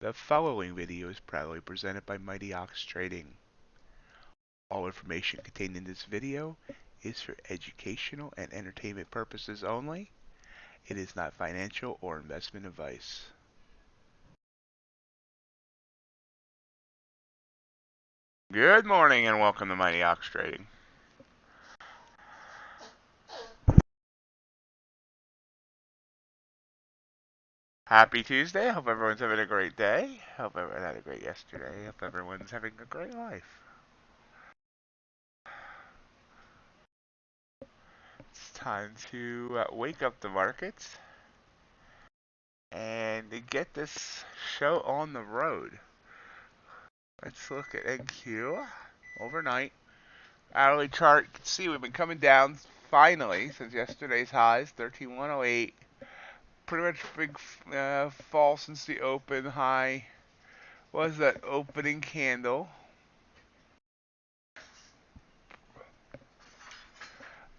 The following video is proudly presented by MightyOxTrading. All information contained in this video is for educational and entertainment purposes only. It is not financial or investment advice. Good morning and welcome to MightyOxTrading. Happy Tuesday. Hope everyone's having a great day. Hope everyone had a great yesterday. Hope everyone's having a great life. It's time to wake up the markets and to get this show on the road. Let's look at NQ overnight. Hourly chart, you can see we've been coming down finally since yesterday's highs, 13,108. Pretty much big fall since the open. High was that opening candle.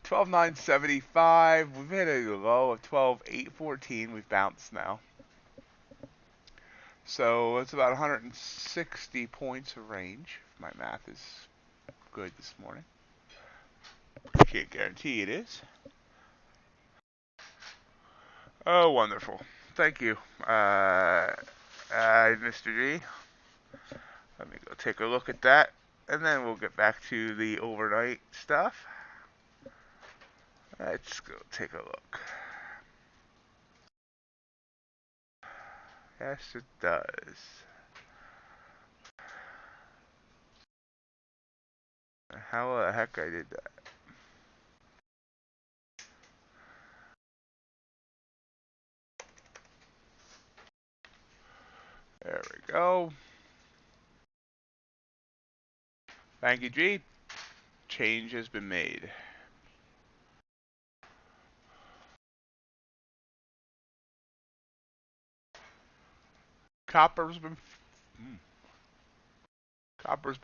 12,975. We've hit a low of 12,814. We've bounced now. So it's about 160 points of range. If my math is good this morning. Can't guarantee it is. Oh, wonderful. Thank you, Mr. G. Let me go take a look at that, and then we'll get back to the overnight stuff. Let's go take a look. Yes, it does. How the heck I did that? There we go. Thank you, G. Change has been made. Copper's been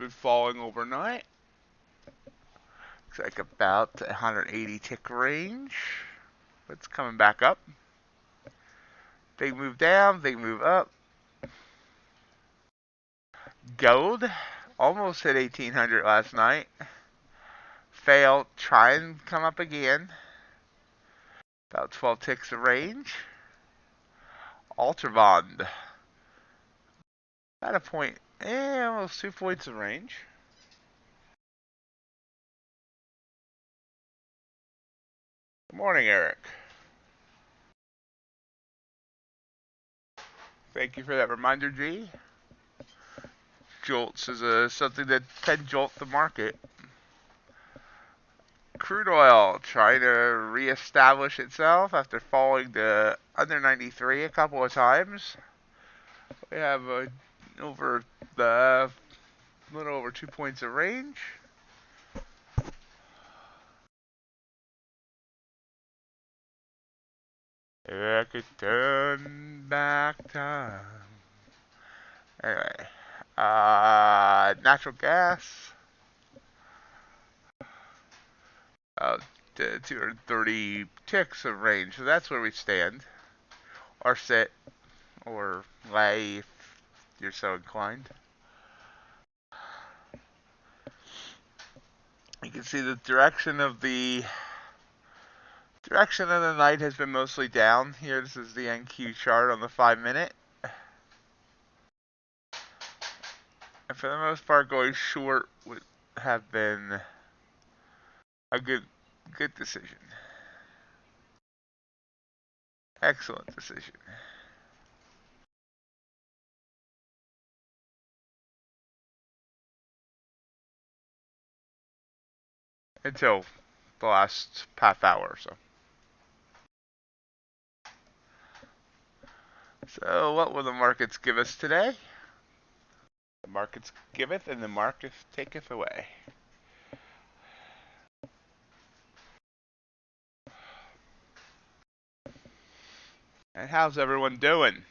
falling overnight. Looks like about 180 tick range. It's coming back up. Big move down, big move up. Gold almost hit 1800 last night. Failed. Try and come up again. About 12 ticks of range. UltraBond. At a point, almost 2 points of range. Good morning, Eric. Thank you for that reminder, G. Jolts is something that can jolt the market. Crude oil trying to reestablish itself after falling to under 93 a couple of times. We have over the little over 2 points of range. I could turn back time. Anyway, natural gas. 230 ticks of range. So that's where we stand. Or sit. Or lay if you're so inclined. You can see the direction of the night has been mostly down. Here, this is the NQ chart on the 5-minute. And for the most part, going short would have been a good decision. Excellent decision. Until the last half hour or so. So what will the markets give us today? The markets giveth and the market taketh away. And how's everyone doing?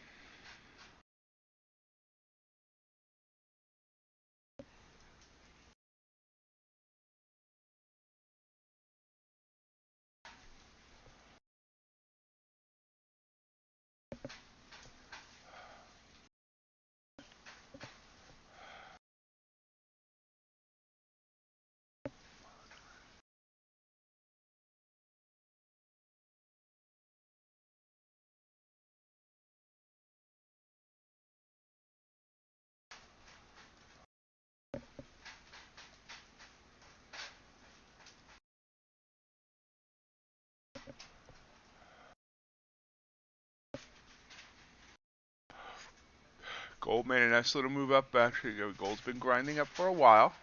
Gold made a nice little move up. Actually, gold's been grinding up for a while.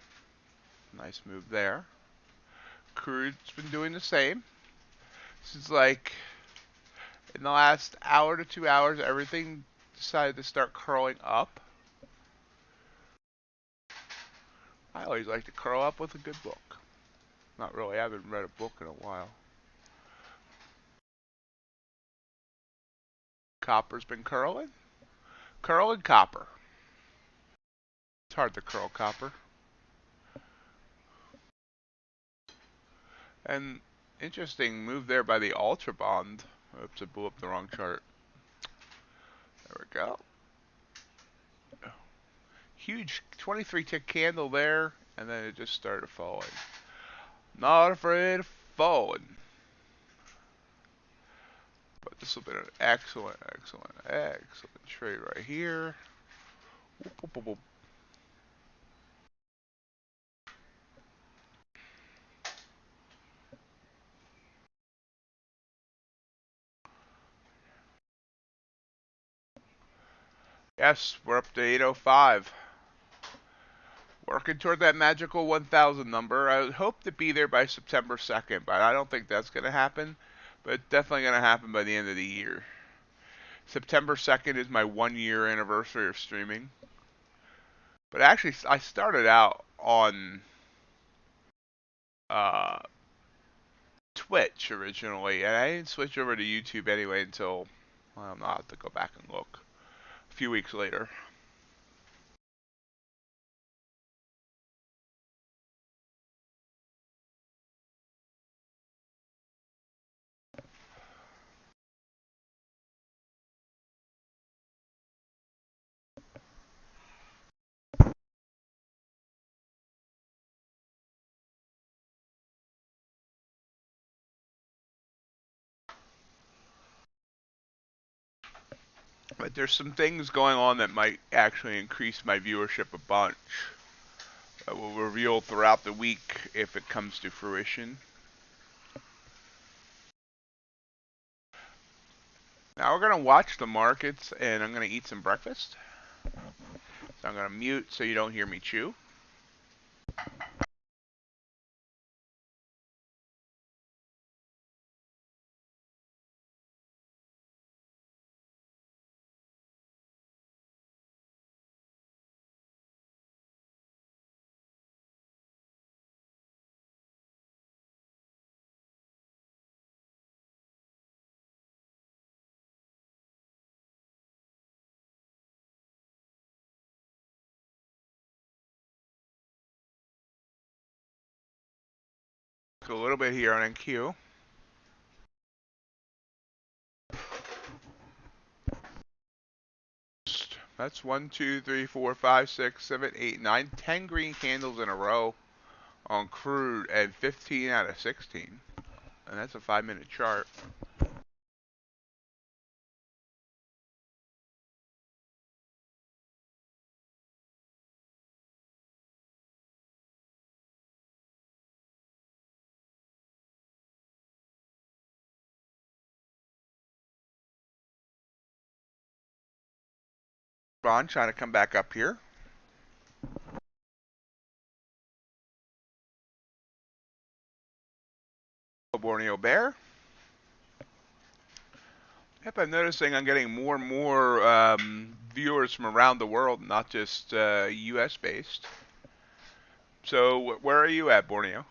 Nice move there. Crude's been doing the same. This is like in the last hour to 2 hours, everything decided to start curling up. I always like to curl up with a good book. Not really, I haven't read a book in a while. Copper's been curling. Curling copper. It's hard to curl copper. And interesting move there by the UltraBond. Oops, I blew up the wrong chart. There we go. Huge 23 tick candle there, and then it just started falling. Not afraid of falling. But this will be an excellent trade right here. Whoop, whoop, whoop, whoop. Yes, we're up to 805. Working toward that magical 1,000 number. I would hope to be there by September 2nd, but I don't think that's going to happen. But it's definitely going to happen by the end of the year. September 2nd is my 1-year anniversary of streaming. But actually, I started out on Twitch originally, and I didn't switch over to YouTube anyway until, well, I'll have to go back and look, a few weeks later. But there's some things going on that might actually increase my viewership a bunch. I will reveal throughout the week if it comes to fruition. Now we're going to watch the markets, and I'm going to eat some breakfast. So I'm going to mute so you don't hear me chew. A little bit here on NQ. That's 1, 2, 3, 4, 5, 6, 7, 8, 9, 10 green candles in a row on crude and 15 out of 16. And that's a 5-minute chart. Bond trying to come back up here. Borneo Bear. Yep, I'm noticing I'm getting more and more viewers from around the world, not just U.S. based. So where are you at, Borneo?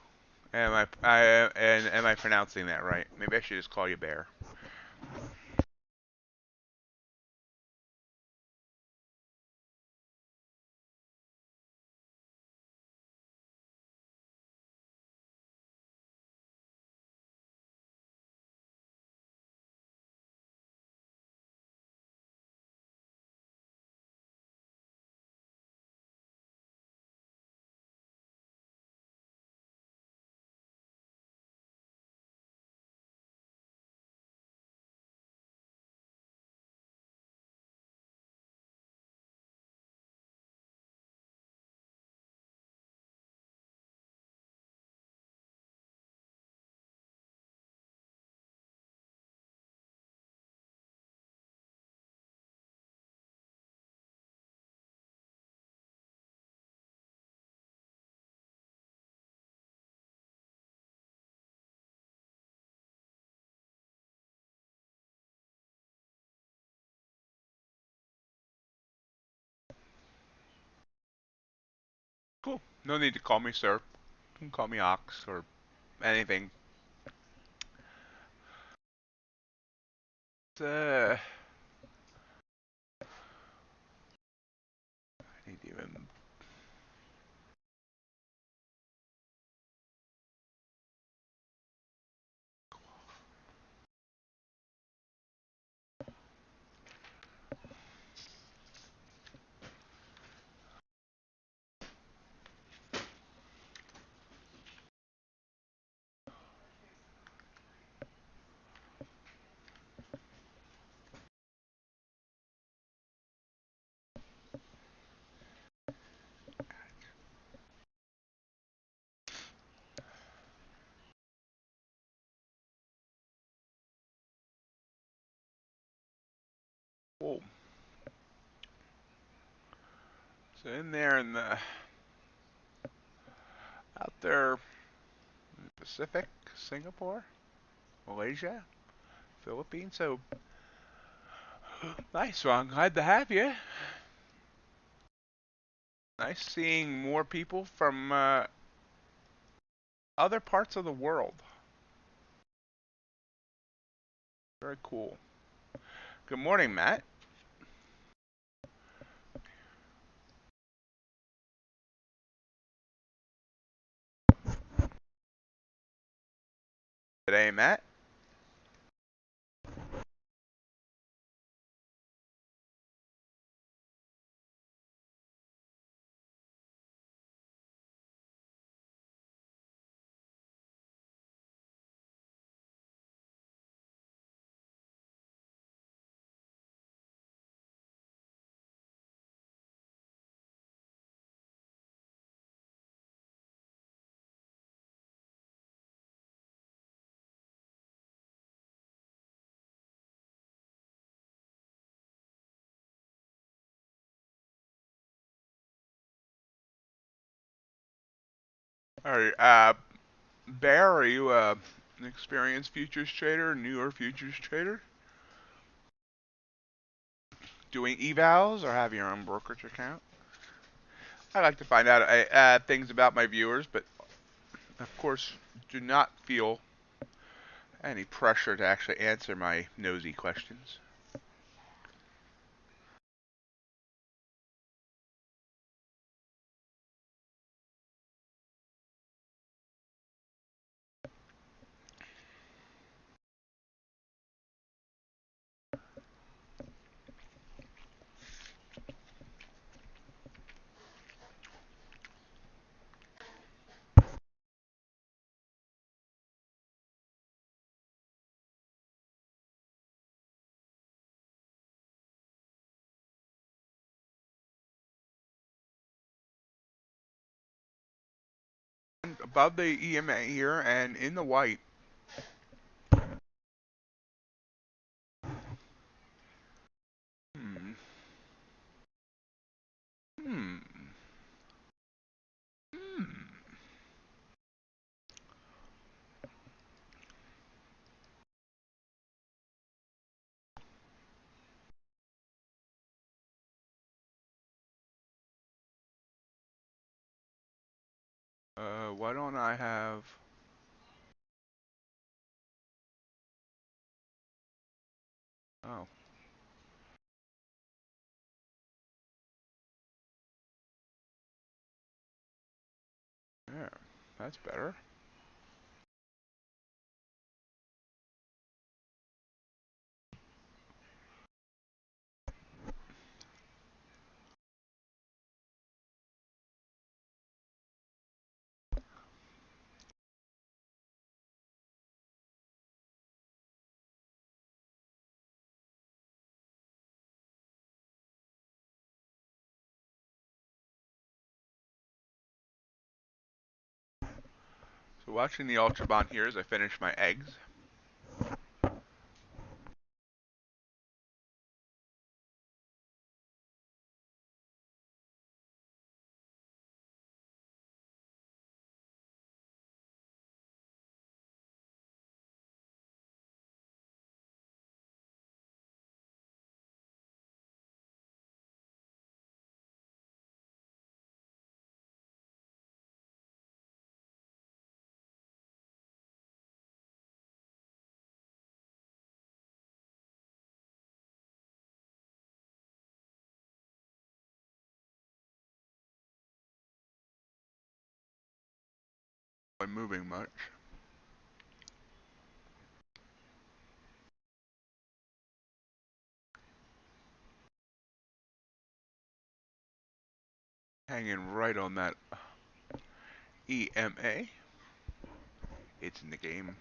Am I pronouncing that right? Maybe I should just call you Bear. Cool. No need to call me sir. You can call me Ox or anything. I need to even. Whoa. So in there in the out there, in the Pacific, Singapore, Malaysia, Philippines. So nice. Well, I'm glad to have you. Nice seeing more people from other parts of the world. Very cool. Good morning, Matt. Today, Matt. All right, Bear, are you an experienced futures trader, newer futures trader? Doing evals or have your own brokerage account? I like to find out things about my viewers, but of course, do not feel any pressure to actually answer my nosy questions. Above the EMA here and in the white. Hmm. Hmm. Hmm. Why don't I have... Oh. There. That's better. So watching the UltraBond here as I finish my eggs. moving much. Hanging right on that EMA. It's in the game.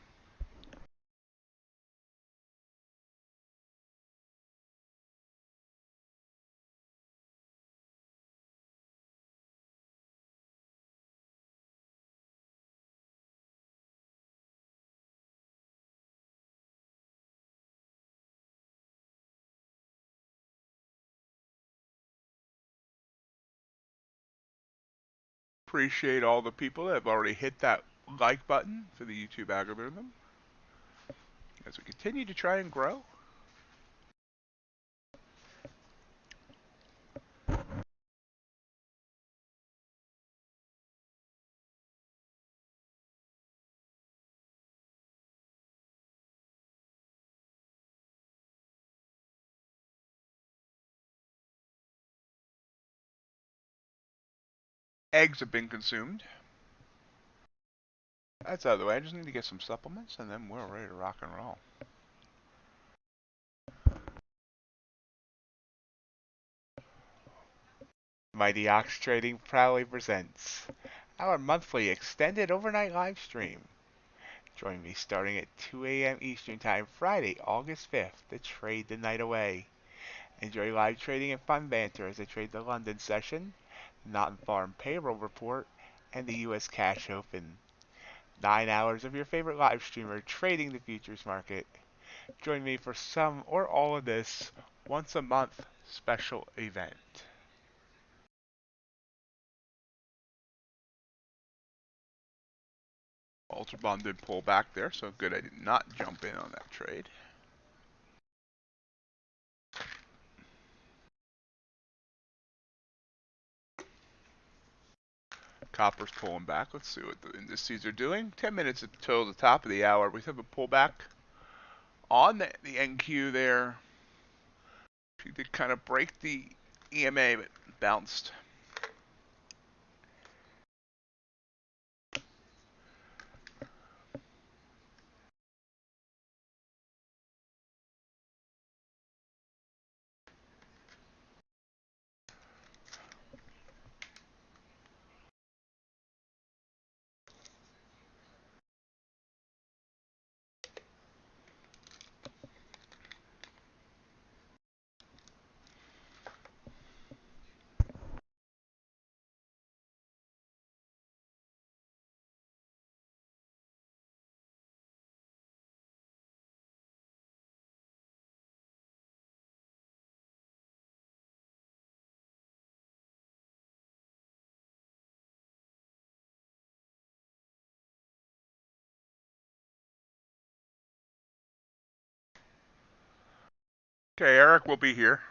Appreciate all the people that have already hit that like button for the YouTube algorithm as we continue to try and grow. Eggs have been consumed. That's out of the way. I just need to get some supplements and then we're ready to rock and roll. MightyOxTrading proudly presents our monthly extended overnight live stream. Join me starting at 2 a.m. Eastern Time Friday, August 5th to trade the night away. Enjoy live trading and fun banter as I trade the London session, non-farm payroll report, and the U.S. Cash Open. 9 hours of your favorite live streamer trading the futures market. Join me for some or all of this once a month special event. UltraBond did pull back there, so good I did not jump in on that trade. Copper's pulling back. Let's see what the indices are doing. 10 minutes until the top of the hour. We have a pullback on the NQ there. She did kind of break the EMA, but bounced. Okay, Eric will be here.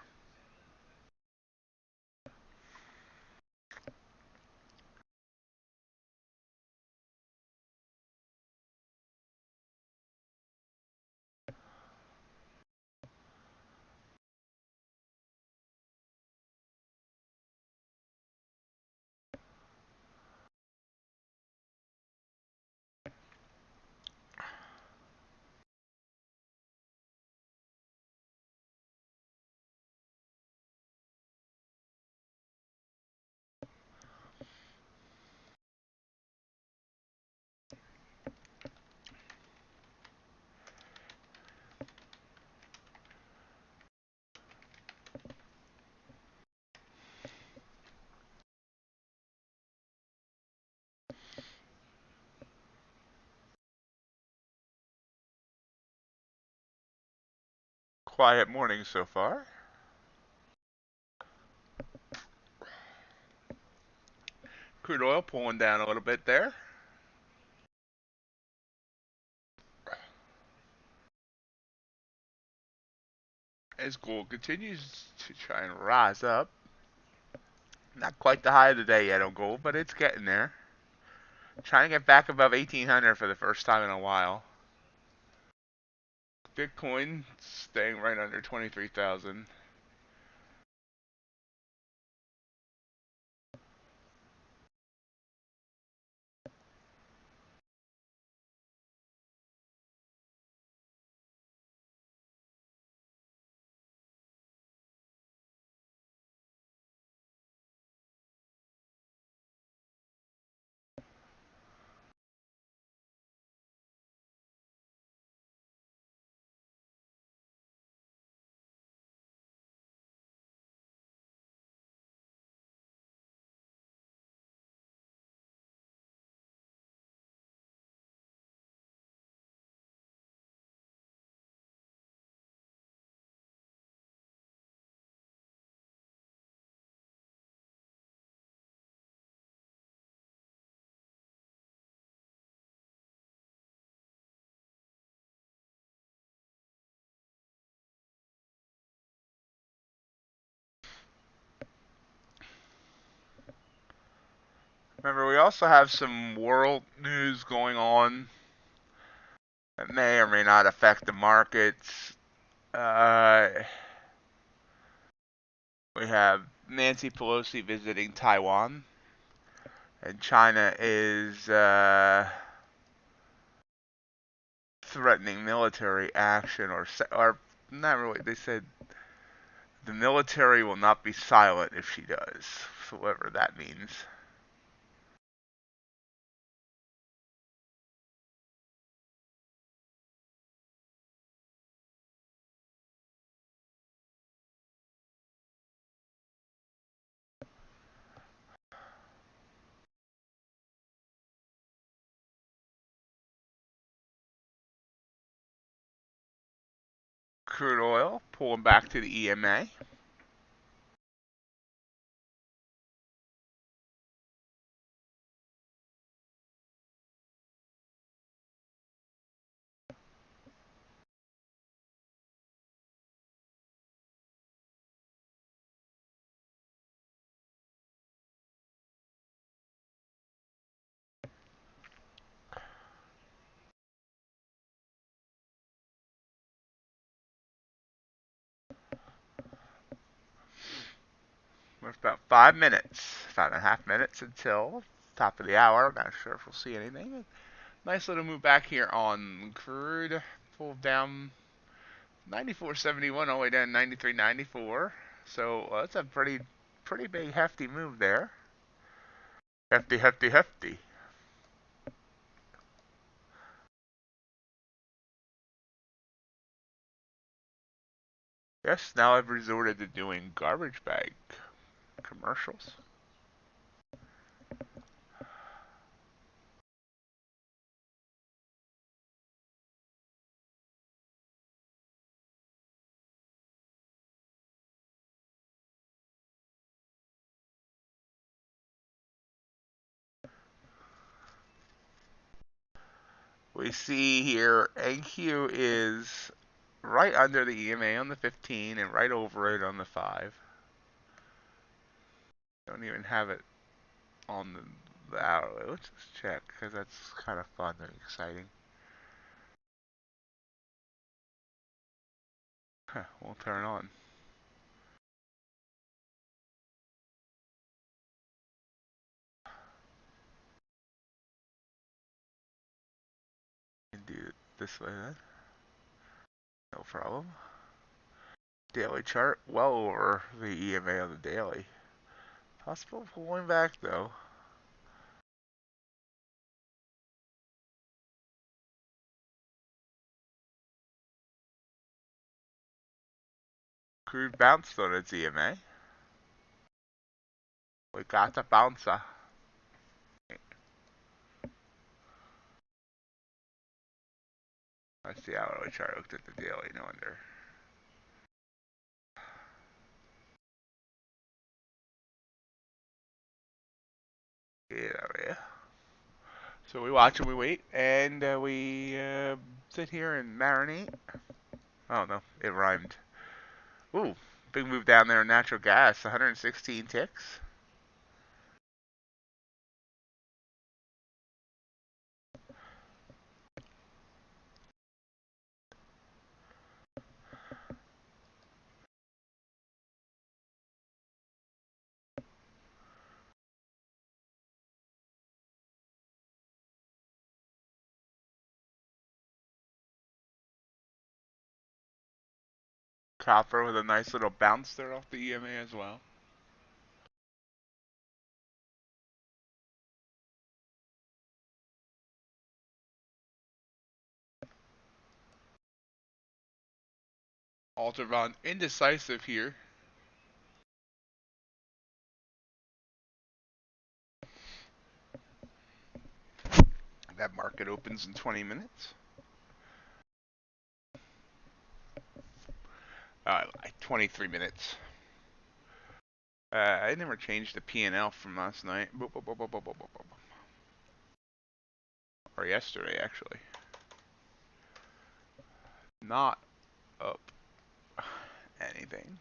Quiet morning so far. Crude oil pulling down a little bit there. As gold continues to try and rise up. Not quite the high of the day yet on gold, but it's getting there. Trying to get back above 1800 for the first time in a while. Bitcoin staying right under 23,000. Remember, we also have some world news going on that may or may not affect the markets. We have Nancy Pelosi visiting Taiwan, and China is threatening military action, or not really. They said the military will not be silent if she does, whatever that means. Crude oil pulling back to the EMA. We're about 5 minutes, 5.5 minutes until top of the hour. Not sure if we'll see anything. Nice little move back here on crude. Pulled down 94.71 all the way down 93.94. So that's a pretty big hefty move there. Hefty, hefty, hefty. Yes, now I've resorted to doing garbage bag commercials. We see here NQ is right under the EMA on the 15 and right over it on the 5. Don't even have it on the hourly. Let's just check because that's kind of fun and exciting. Huh, won't turn on. Can do it this way then. No problem. Daily chart, well over the EMA on the daily. Possible pulling back though. Crude bounced on its EMA. We got the bouncer. That's the hourly chart. Looked at the daily, no wonder. Yeah. So we watch and we wait, and we sit here and marinate. Oh no, it rhymed. Ooh, big move down there in natural gas, 116 ticks. Copper with a nice little bounce there off the EMA as well. UltraBond indecisive here. That market opens in 20 minutes. 23 minutes. I never changed the P&L from last night. Or yesterday, actually. Not up anything.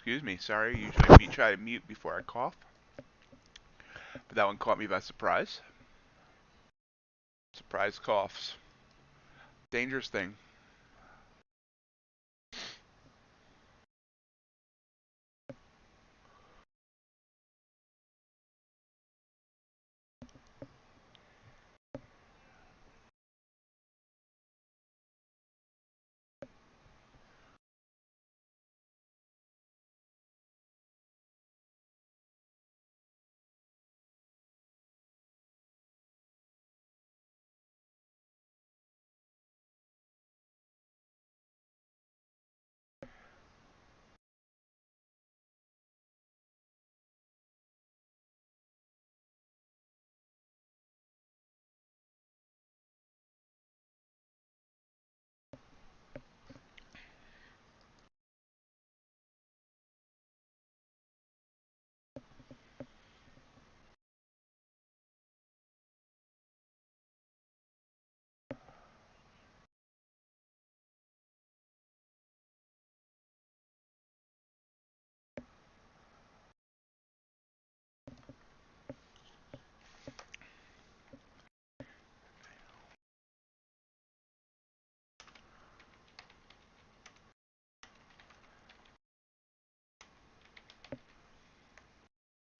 Excuse me, sorry. Usually try to mute before I cough. But that one caught me by surprise. Surprise coughs. Dangerous thing.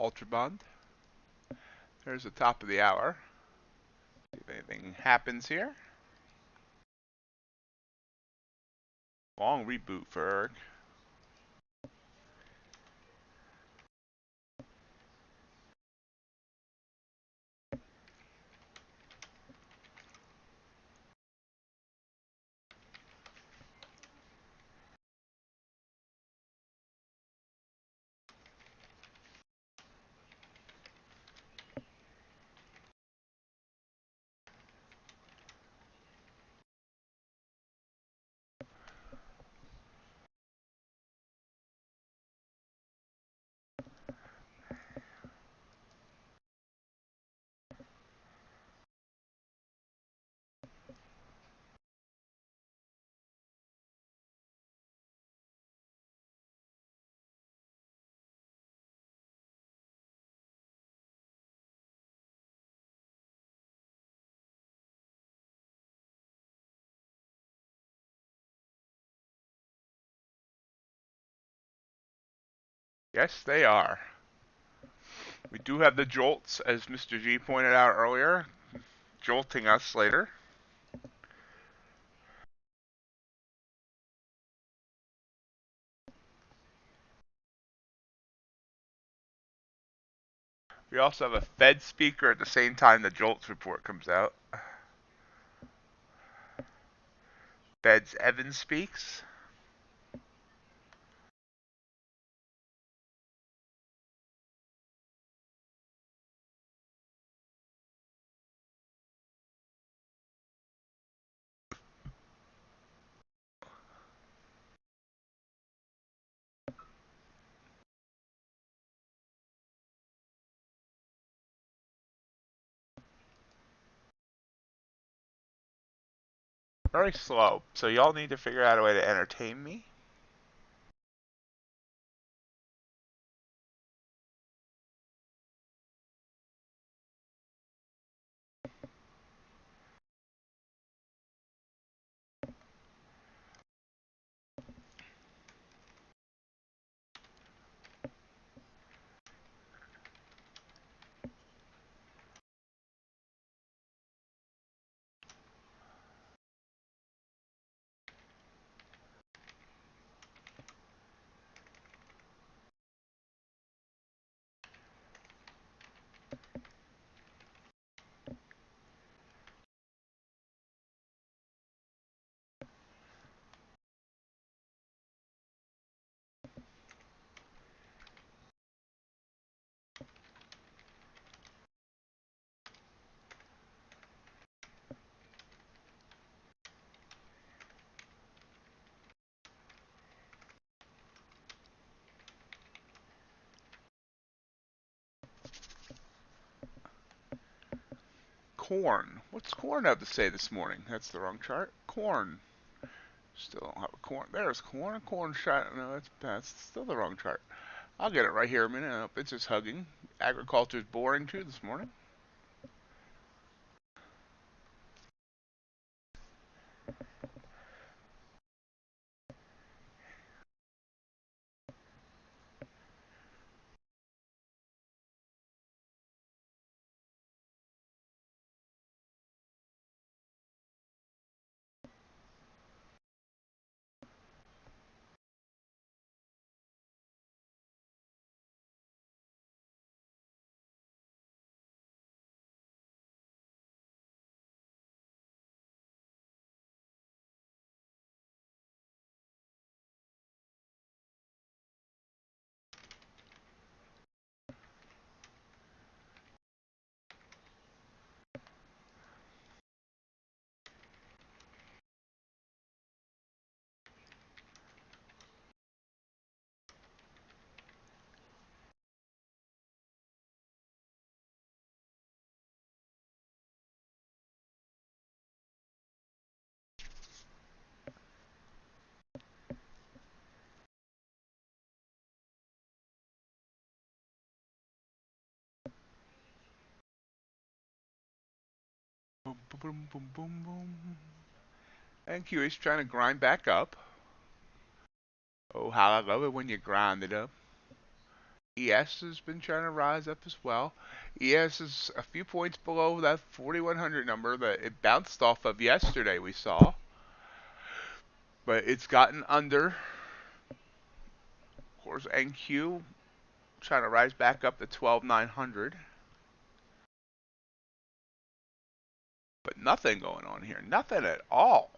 UltraBond. There's the top of the hour. See if anything happens here. Long reboot for Eric. Yes, they are. We do have the jolts, as Mr. G pointed out earlier, jolting us later. We also have a Fed speaker at the same time the jolts report comes out. Fed's Evans speaks. Very slow, so y'all need to figure out a way to entertain me. Corn. What's corn have to say this morning? That's the wrong chart. Corn. Still don't have a corn. There's corn. A corn shot. No, that's still the wrong chart. I'll get it right here in a minute. Oh, it's just hugging. Agriculture's boring too this morning. Boom, boom, boom, boom, boom. And Q is trying to grind back up. Oh, how I love it when you grind it up. ES has been trying to rise up as well. ES is a few points below that 4100 number that it bounced off of yesterday, we saw. But it's gotten under. Of course, NQ trying to rise back up to 12900. But nothing going on here. Nothing at all.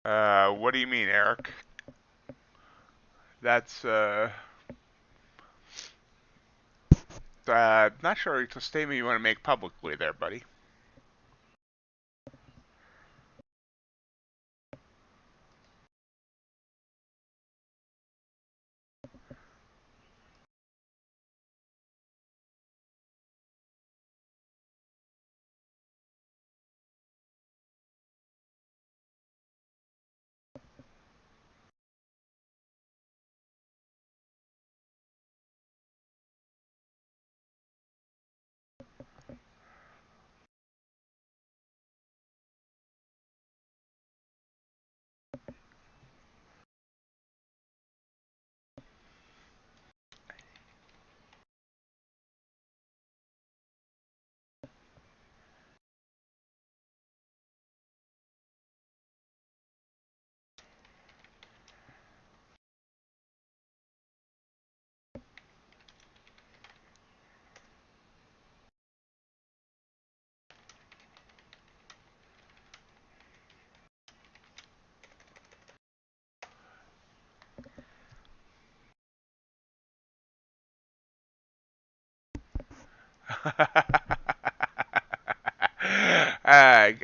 What do you mean, Eric? That's not sure it's a statement you want to make publicly there, buddy.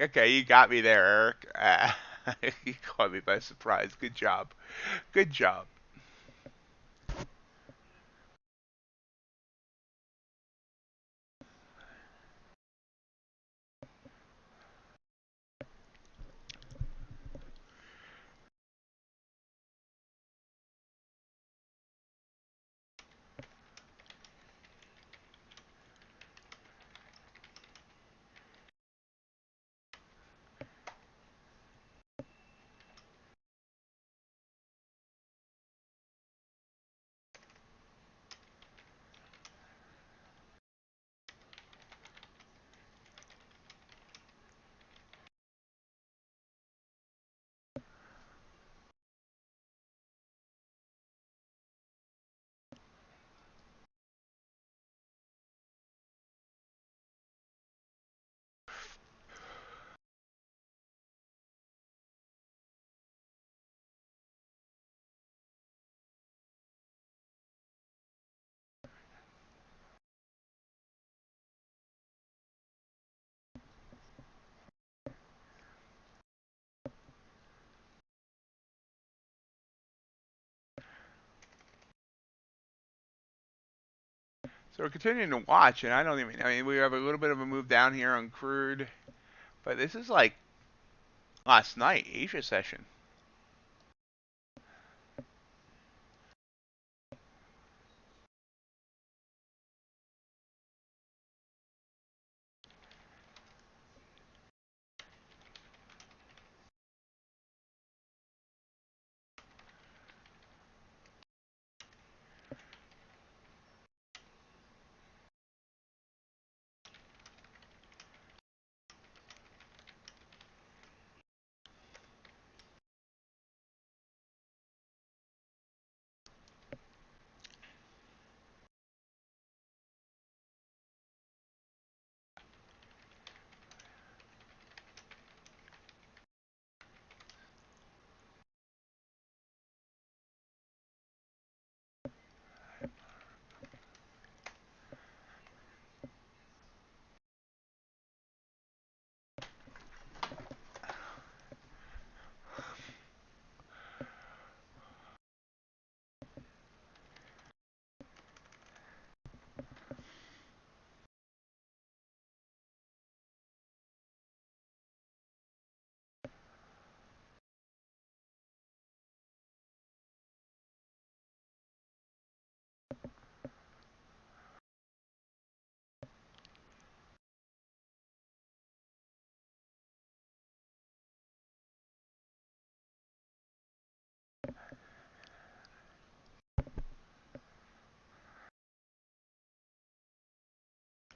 Okay, you got me there, Eric. You caught me by surprise. Good job. Good job. So we're continuing to watch, and I mean, we have a little bit of a move down here on crude, but this is like last night, Asia session.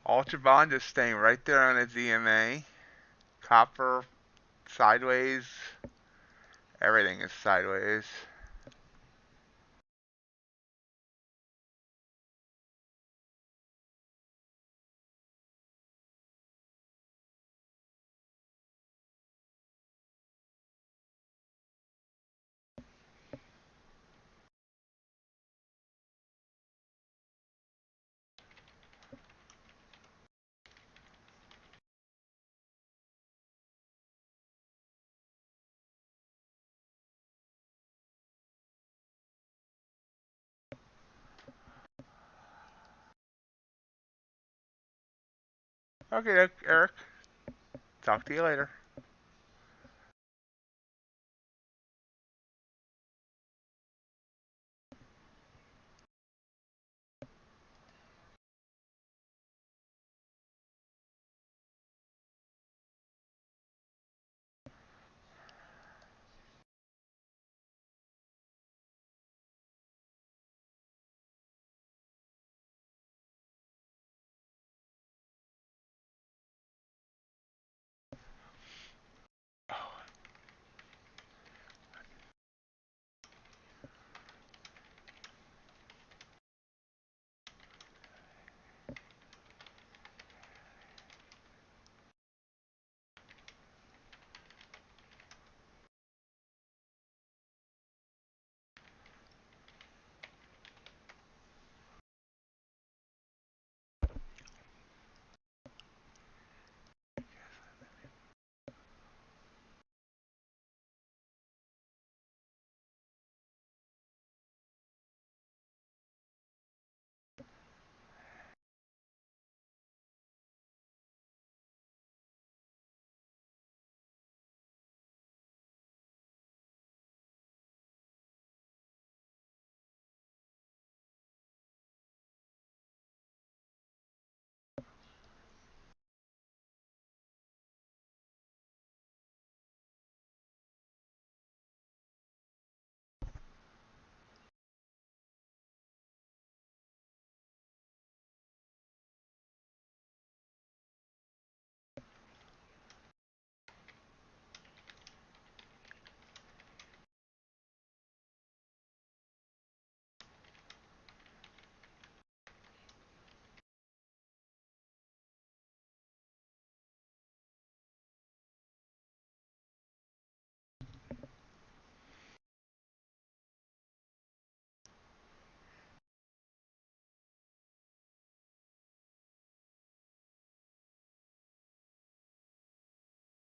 UltraBond is staying right there on its EMA. Copper sideways. Everything is sideways. Okay, Eric. Talk to you later.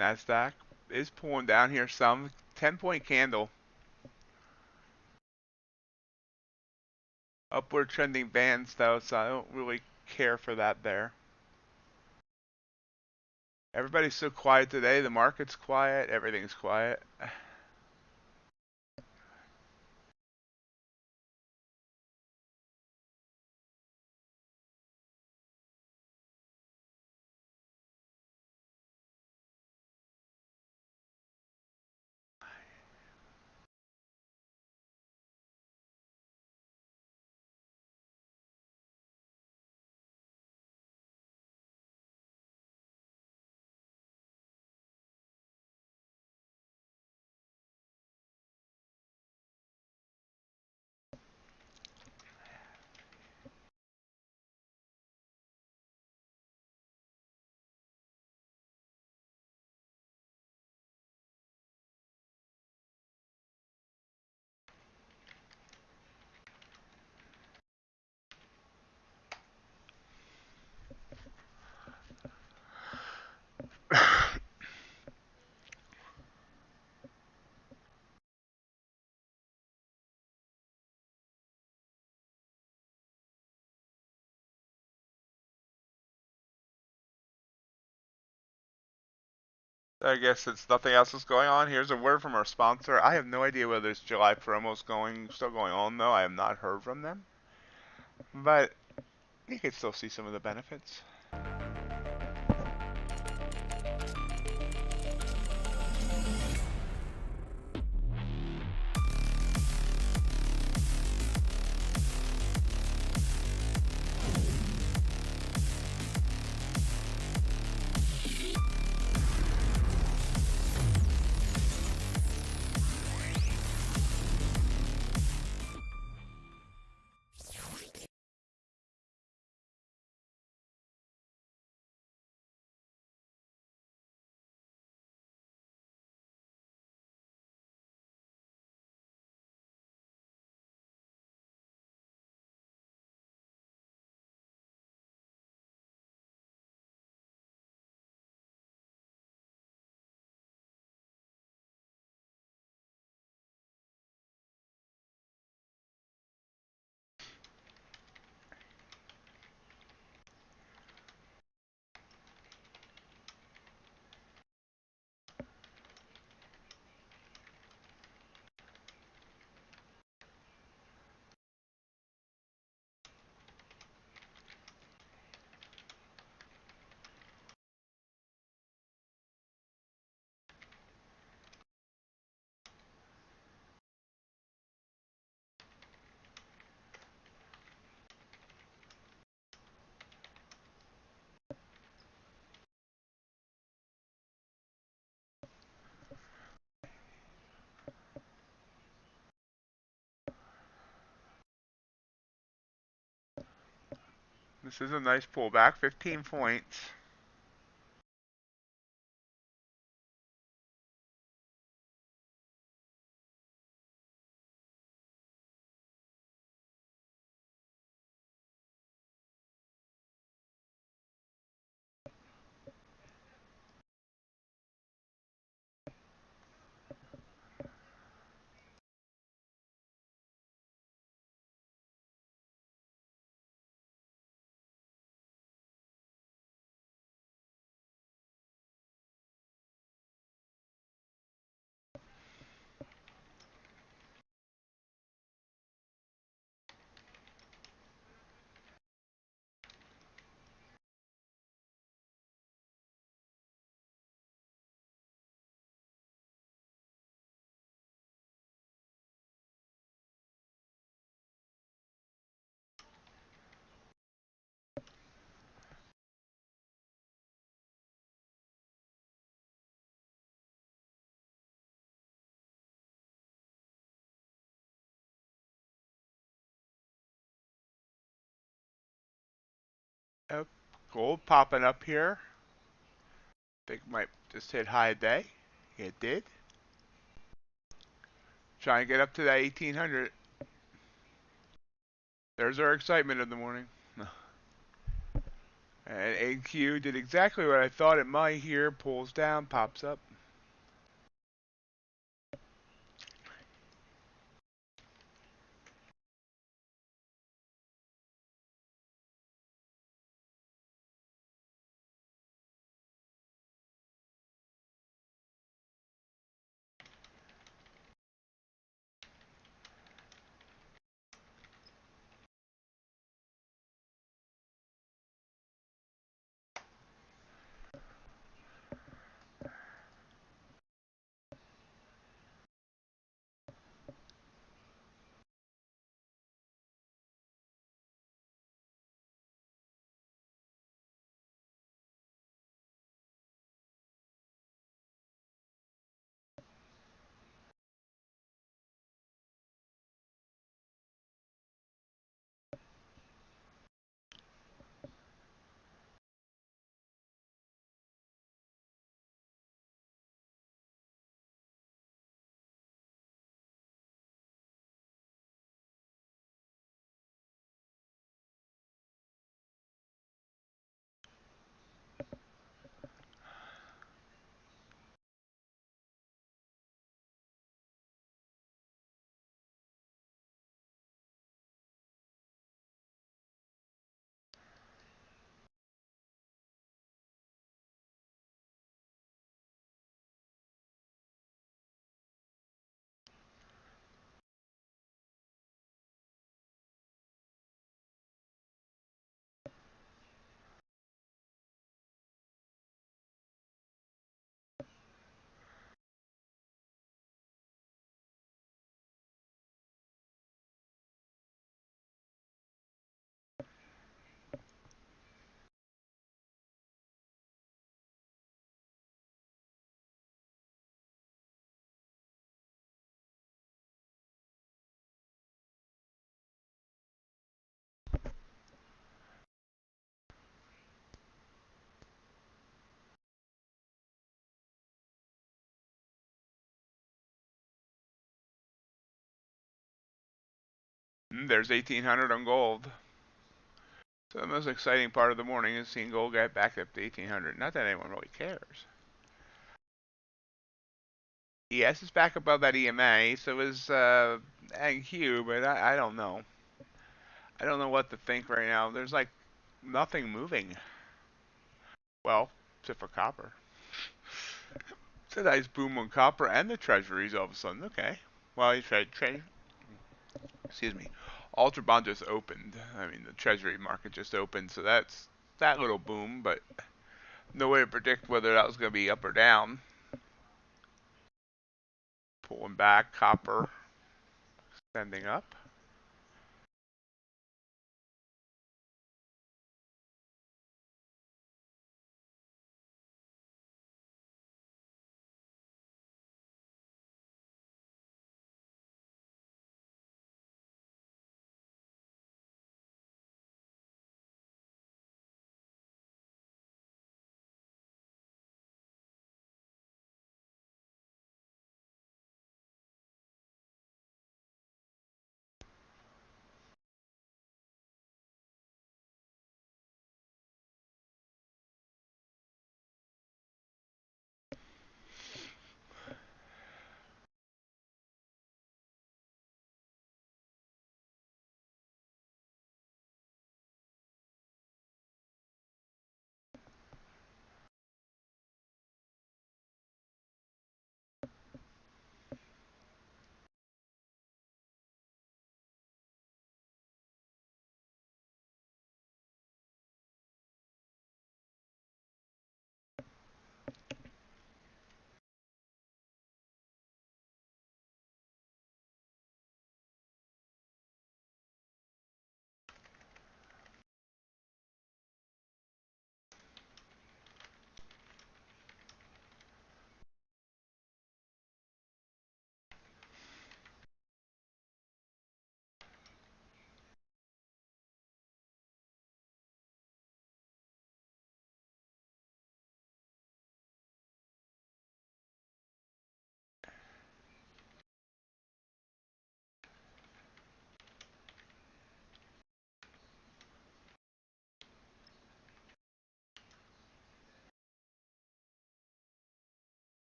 Nasdaq is pulling down here some. 10-point candle. Upward trending bands though, so I don't really care for that there. Everybody's so quiet today. The market's quiet. Everything's quiet. I guess since nothing else is going on, here's a word from our sponsor. I have no idea whether this July promo is still going on though. I have not heard from them, but you can still see some of the benefits. This is a nice pullback, 15 points. Yep. Gold popping up here. Think might just hit high day. It did. Try and get up to that 1800. There's our excitement of the morning. And AQ did exactly what I thought it might here. Pulls down, pops up. There's 1800 on gold. So the most exciting part of the morning is seeing gold get back up to 1800. Not that anyone really cares. Yes, it's back above that EMA. So is NQ, but I don't know. I don't know what to think right now. There's like nothing moving. Well, except for copper. It's a nice boom on copper and the treasuries all of a sudden. Okay. Well, you trade. Excuse me. UltraBond just opened. I mean, the treasury market just opened, so that's that little boom, but no way to predict whether that was going to be up or down. Pulling back, copper extending up.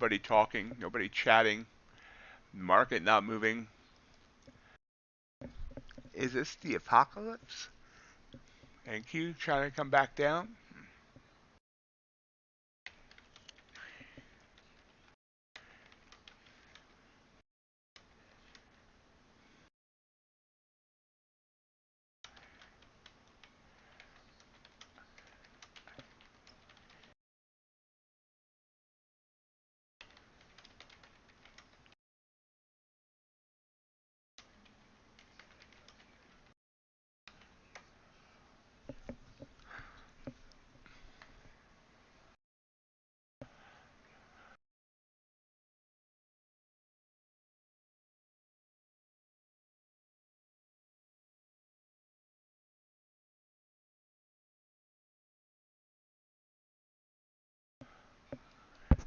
nobody talking, nobody chatting, market not moving. Is this the apocalypse? And Q trying to come back down?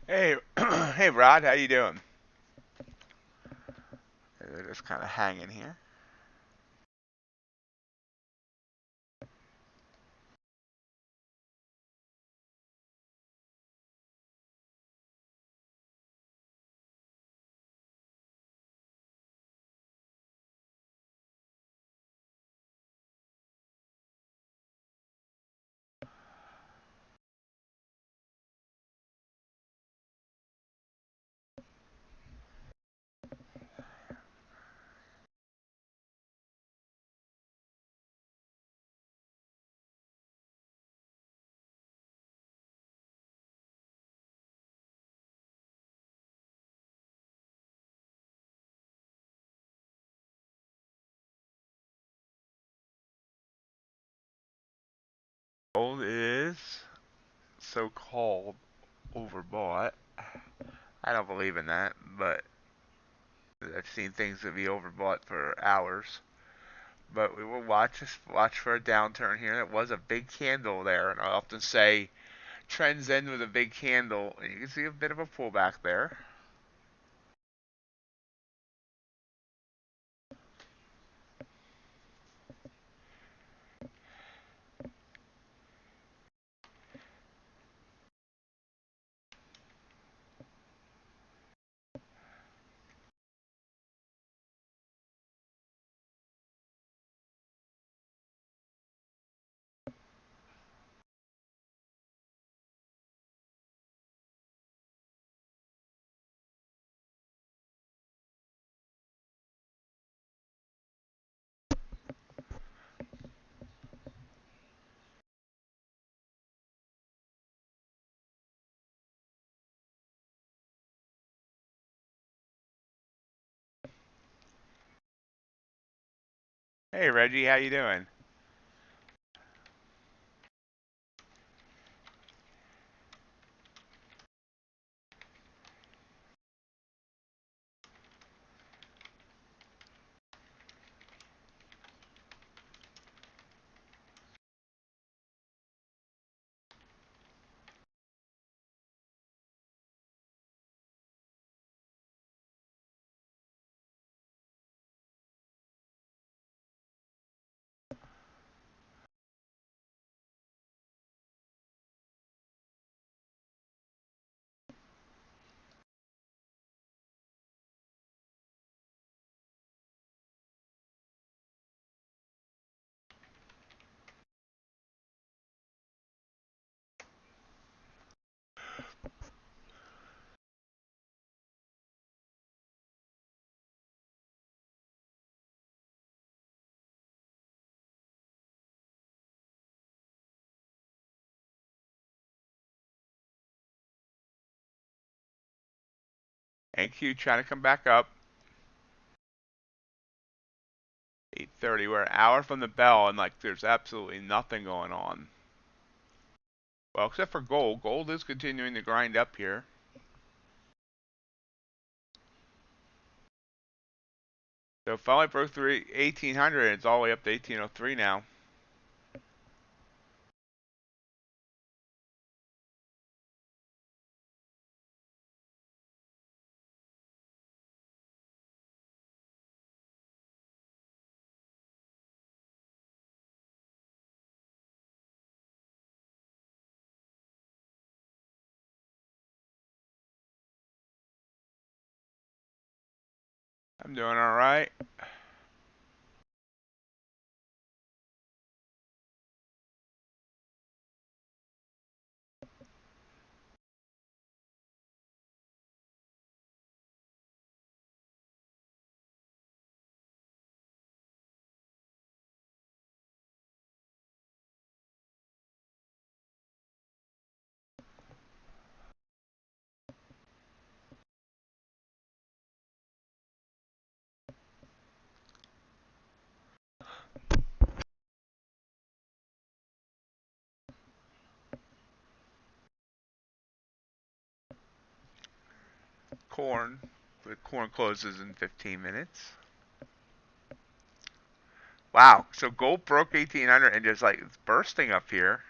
Hey, hey Rod, how you doing? They're just kind of hanging here. Gold is so-called overbought. I don't believe in that, but I've seen things that be overbought for hours. But we will watch for a downturn here. It was a big candle there, and I often say trends end with a big candle, and you can see a bit of a pullback there. Hey Reggie, how you doing? And Q trying to come back up. 8:30. We're an hour from the bell, and like there's absolutely nothing going on. Well, except for gold. Gold is continuing to grind up here. So finally broke through 1800. It's all the way up to 1803 now. I'm doing all right. Corn. The corn closes in 15 minutes. Wow. So gold broke 1800 and just like it's bursting up here.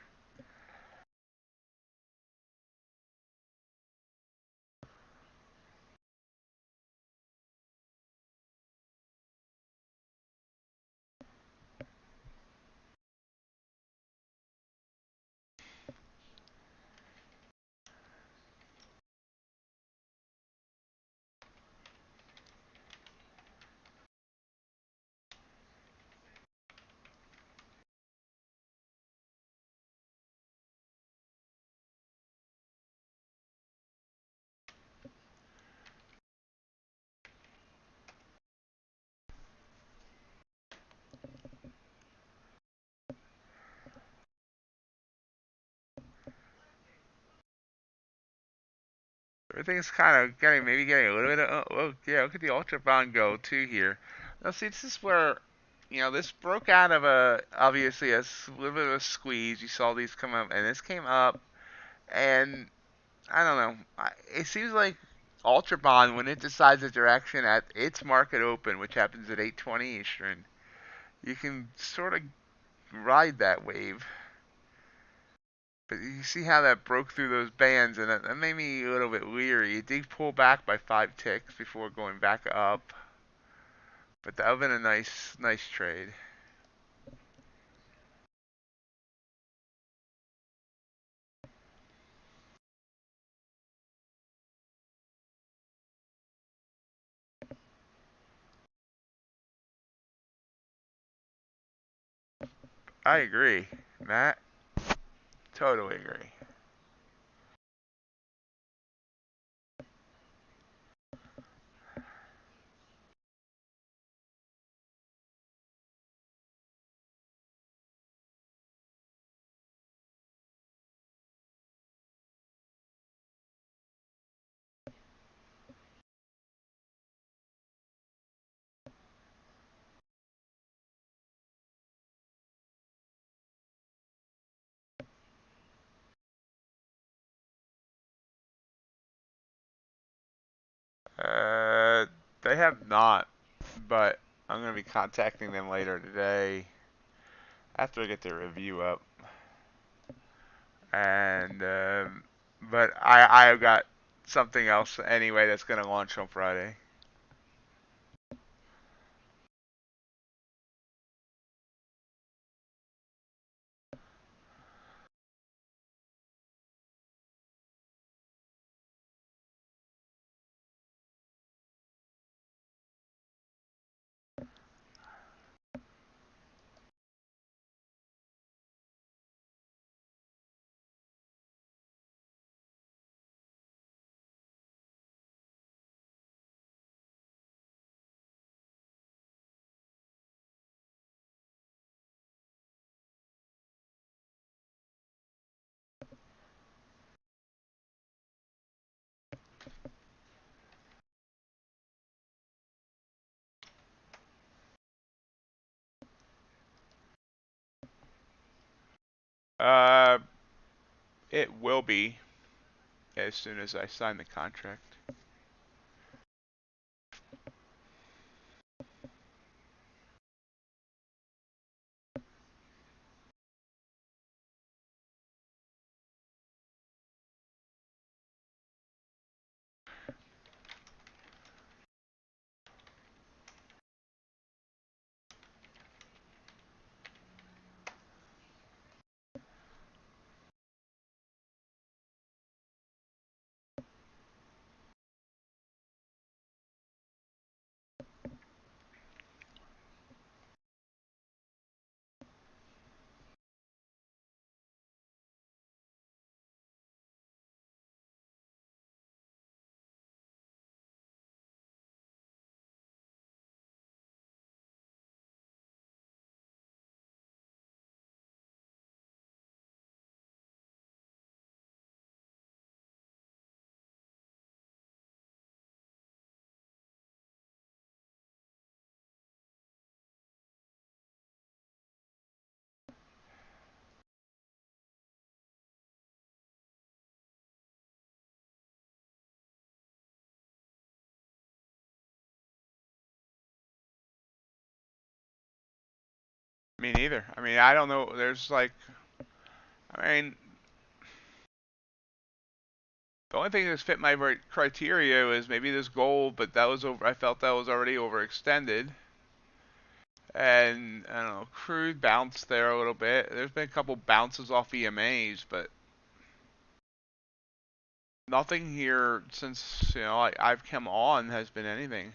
Everything's kind of maybe getting a little bit of, oh yeah, look at the UltraBond go too here. Now see, this is where, this broke out of obviously little bit of a squeeze. You saw these come up, and this came up, and I don't know. It seems like UltraBond, when it decides the direction at its market open, which happens at 8:20 Eastern, you can sort of ride that wave. But you see how that broke through those bands, and that made me a little bit leery. It did pull back by 5 ticks before going back up, but that would have been a nice trade. I agree, Matt. Totally agree. Uh, they have not, but I'm going to be contacting them later today after I get their review up. And but I've got something else anyway that's going to launch on Friday. Uh, it will be as soon as I sign the contract. Me neither. I mean, I don't know. There's like, I mean, the only thing that's fit my criteria is maybe this gold, but that was over. I felt that was already overextended. And I don't know, crude bounced there a little bit. There's been a couple bounces off EMAs, but nothing here since I've come on has been anything.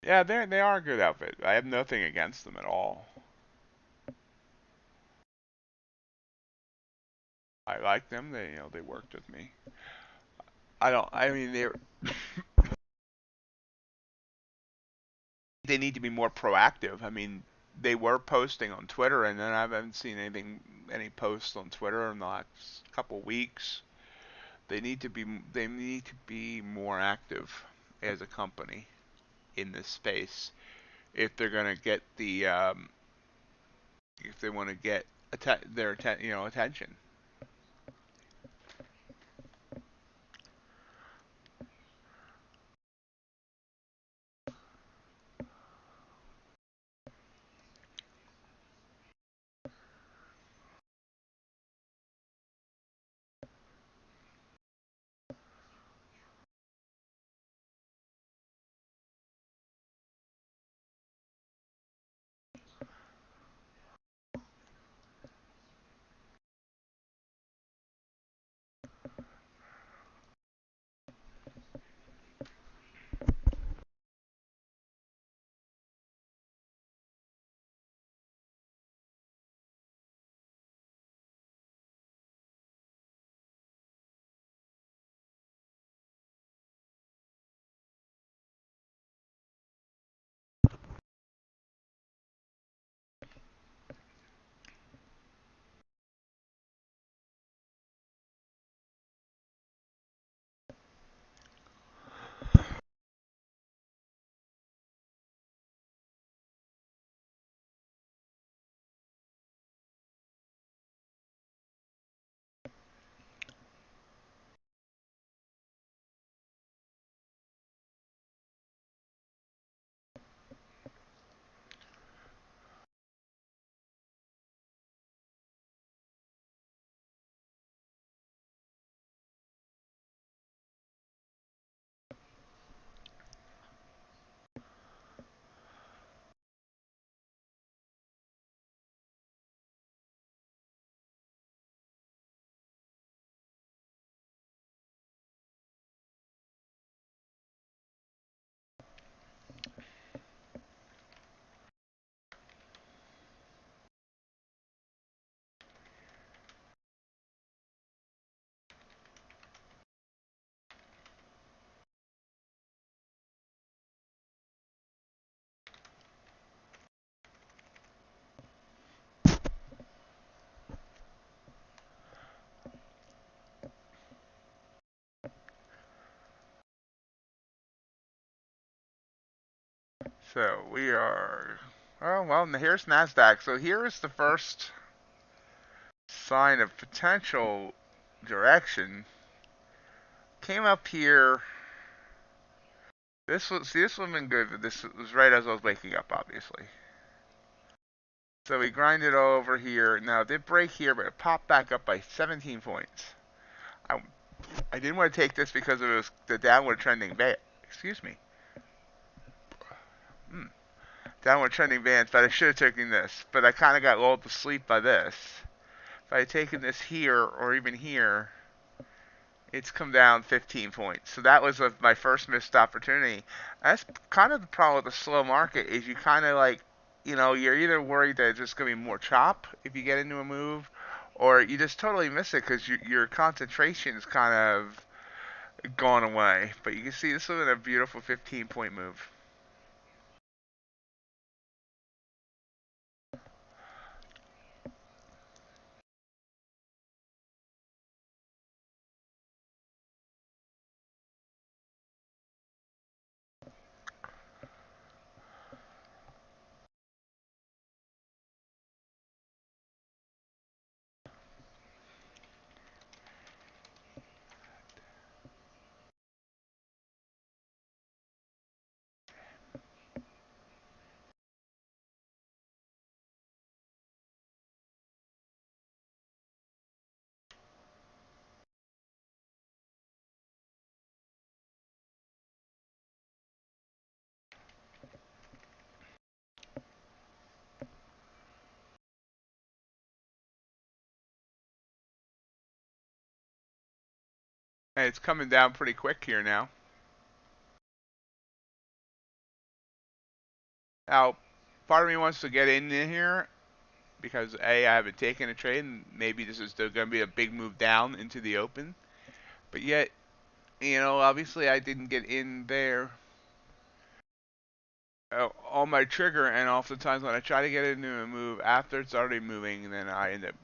Yeah, they are a good outfit. I have nothing against them at all. I like them. They worked with me. I don't. I mean, they need to be more proactive. I mean, they were posting on Twitter, and then I haven't seen any posts on Twitter in the last couple weeks. They need to be more active as a company in this space if they're going to get if they want to get their attention. So we are. Oh well, here's Nasdaq. So here's the first sign of potential direction. Came up here. This would have been good, but this was right as I was waking up, obviously. So we grinded all over here. Now it did break here, but it popped back up by 17 points. I, I didn't want to take this because it was the downward trending band. Excuse me. Downward trending bands, but I should have taken this. But I kind of got lulled to sleep by this. If I had taken this here or even here, it's come down 15 points. So that was my first missed opportunity. That's kind of the problem with the slow market is you kind of like, you're either worried that it's just going to be more chop if you get into a move, or you just totally miss it because your concentration is kind of gone away. But you can see this was a beautiful 15-point move. And it's coming down pretty quick here now. Now, part of me wants to get in here because A, I haven't taken a trade, and maybe this is still going to be a big move down into the open. But yet, obviously I didn't get in there on my trigger, and oftentimes when I try to get into a move after it's already moving, then I end up.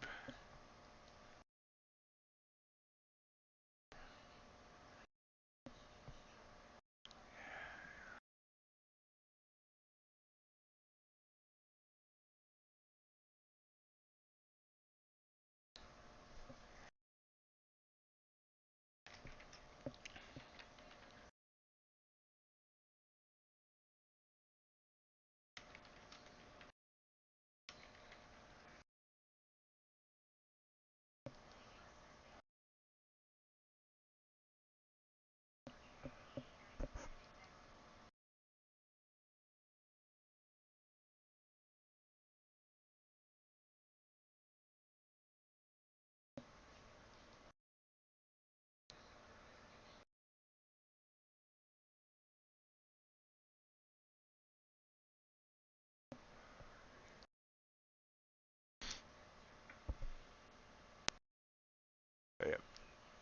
Yeah.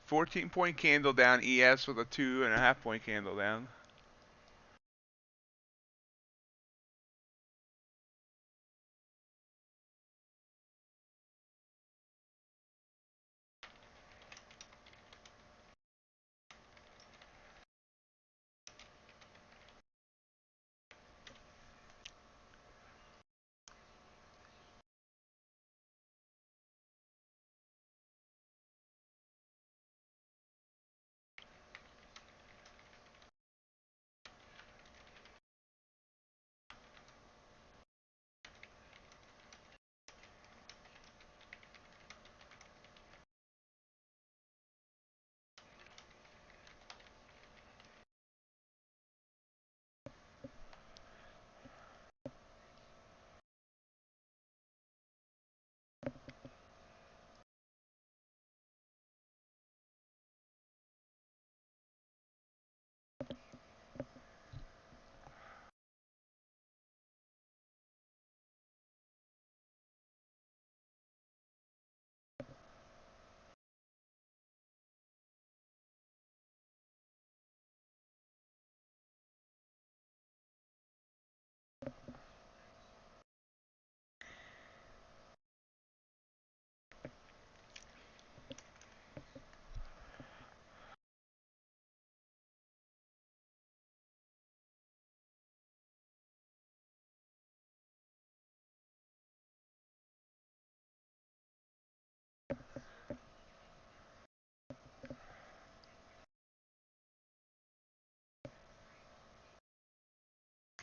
14-point candle down ES with a 2.5-point candle down.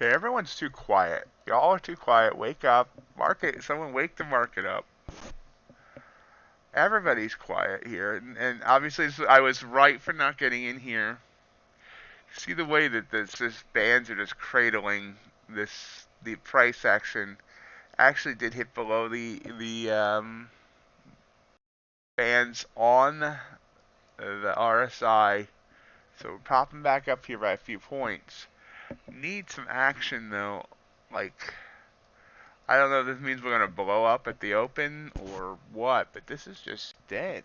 Okay, everyone's too quiet. Y'all are too quiet. Wake up. Market. Someone wake the market up. Everybody's quiet here. And obviously I was right for not getting in here. See the way that this bands are just cradling the price action. Actually did hit below the bands on the RSI. So we're popping back up here by a few points. Need some action though. Like, I don't know if this means we're going to blow up at the open or what, but this is just dead.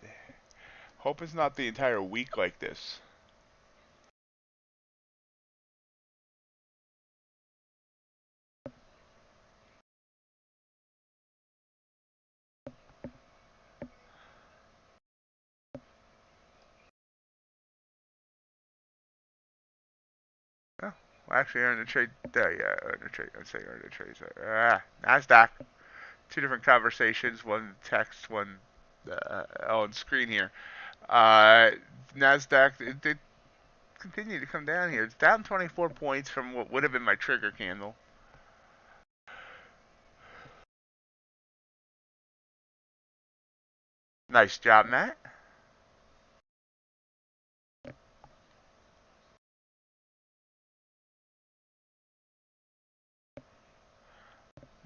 Hope it's not the entire week like this. Oh, well, actually, earn the trade. There, yeah, earn the trade. Let's say earn the trade. NASDAQ. Two different conversations. One text, one on screen here. NASDAQ, it did continue to come down here. It's down 24 points from what would have been my trigger candle. Nice job, Matt.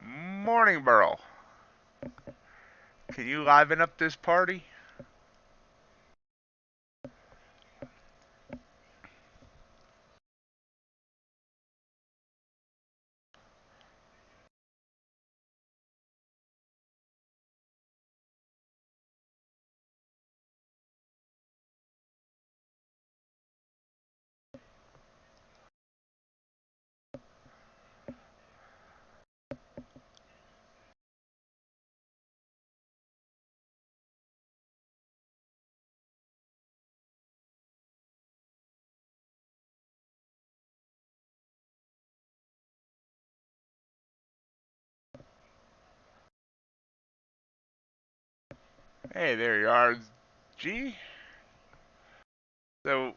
Morning, Burl. Can you liven up this party? Hey, there you are, G. So,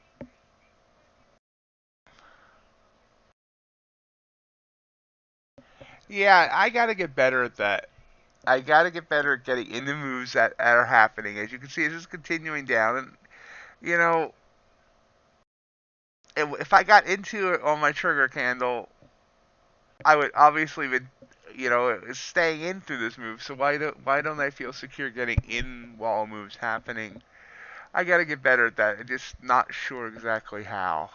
yeah, I gotta get better at that. I gotta get better at getting into moves that are happening. As you can see, it's just continuing down, and you know, if I got into it on my trigger candle, I would obviously been, staying in through this move. So why don't I feel secure getting in while a move's happening? I gotta get better at that. I'm just not sure exactly how.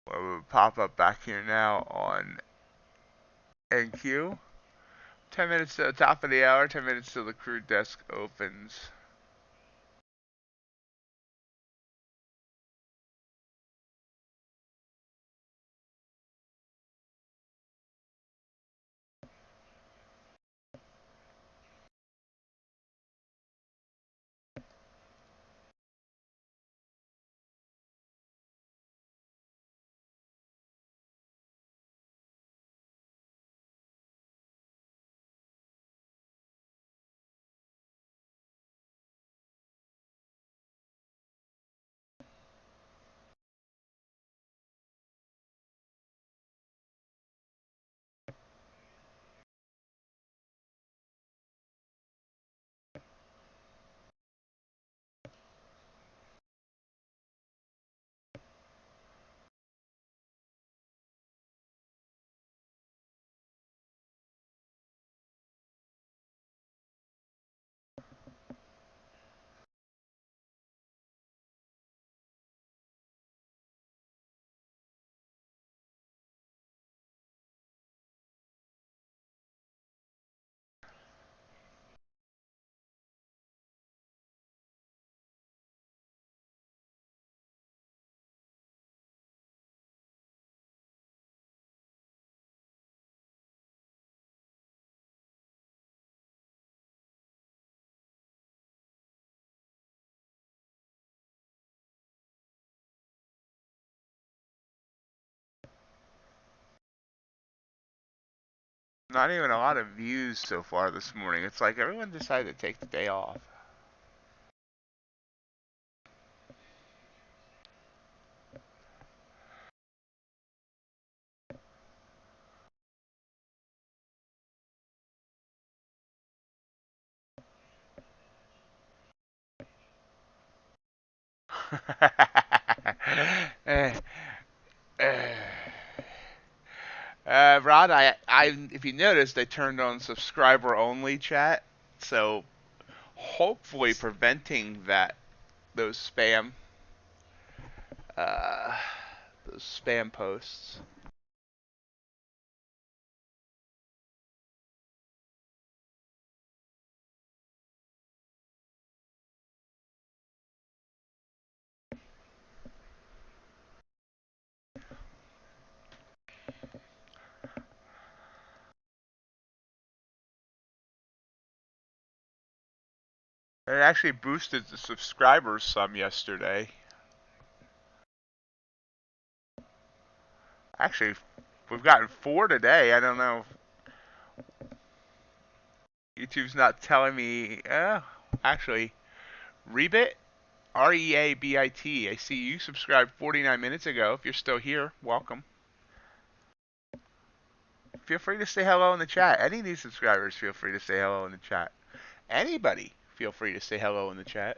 Well, we'll pop up back here now on NQ. 10 minutes to the top of the hour, 10 minutes till the crude desk opens. Not even a lot of views so far this morning. It's like everyone decided to take the day off. Eh, eh. Rod, if you noticed, I turned on subscriber only chat, so hopefully preventing those spam, uh, those spam posts. It actually boosted the subscribers some yesterday. Actually, we've gotten 4 today. I don't know. YouTube's not telling me. Actually, Rebit, Reabit. I see you subscribed 49 minutes ago. If you're still here, welcome. Feel free to say hello in the chat. Any of these subscribers, feel free to say hello in the chat. Anybody, feel free to say hello in the chat.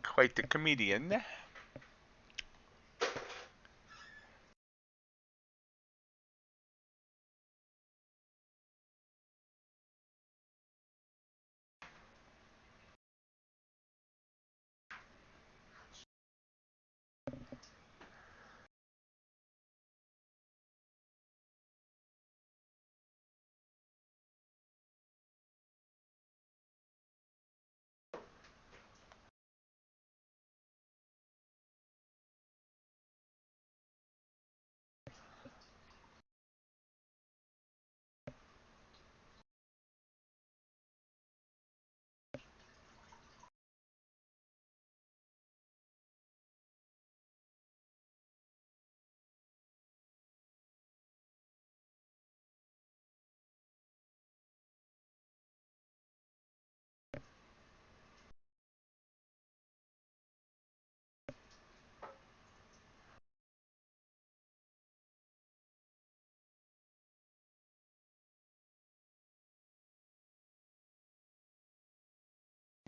Quite the comedian.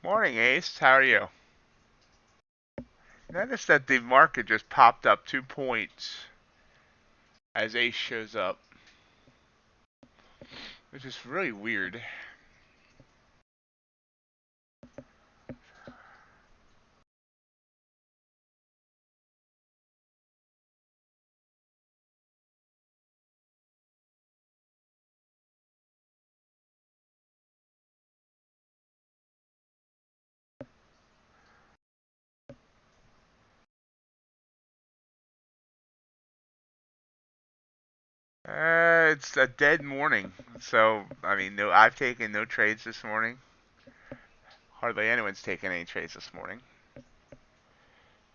Morning, Ace. How are you? Notice that the market just popped up 2 points as Ace shows up, which is really weird. It's a dead morning. So, I mean, no, I've taken no trades this morning. Hardly anyone's taken any trades this morning.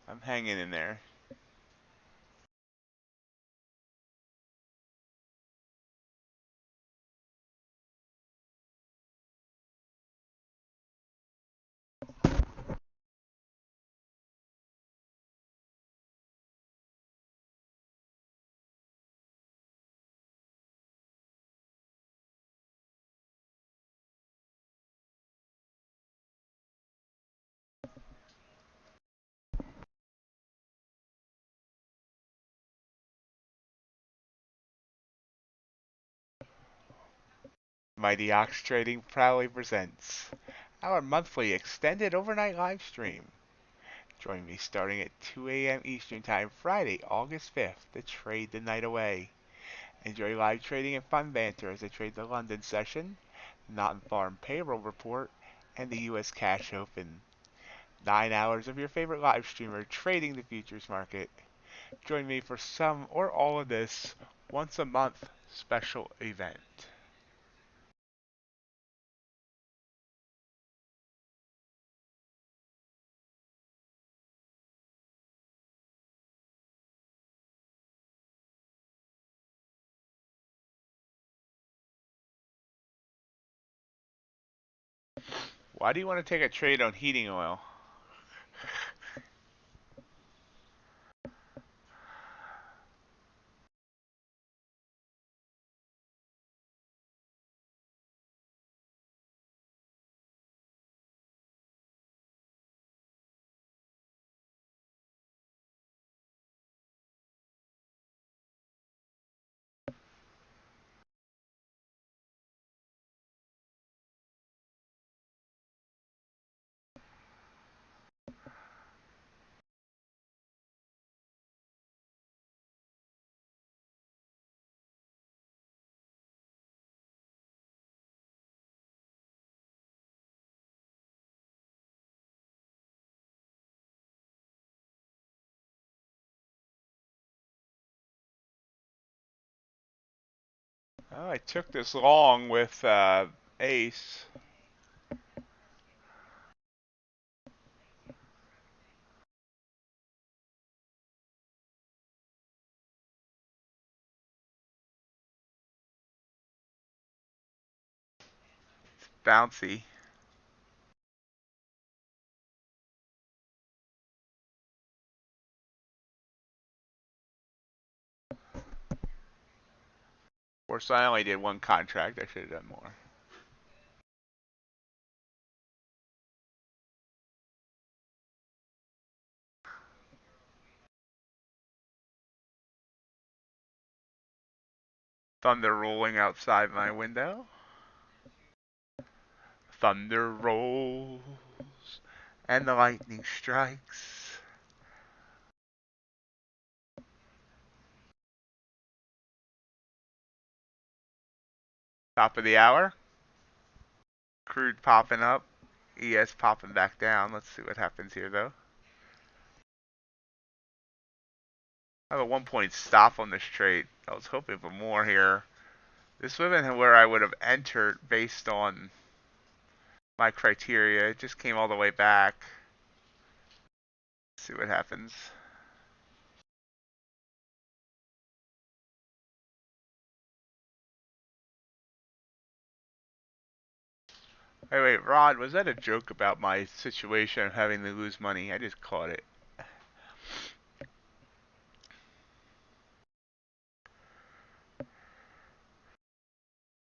I'm hanging in there. MightyOxTrading proudly presents our monthly extended overnight live stream. Join me starting at 2 a.m. Eastern Time, Friday, August 5th, to trade the night away. Enjoy live trading and fun banter as I trade the London session, non-farm payroll report, and the U.S. cash open. 9 hours of your favorite live streamer trading the futures market. Join me for some or all of this once a month special event. Why do you want to take a trade on heating oil? Oh, I took this long with Ace. Bouncy. course, I only did one contract. I should have done more. Thunder rolling outside my window. Thunder rolls and the lightning strikes. Top of the hour. Crude popping up. ES popping back down. Let's see what happens here, though. I have a 1 point stop on this trade. I was hoping for more here. This would have been where I would have entered based on my criteria. It just came all the way back. Let's see what happens. Hey, wait, Rod, was that a joke about my situation of having to lose money? I just caught it.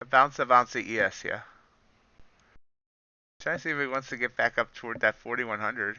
A bounce ES, yeah. Trying to see if he wants to get back up toward that 4100.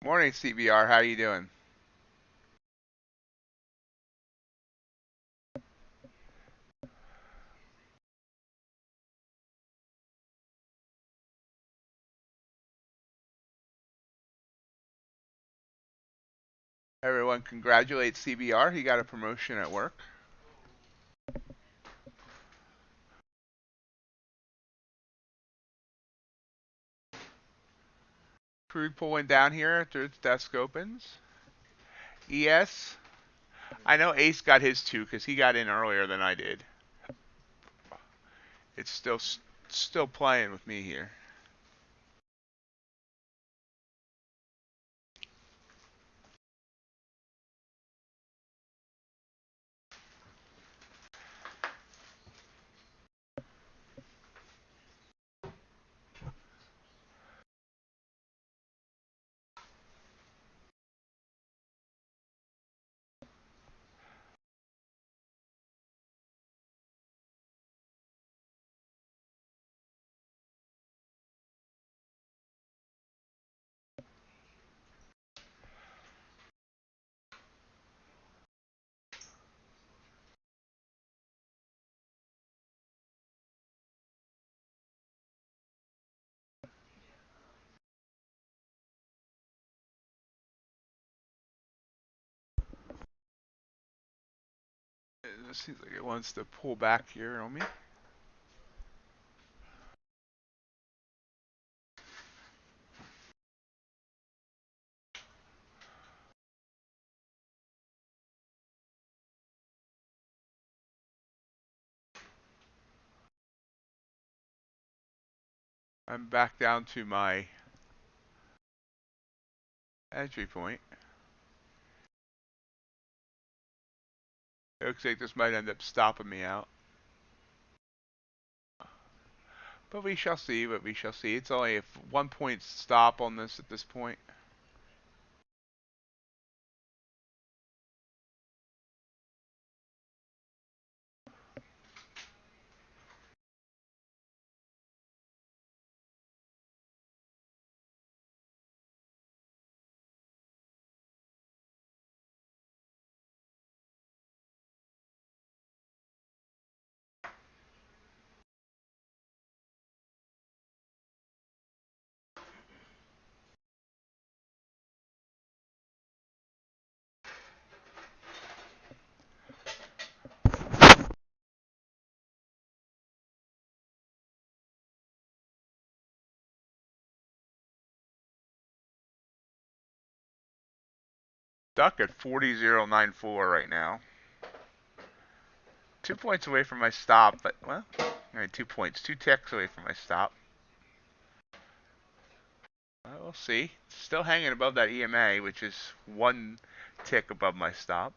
Morning, CBR. How you doing? Everyone congratulate CBR. He got a promotion at work. Crude pulling down here after its desk opens. ES. I know Ace got his too because he got in earlier than I did. It's still playing with me here. It seems like it wants to pull back here on me. I'm back down to my entry point. It looks like this might end up stopping me out. But we shall see, It's only a 1 point stop on this at this point. stuck at 40.094 right now. 2 points away from my stop, but, well, I mean, 2 points, 2 ticks away from my stop. We'll see. Still hanging above that EMA, which is 1 tick above my stop.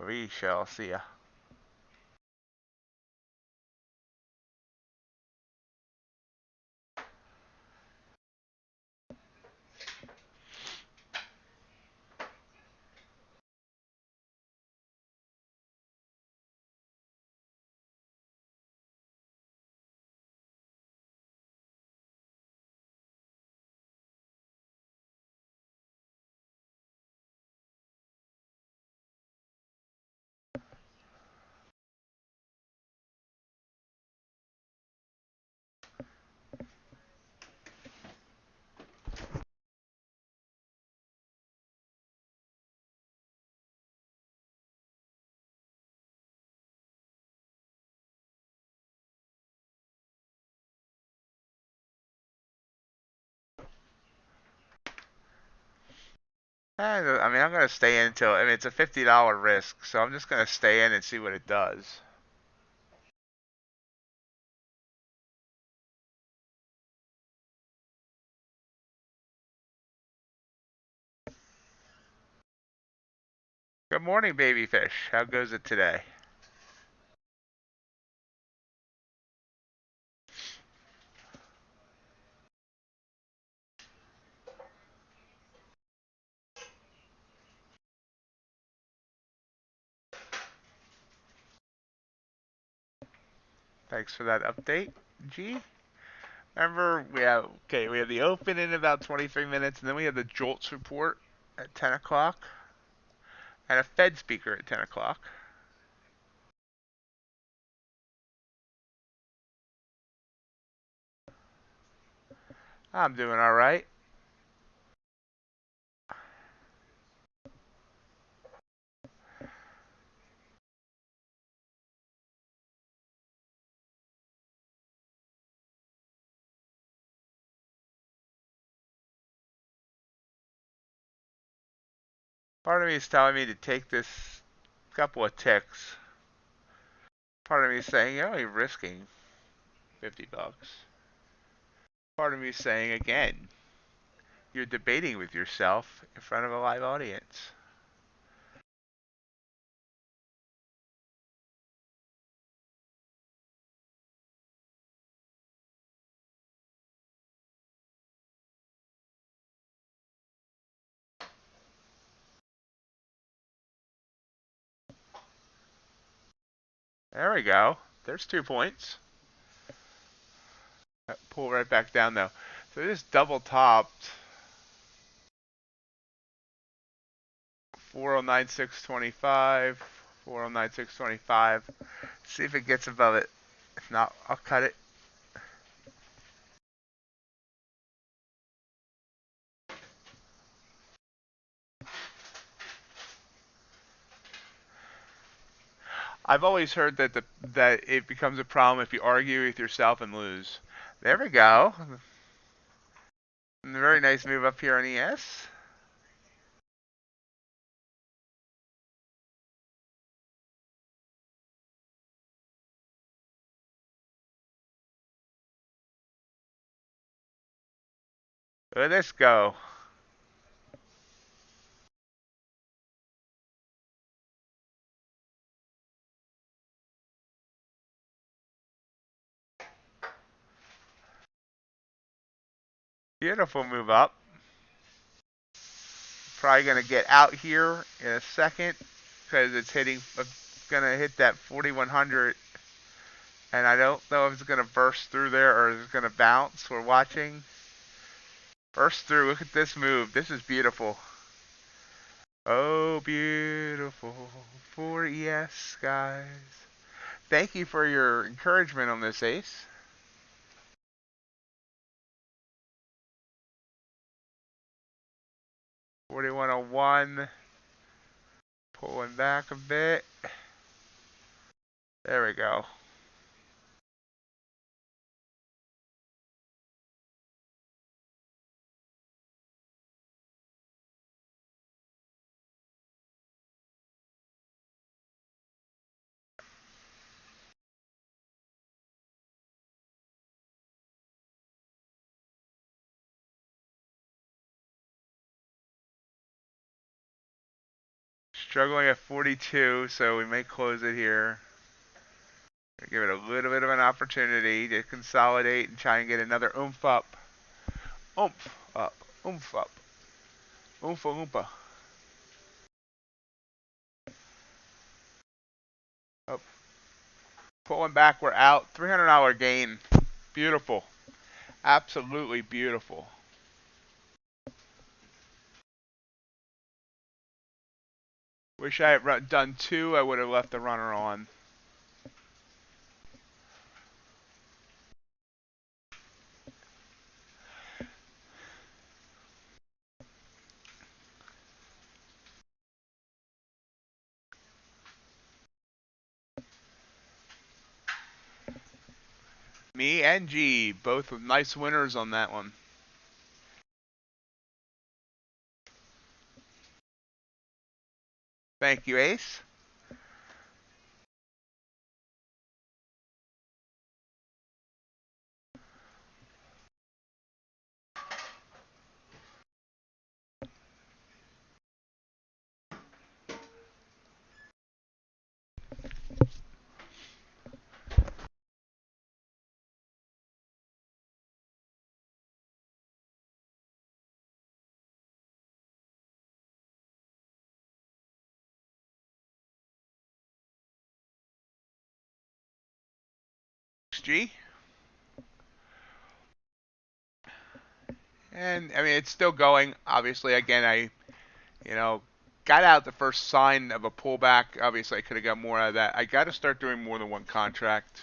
We shall see ya. I mean, I'm going to stay in until, I mean, it's a $50 risk, so I'm just going to stay in and see what it does. Good morning, baby fish. How goes it today? Thanks for that update, G. Remember, we have the open in about 23 minutes, and then we have the JOLTS report at 10 o'clock, and a Fed speaker at 10 o'clock. I'm doing all right. Part of me is telling me to take this couple of ticks. Part of me is saying you're only risking 50 bucks. Part of me is saying again, you're debating with yourself in front of a live audience. There we go. There's 2 points. Pull right back down though. So this double topped 409.625, 409.625. See if it gets above it. If not, I'll cut it. I've always heard that that it becomes a problem if you argue with yourself and lose. There we go. Very nice move up here on ES. Let this go. Beautiful move up. Probably going to get out here in a second because it's going to hit that 4100. And I don't know if it's going to burst through there or it's going to bounce. We're watching. Burst through. Look at this move. This is beautiful. Oh, beautiful for ES, guys. Thank you for your encouragement on this, Ace. $41.01. Pulling back a bit. There we go. Struggling at 42, so we may close it here. Give it a little bit of an opportunity to consolidate and try and get another oomph up. Oomph up. Oomph up. Oompa loompa. Up. Pulling back, we're out. $300 gain. Beautiful. Absolutely beautiful. Wish I had done 2. I would have left the runner on. Me and G, both with nice winners on that one. Thank you, Ace. G. And, I mean, it's still going. Obviously, again, I got out the first sign of a pullback. Obviously, I could have got more out of that. I got to start doing more than one contract.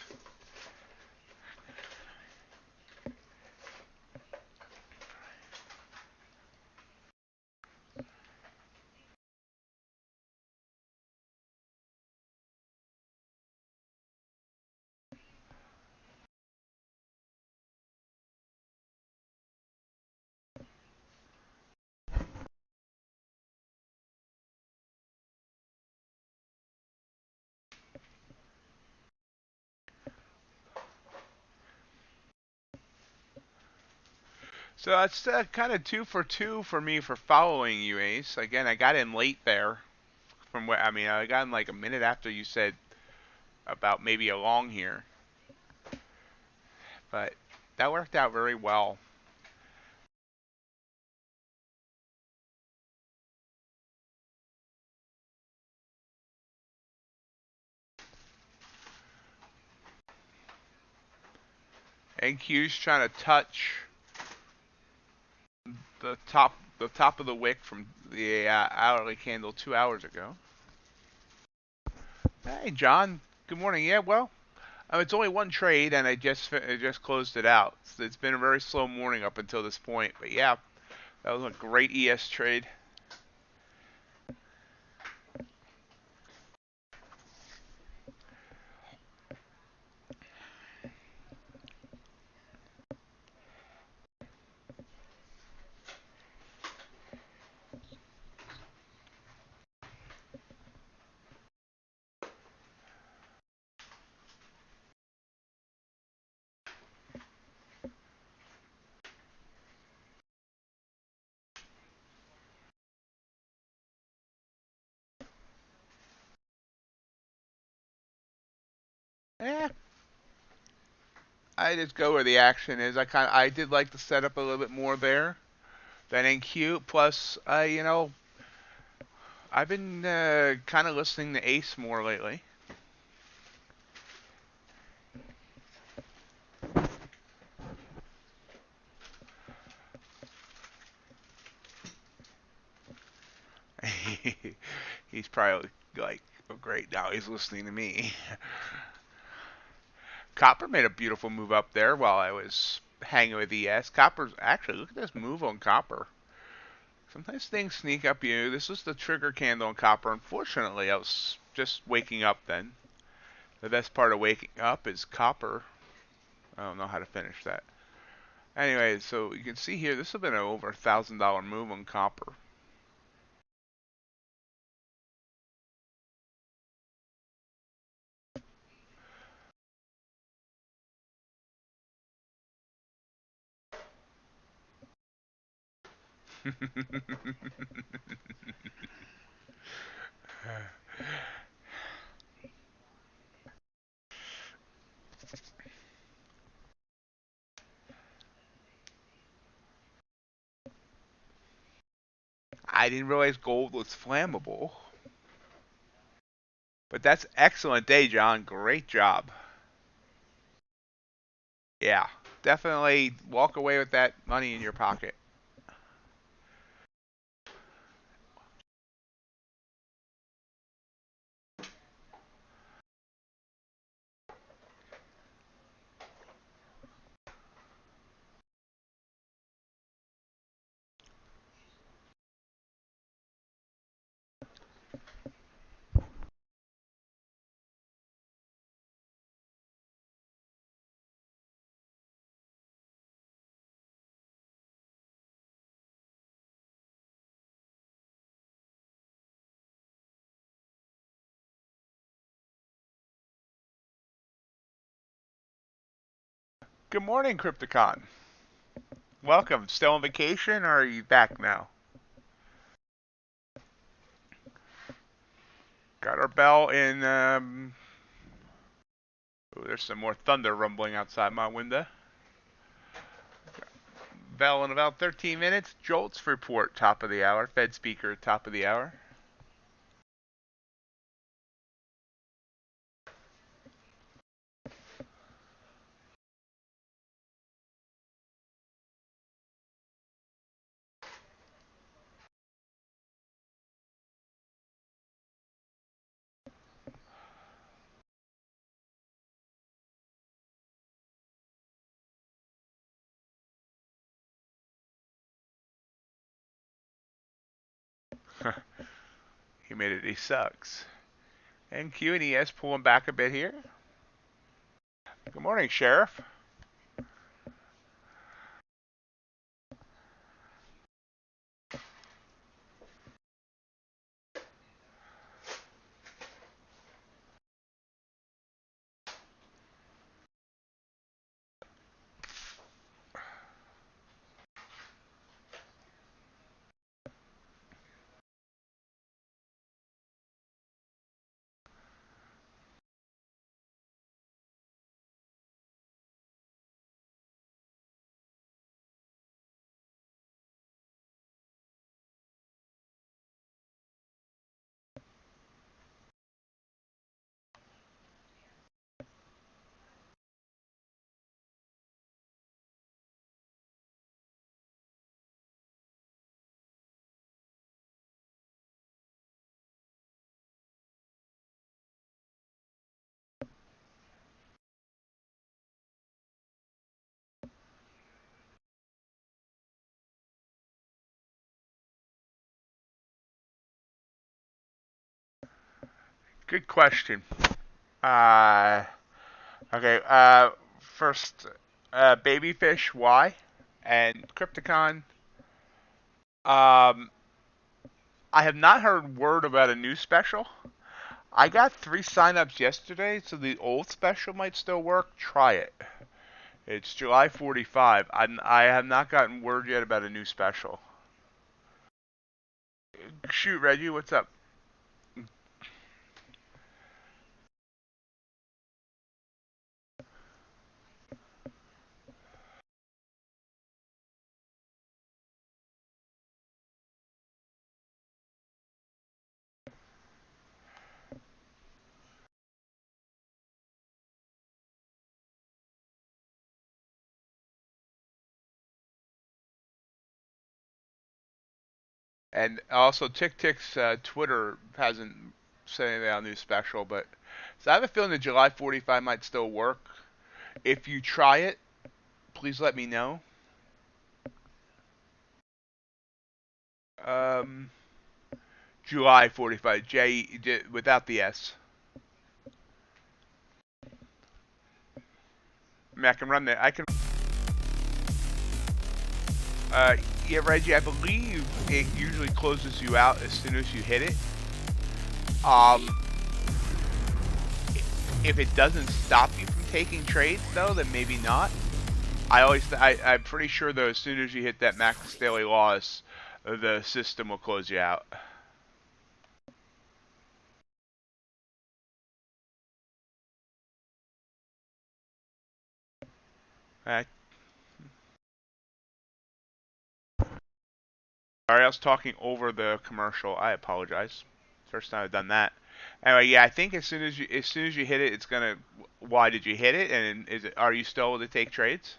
So that's kind of 2 for 2 for me for following you, Ace. Again, I got in late there. From where I got in like a minute after you said about maybe a long here, but that worked out very well. NQ's trying to touch the top of the wick from the hourly candle 2 hours ago. Hey, John. Good morning. Yeah, well, it's only one trade, and I just closed it out. So it's been a very slow morning up until this point, but yeah, that was a great ES trade. Eh, I just go where the action is. I did like the setup a little bit more there than NQ. Plus, I've been kind of listening to Ace more lately. He's probably like, oh great, now he's listening to me. Copper made a beautiful move up there while I was hanging with ES. Copper's actually, look at this move on copper. Sometimes things sneak up you. This was the trigger candle on copper. Unfortunately, I was just waking up then. The best part of waking up is copper. I don't know how to finish that. Anyway, so you can see here, this has been an over $1,000 move on copper. I didn't realize gold was flammable. But that's excellent day, John. Great job. Yeah, definitely walk away with that money in your pocket. Good morning, Crypticon. Welcome. Still on vacation, or are you back now? Got our bell in. Ooh, there's some more thunder rumbling outside my window. Bell in about 13 minutes. Jolts report, top of the hour. Fed speaker, top of the hour. Humidity sucks. And Q and ES pulling back a bit here. Good morning, Sheriff. Good question. Okay. First, Babyfish, why? And Crypticon. Um, I have not heard word about a new special. I got 3 signups yesterday, so the old special might still work. Try it. It's July 45. I have not gotten word yet about a new special. Shoot, Reggie, what's up? And also, TickTick's Twitter hasn't said anything on new special, but so I have a feeling the July 45 might still work. If you try it, please let me know. Um, July 45, without the S. I mean, I can run that. I can. Yeah, Reggie, I believe it usually closes you out as soon as you hit it. If it doesn't stop you from taking trades, though, then maybe not. I'm pretty sure though, as soon as you hit that max daily loss, the system will close you out. Uh, Sorry, I was talking over the commercial. I apologize. First time I've done that. Anyway, yeah, I think as soon as you hit it, it's gonna. Why did you hit it? And are you still able to take trades?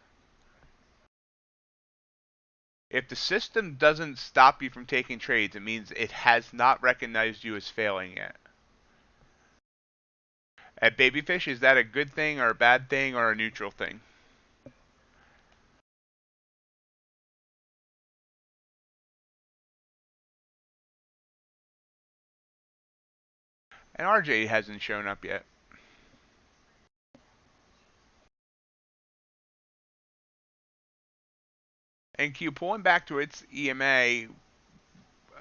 If the system doesn't stop you from taking trades, it means it has not recognized you as failing yet. At Babyfish, is that a good thing or a bad thing or a neutral thing? And RJ hasn't shown up yet. And Q pulling back to its EMA,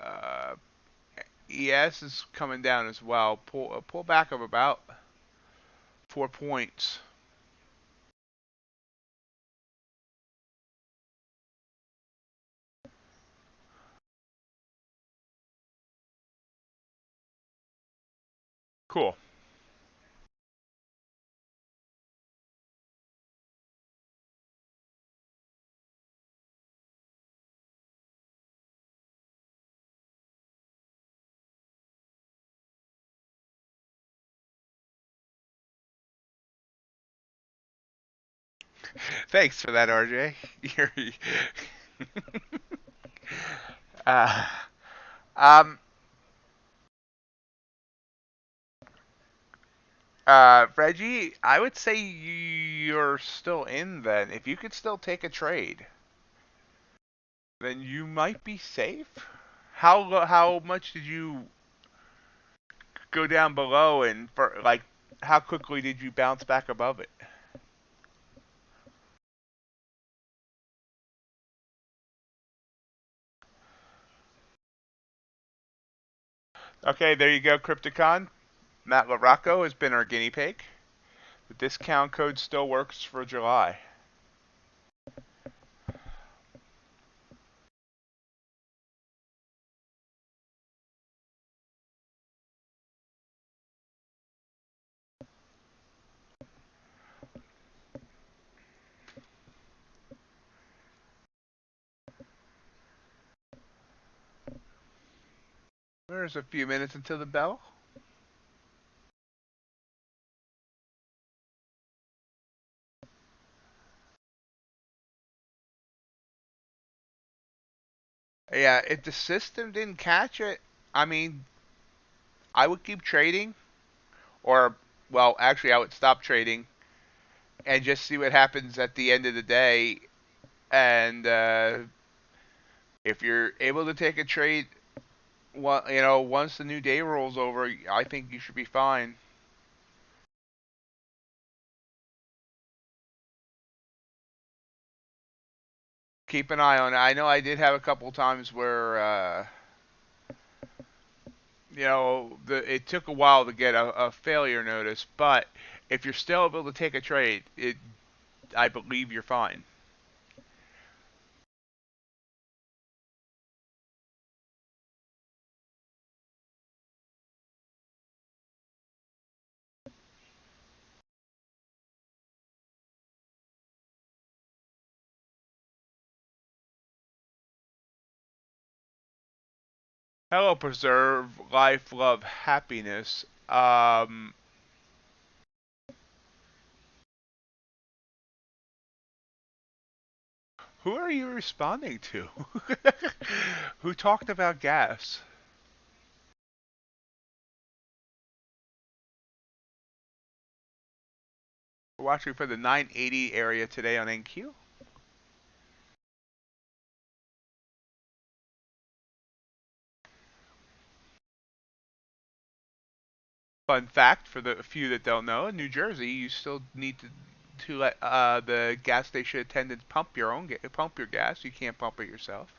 uh, ES is coming down as well. Pull back of about 4 points. Cool. Thanks for that, RJ. uh, um, Reggie, I would say you're still in then. If you could still take a trade, then you might be safe. How much did you go down below, and for like how quickly did you bounce back above it? Okay, there you go, Crypticon. Matt LaRocco has been our guinea pig. The discount code still works for July. There's a few minutes until the bell. Yeah, if the system didn't catch it, I mean, I would keep trading, or, well, actually, I would stop trading and just see what happens at the end of the day. And if you're able to take a trade, once the new day rolls over, I think you should be fine. Keep an eye on it. I know I did have a couple times where, it took a while to get a failure notice, but if you're still able to take a trade, I believe you're fine. Hello, preserve life, love, happiness. Who are you responding to? Who talked about gas? We're watching for the 980 area today on NQ. Fun fact for the few that don't know, in New Jersey, you still need to let the gas station attendants pump your gas. You can't pump it yourself.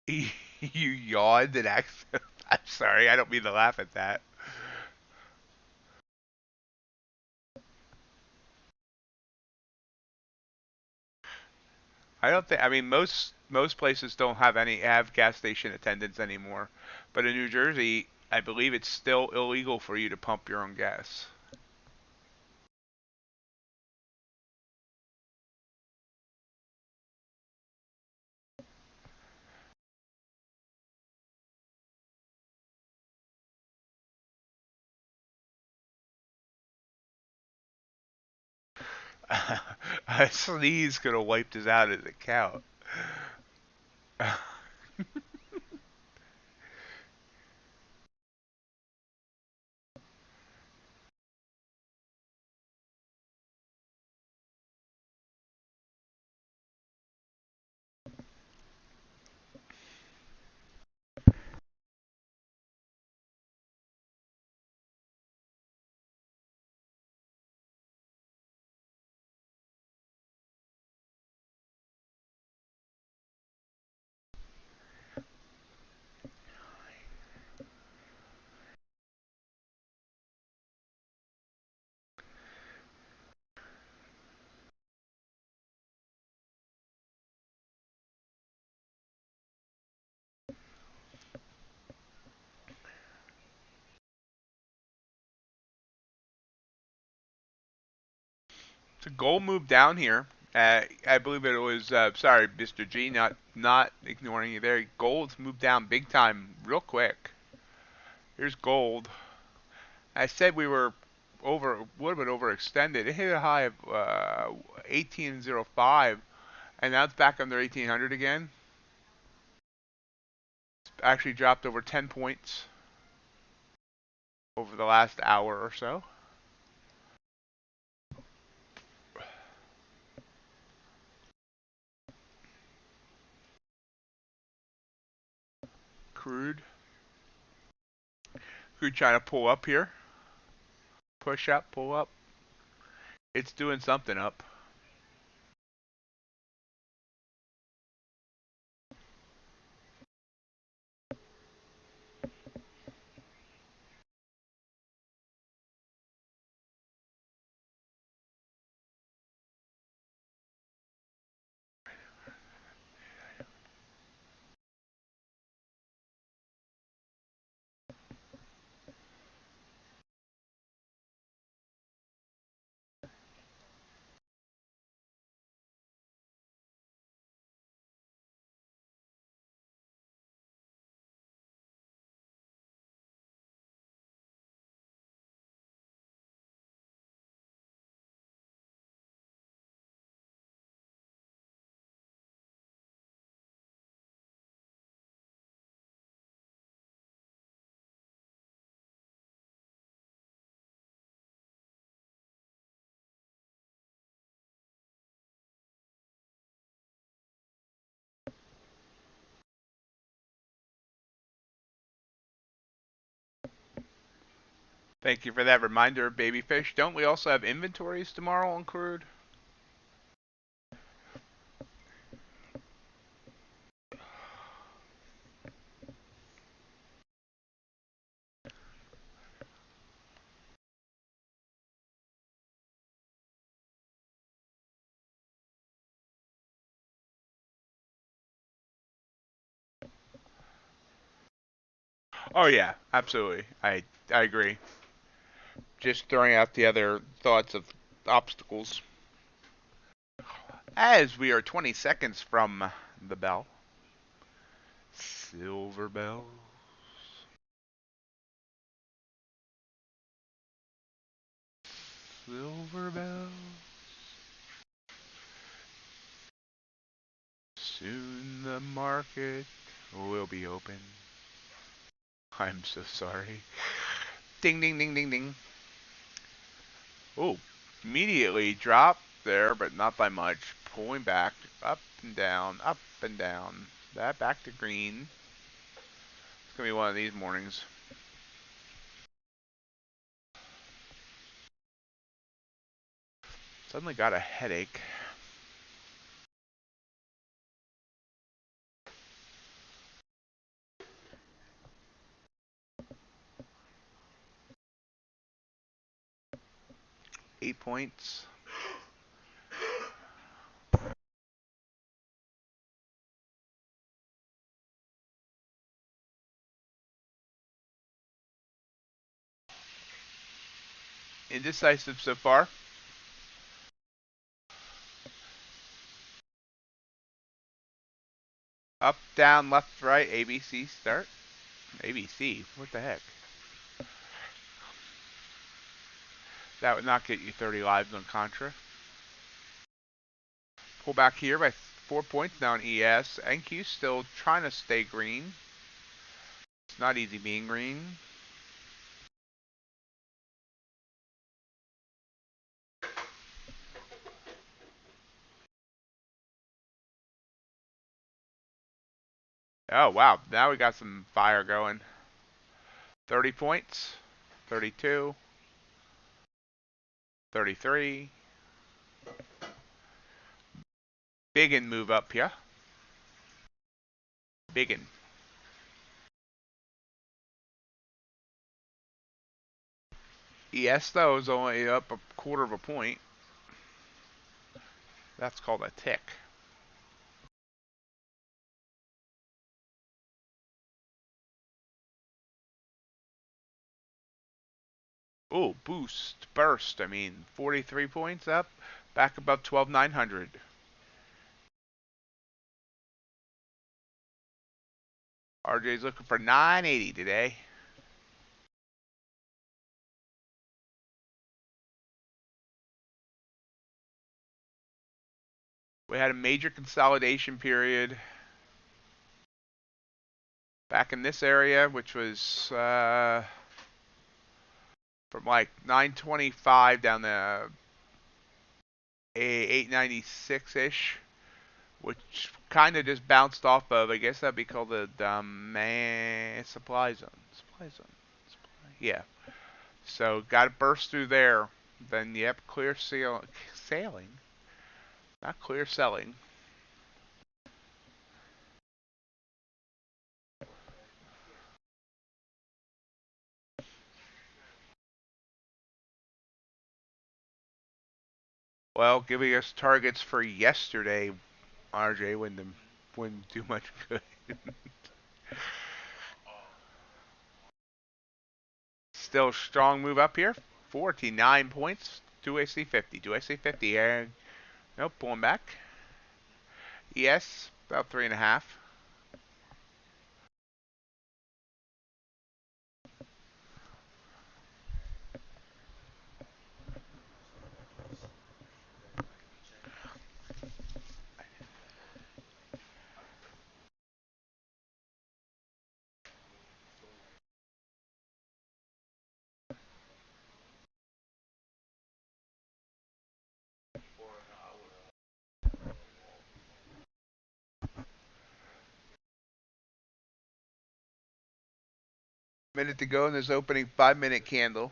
You yawned and I'm sorry, I don't mean to laugh at that. I don't think. I mean, most places don't have gas station attendants anymore, but in New Jersey, I believe it's still illegal for you to pump your own gas. A sneeze could have wiped us out of the account. So gold moved down here. I believe it was. Sorry, Mr. G, not ignoring you there. Gold's moved down big time, real quick. Here's gold. I said we were a little bit overextended. It hit a high of 1805, and now it's back under 1800 again. It's actually dropped over 10 points over the last hour or so. Crude. Crude trying to pull up here. Push up, pull up. It's doing something up. Thank you for that reminder, babyfish. Don't we also have inventories tomorrow on crude? Oh yeah, absolutely. I agree. Just throwing out the other thoughts of obstacles. As we are 20 seconds from the bell. Silver bells. Silver bells. Soon the market will be open. I'm so sorry. Ding, ding, ding, ding, ding. Oh, immediately dropped there, but not by much. Pulling back, up and down, up and down. That back to green. It's going to be one of these mornings. Suddenly got a headache. .8 points. Indecisive so far. Up, down, left, right, ABC start. ABC, what the heck? That would not get you 30 lives on Contra. Pull back here by 4 points now on ES. NQ still trying to stay green. It's not easy being green. Oh, wow. Now we got some fire going. 30 points. 32. 33. Biggin move up here. Biggin. ES, though, is only up a quarter of a point. That's called a tick. Oh, boost, burst. I mean, 43 points up, back above 12,900. RJ's looking for 980 today. We had a major consolidation period back in this area, which was from like 925 down to 896-ish, which kind of just bounced off of, I guess that'd be called the supply zone. Supply zone. Yeah. So got to burst through there. Then, yep, clear sailing. Not clear selling. Well, giving us targets for yesterday, RJ wouldn't do much good. Still strong move up here. 49 points. Do I see 50? Do I see 50? Nope, pulling back. Yes, about 3.5. Minute to go in this opening 5-minute candle.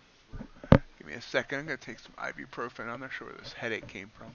Give me a second. I'm going to take some ibuprofen. I'm not sure where this headache came from.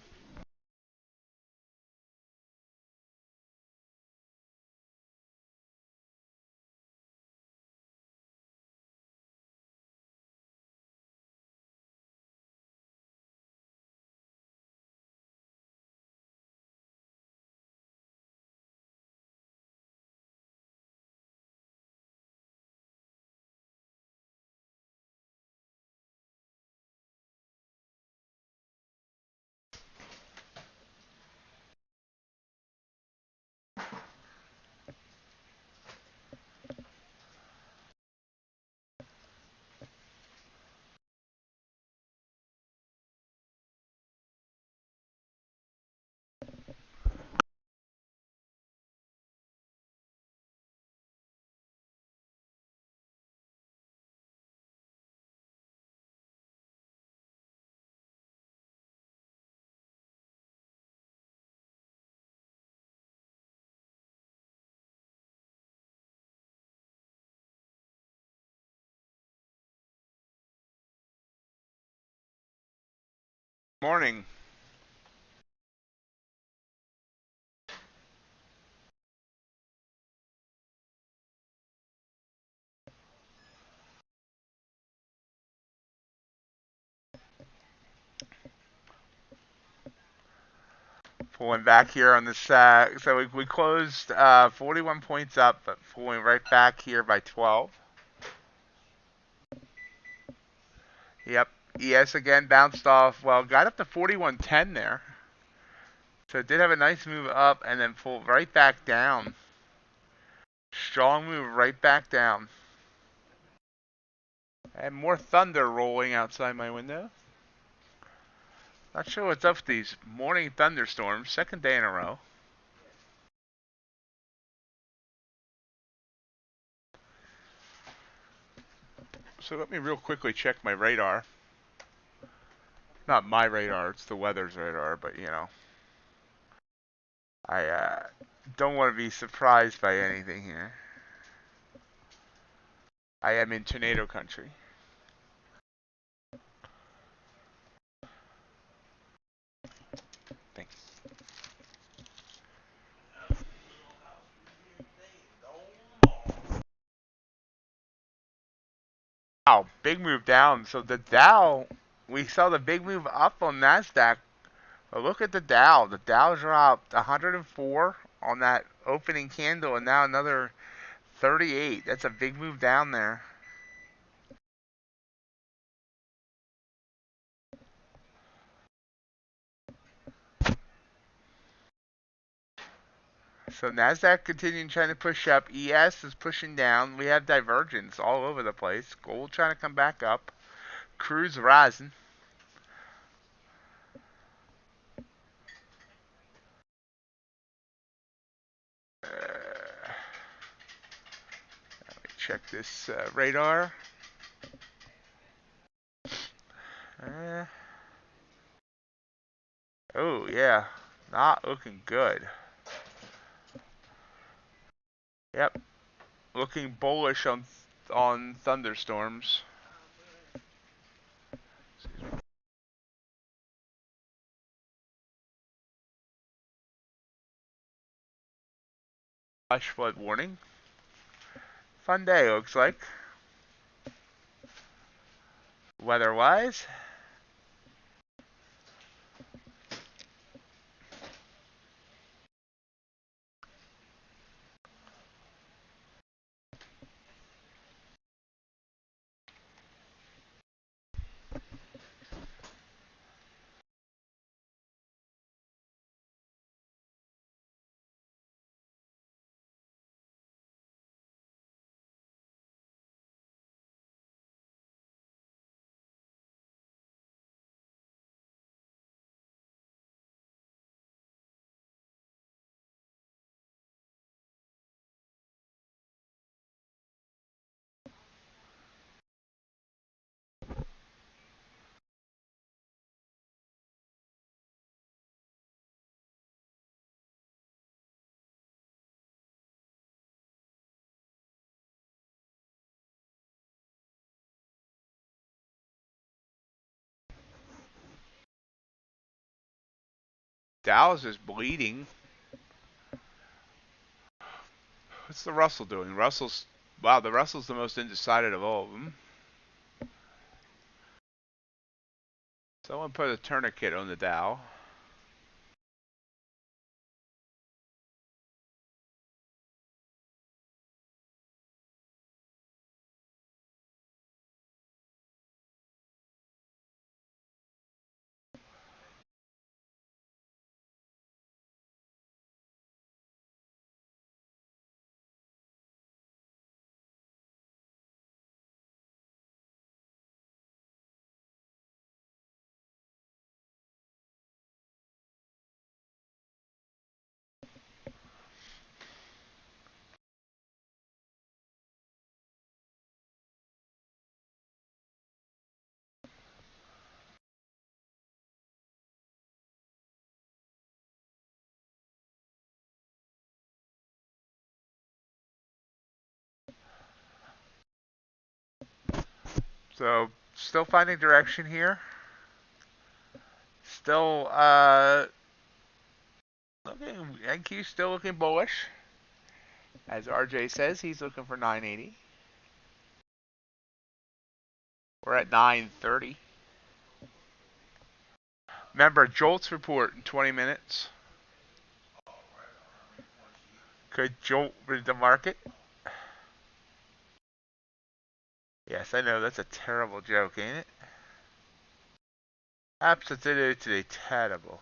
Morning. Pulling back here on this, so we closed 41 points up, but pulling right back here by 12. Yep, ES again bounced off. Well, got up to 41.10 there. So it did have a nice move up and then pulled right back down. Strong move right back down. And more thunder rolling outside my window. Not sure what's up with these morning thunderstorms. Second day in a row. So let me real quickly check my radar. Not my radar, it's the weather's radar, but you know. I don't want to be surprised by anything here. I am in tornado country. Thanks. Wow, big move down. So the Dow, we saw the big move up on NASDAQ. But look at the Dow. The Dow dropped 104 on that opening candle and now another 38. That's a big move down there. So NASDAQ continuing trying to push up. ES is pushing down. We have divergence all over the place. Gold trying to come back up. Crude's rising. Let me check this radar. Oh yeah, not looking good. Yep, looking bullish on thunderstorms. Flash flood warning. Fun day looks like. Weather-wise. Dallas is bleeding. What's the Russell doing? Wow, the Russell's the most undecided of all of them. Someone put a tourniquet on the Dow. So, still finding direction here. Still, NQ's still looking bullish. As RJ says, he's looking for 980. We're at 930. Remember, Jolt's report in 20 minutes. Could Jolt read the market? Yes, I know, that's a terrible joke, ain't it? Absolutely terrible.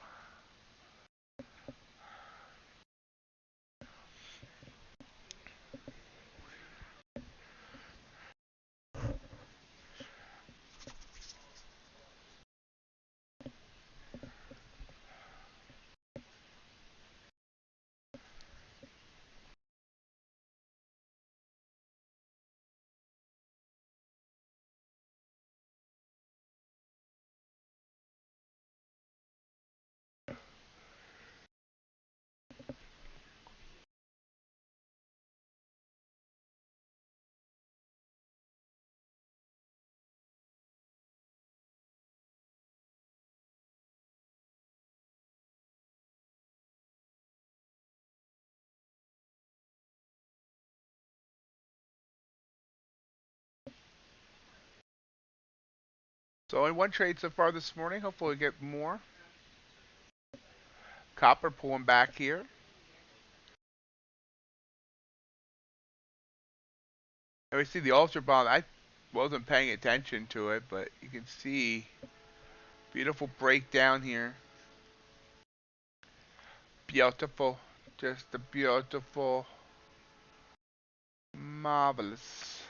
So only one trade so far this morning. Hopefully we get more. Copper pulling back here. And we see the UltraBond. I wasn't paying attention to it, but you can see beautiful breakdown here. Beautiful. Just a beautiful. Marvelous.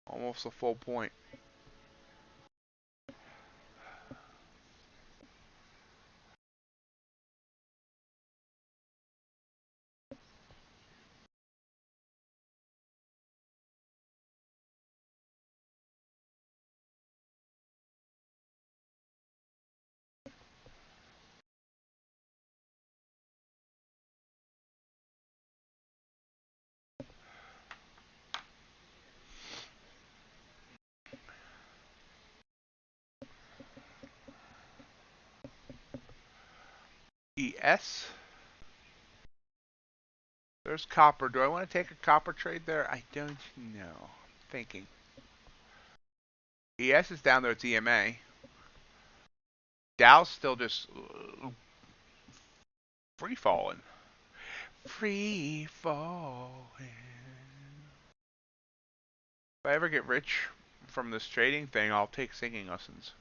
Almost a full point. ES. There's copper. Do I want to take a copper trade there? I don't know. Thinking. ES is down there. It's EMA. Dow's still just free falling. Free falling. If I ever get rich from this trading thing, I'll take singing lessons.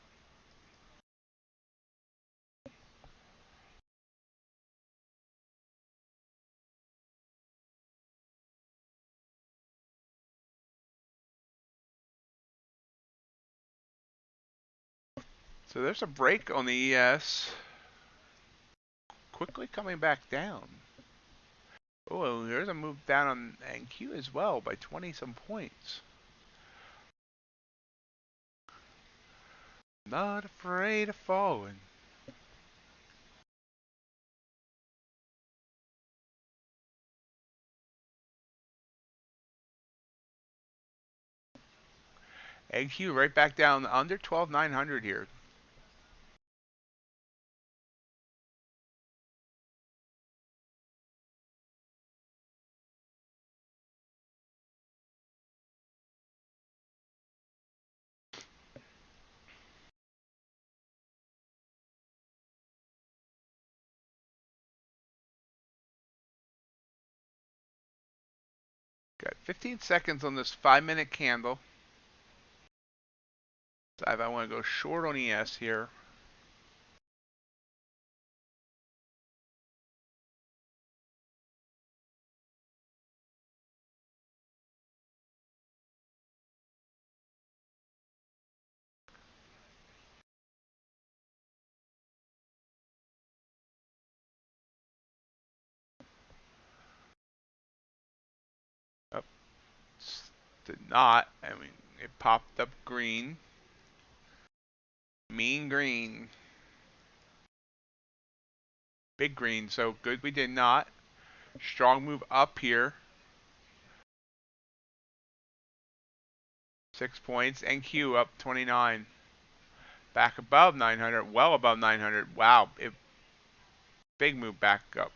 So there's a break on the ES. Quickly coming back down. Oh, there's a move down on NQ as well by 20 some points. Not afraid of falling. NQ right back down under 12,900 here. Got 15 seconds on this 5-minute candle. So if I want to go short on ES here. Oh, did not. I mean, it popped up green. Mean green. Big green. So good we did not. Strong move up here. 6 points. NQ up 29. Back above 900. Well above 900. Wow. Big move back up.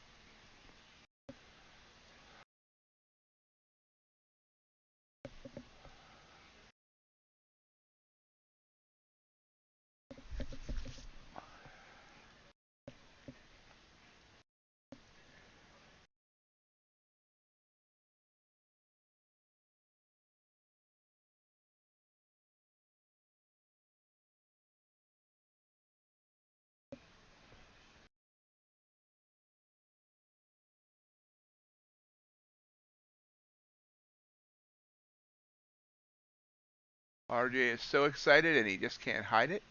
RJ is so excited and he just can't hide it.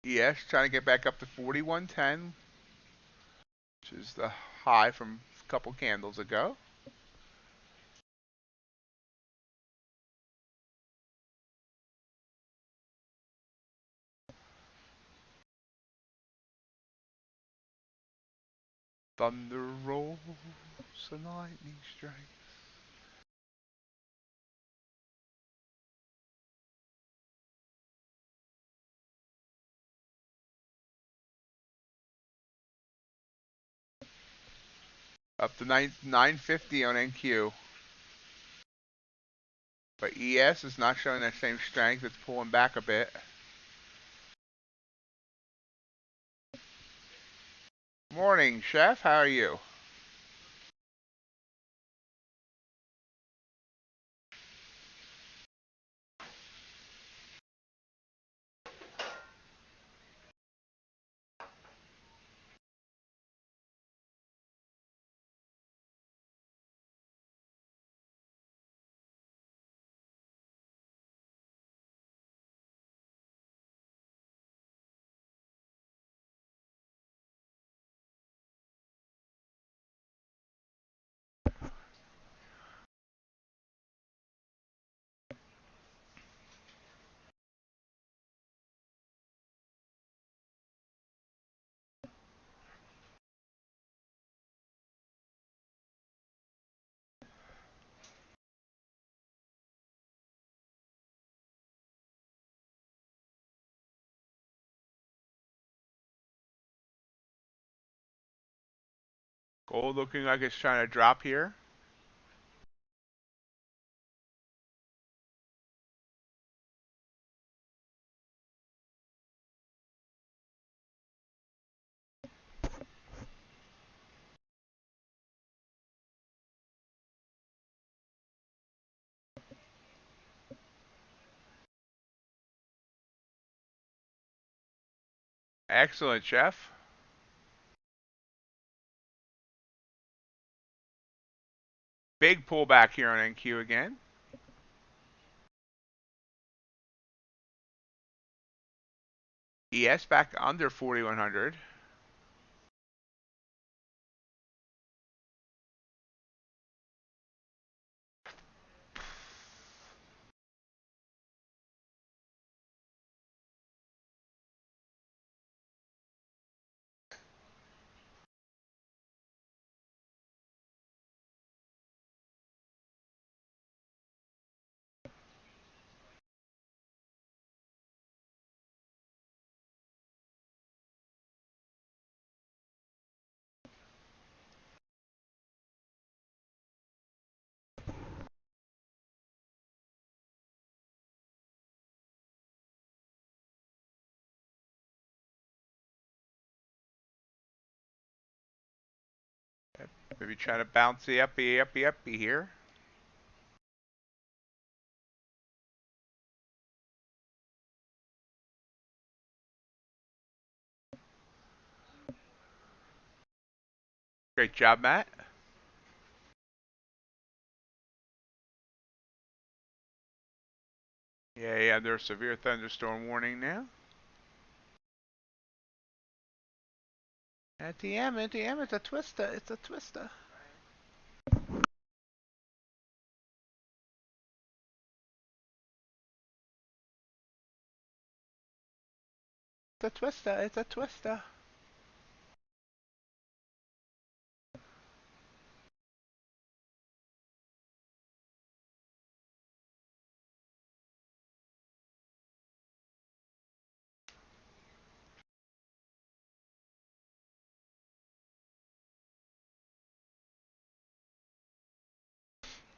Yes, trying to get back up to 4110, which is the high from a couple candles ago. Thunder rolls and lightning strikes. Up to 950 on NQ. But ES is not showing that same strength. It's pulling back a bit. Morning, Chef. How are you? Gold looking like it's trying to drop here. Excellent, Chef. Big pullback here on NQ again. ES back under 4100. Maybe trying to bounce the uppy here. Great job, Matt. Yeah, there's a severe thunderstorm warning now. NTM, it's a twister, it's a twister. It's a twister, it's a twister.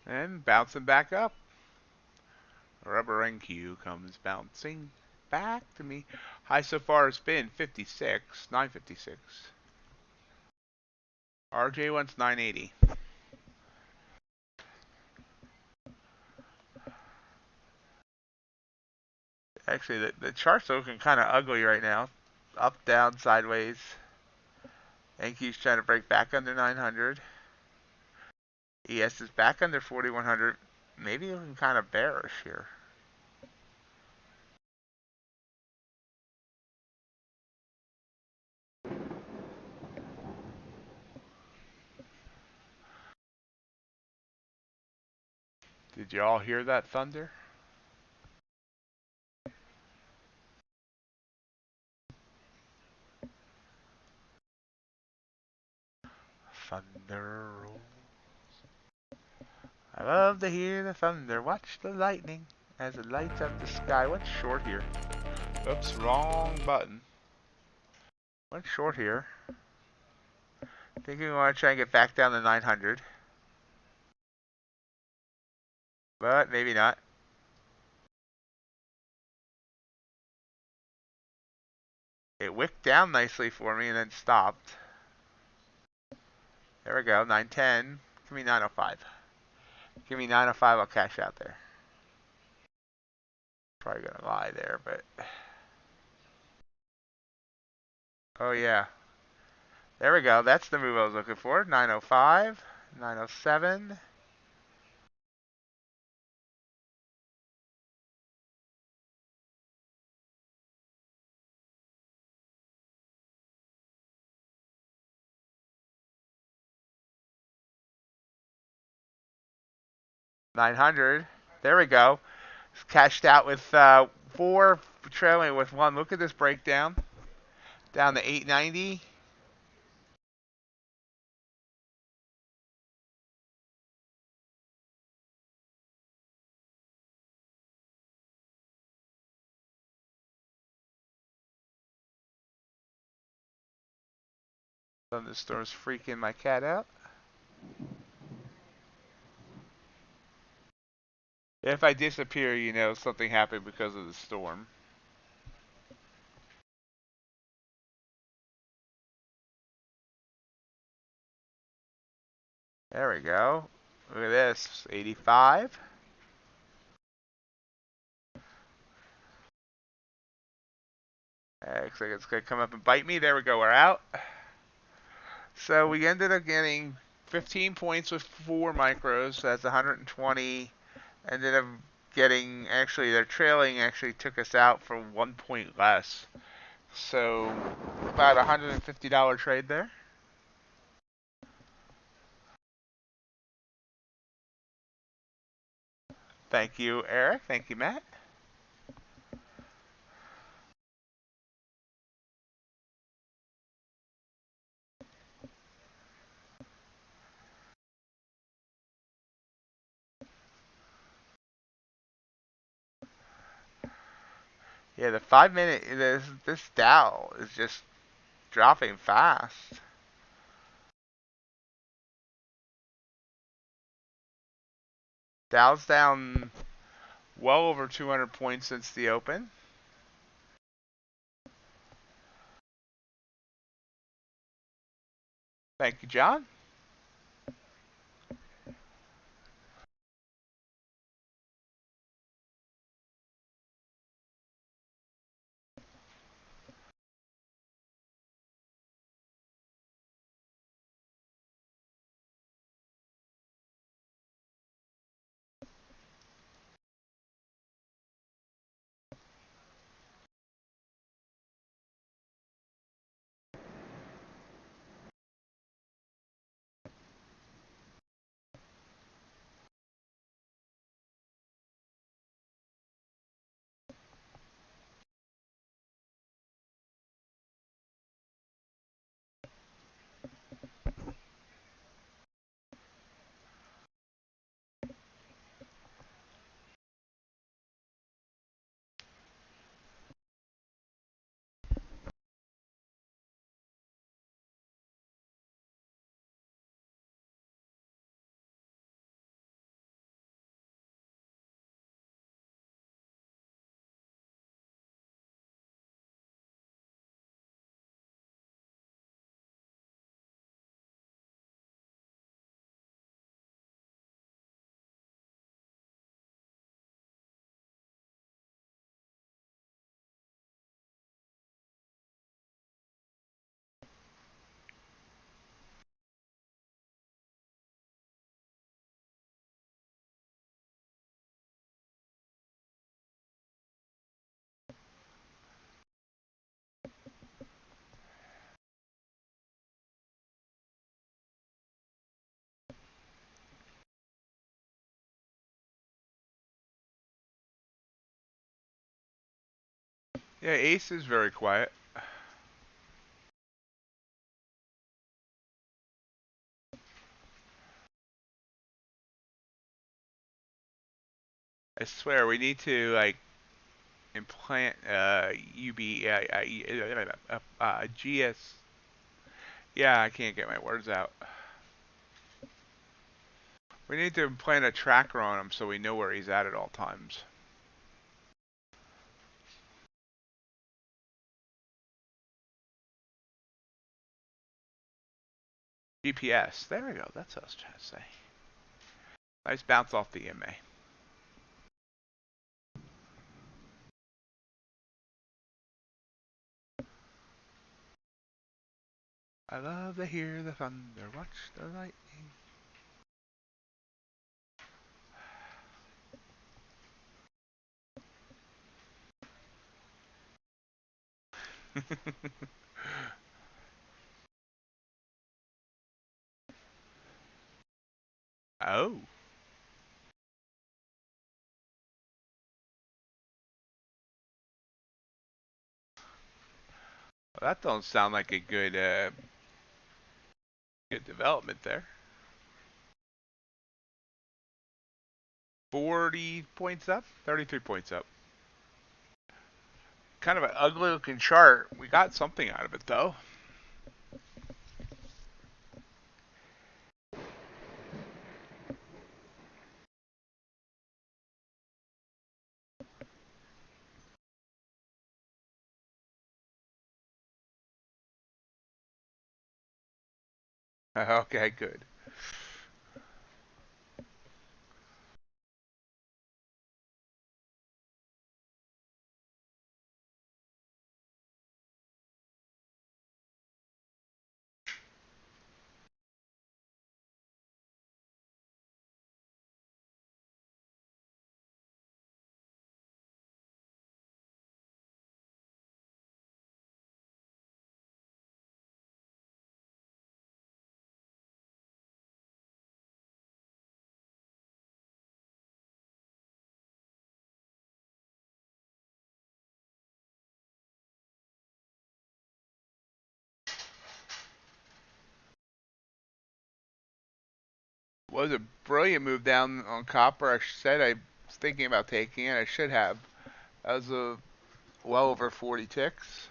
And bouncing back up. Rubber NQ comes bouncing back to me. High so far has been 56, 956. RJ wants 980. Actually, the chart's looking kind of ugly right now. Up, down, sideways. NQ's trying to break back under 900. ES is back under 4100. Maybe looking kind of bearish here. Did you all hear that thunder? Thunder rolls. I love to hear the thunder. Watch the lightning as it lights up the sky. What's short here? Oops, wrong button. What's short here? Thinking we want to try and get back down to 900. But maybe not. It wicked down nicely for me and then stopped. There we go, 910. Give me 905. Give me 905, I'll cash out there. Probably gonna lie there, but... Oh yeah. There we go, that's the move I was looking for. 905, 907. $900. There we go. It's cashed out with 4, trailing with 1. Look at this breakdown. Down to 890. Thunderstorm's freaking my cat out. If I disappear, you know something happened because of the storm. There we go. Look at this, 85. Looks like it's going to come up and bite me. There we go, we're out. So we ended up getting 15 points with 4 micros. That's 120. Ended up getting, actually, their trailing actually took us out for 1 point less. So about $150 trade there. Thank you, Eric. Thank you, Matt. Yeah, the 5-minute, this Dow is just dropping fast. Dow's down well over 200 points since the open. Thank you, John. Yeah, Ace is very quiet. I swear, we need to like implant GS. Yeah, I can't get my words out. We need to implant a tracker on him so we know where he's at all times. GPS. There we go. That's what I was trying to say. Nice bounce off the EMA. I love to hear the thunder, watch the lightning. Oh. Well, that don't sound like a good development there. 40 points up, 33 points up. Kind of an ugly looking chart. We got something out of it though. Okay, good. Was a brilliant move down on copper. I said I was thinking about taking it. I should have. That was a well over 40 ticks.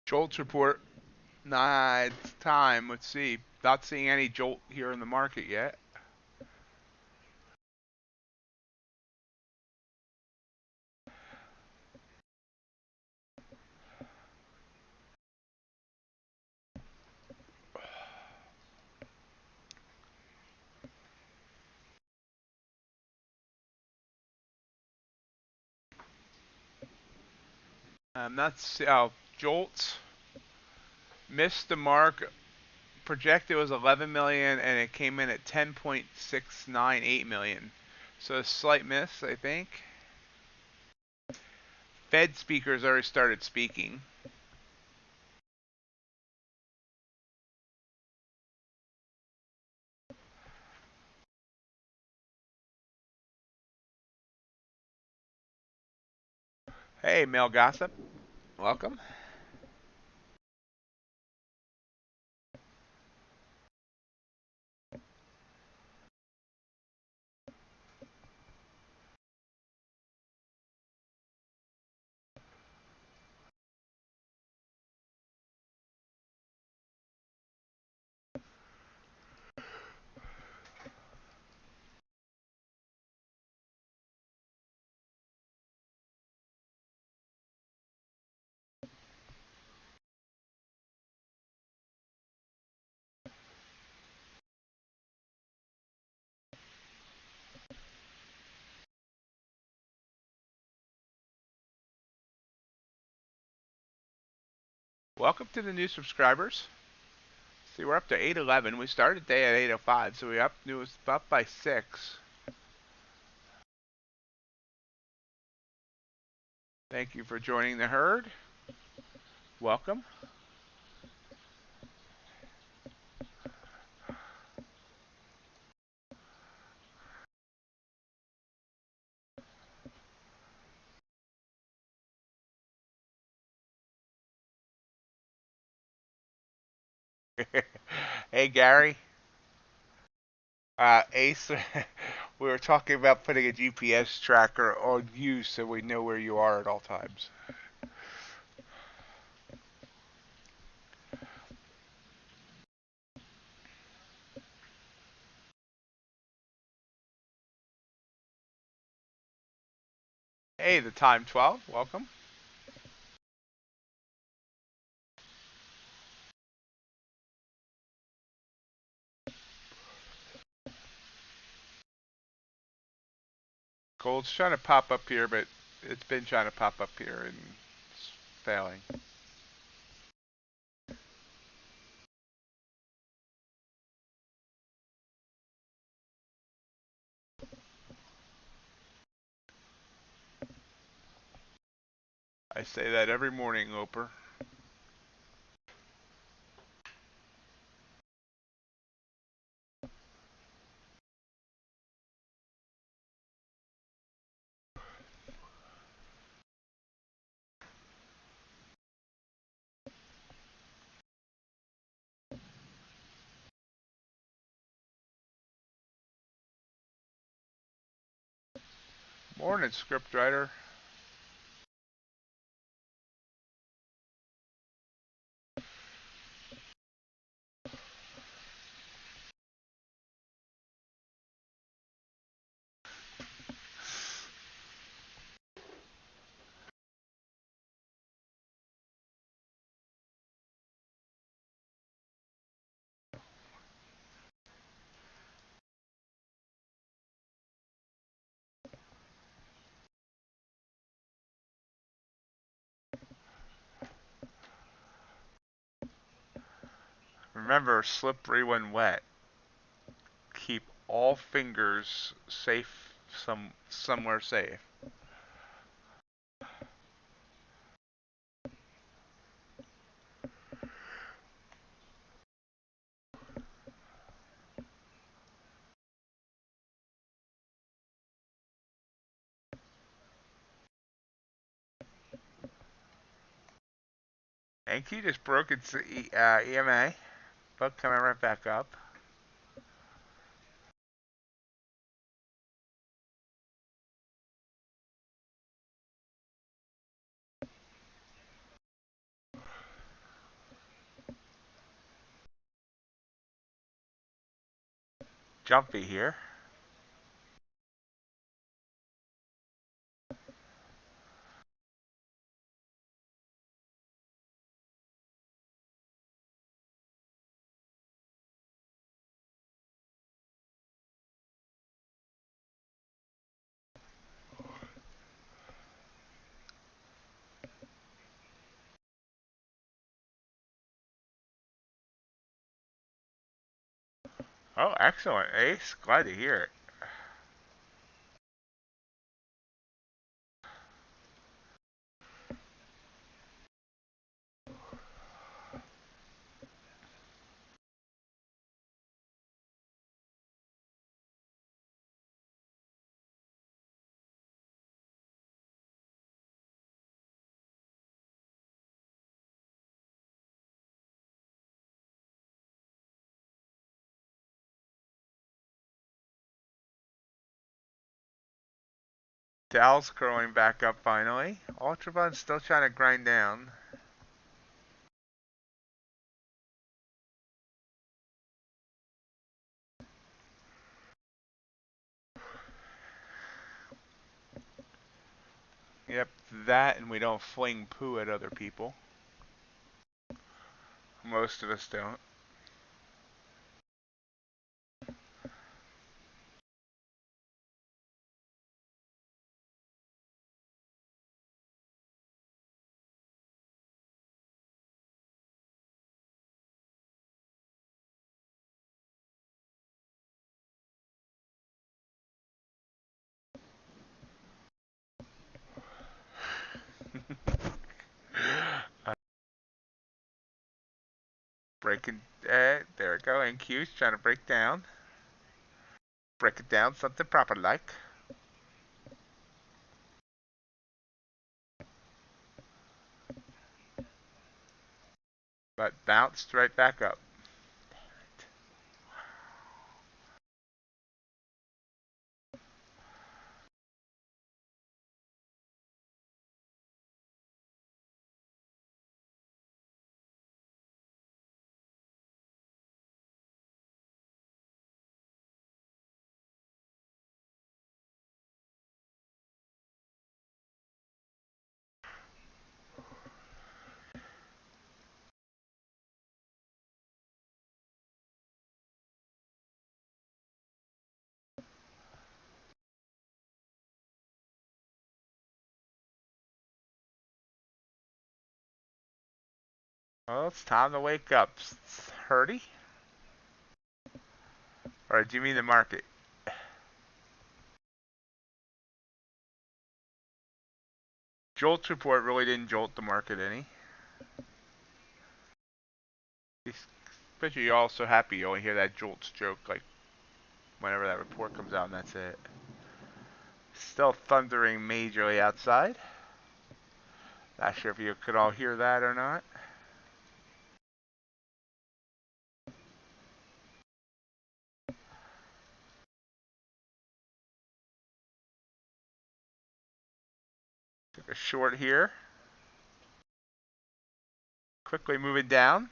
Jolts report. Nah, it's time. Let's see. Not seeing any jolt here in the market yet. Jolts missed the mark. Projected was 11 million, and it came in at 10.698 million. So a slight miss, I think. Fed speakers already started speaking. Hey, Male Gossip. Welcome. Welcome to the new subscribers. See, we're up to 811. We started the day at 805, so we up by 6. Thank you for joining the herd. Welcome. Hey, Gary. Ace, we were talking about putting a GPS tracker on you so we know where you are at all times. Hey, the time 12. Welcome. Gold's trying to pop up here, but it's been trying to pop up here and it's failing. I say that every morning, Loper. Morning, scriptwriter. Remember, slippery when wet. Keep all fingers safe, somewhere safe. Yankee just broke its EMA, but coming right back up. Jumpy here. Oh, excellent, Ace. Glad to hear it. Dow's curling back up finally. UltraBond's still trying to grind down. Yep, that and we don't fling poo at other people. Most of us don't. Breaking, there we go. NQ's trying to break down. Break it down, something proper like. But bounced right back up. Well, it's time to wake up. Hurdy? Or do you mean the market? Jolt's report really didn't jolt the market any. Especially you're all so happy you only hear that Jolt's joke like whenever that report comes out and that's it. Still thundering majorly outside. Not sure if you could all hear that or not. Took a short here. Quickly moving down.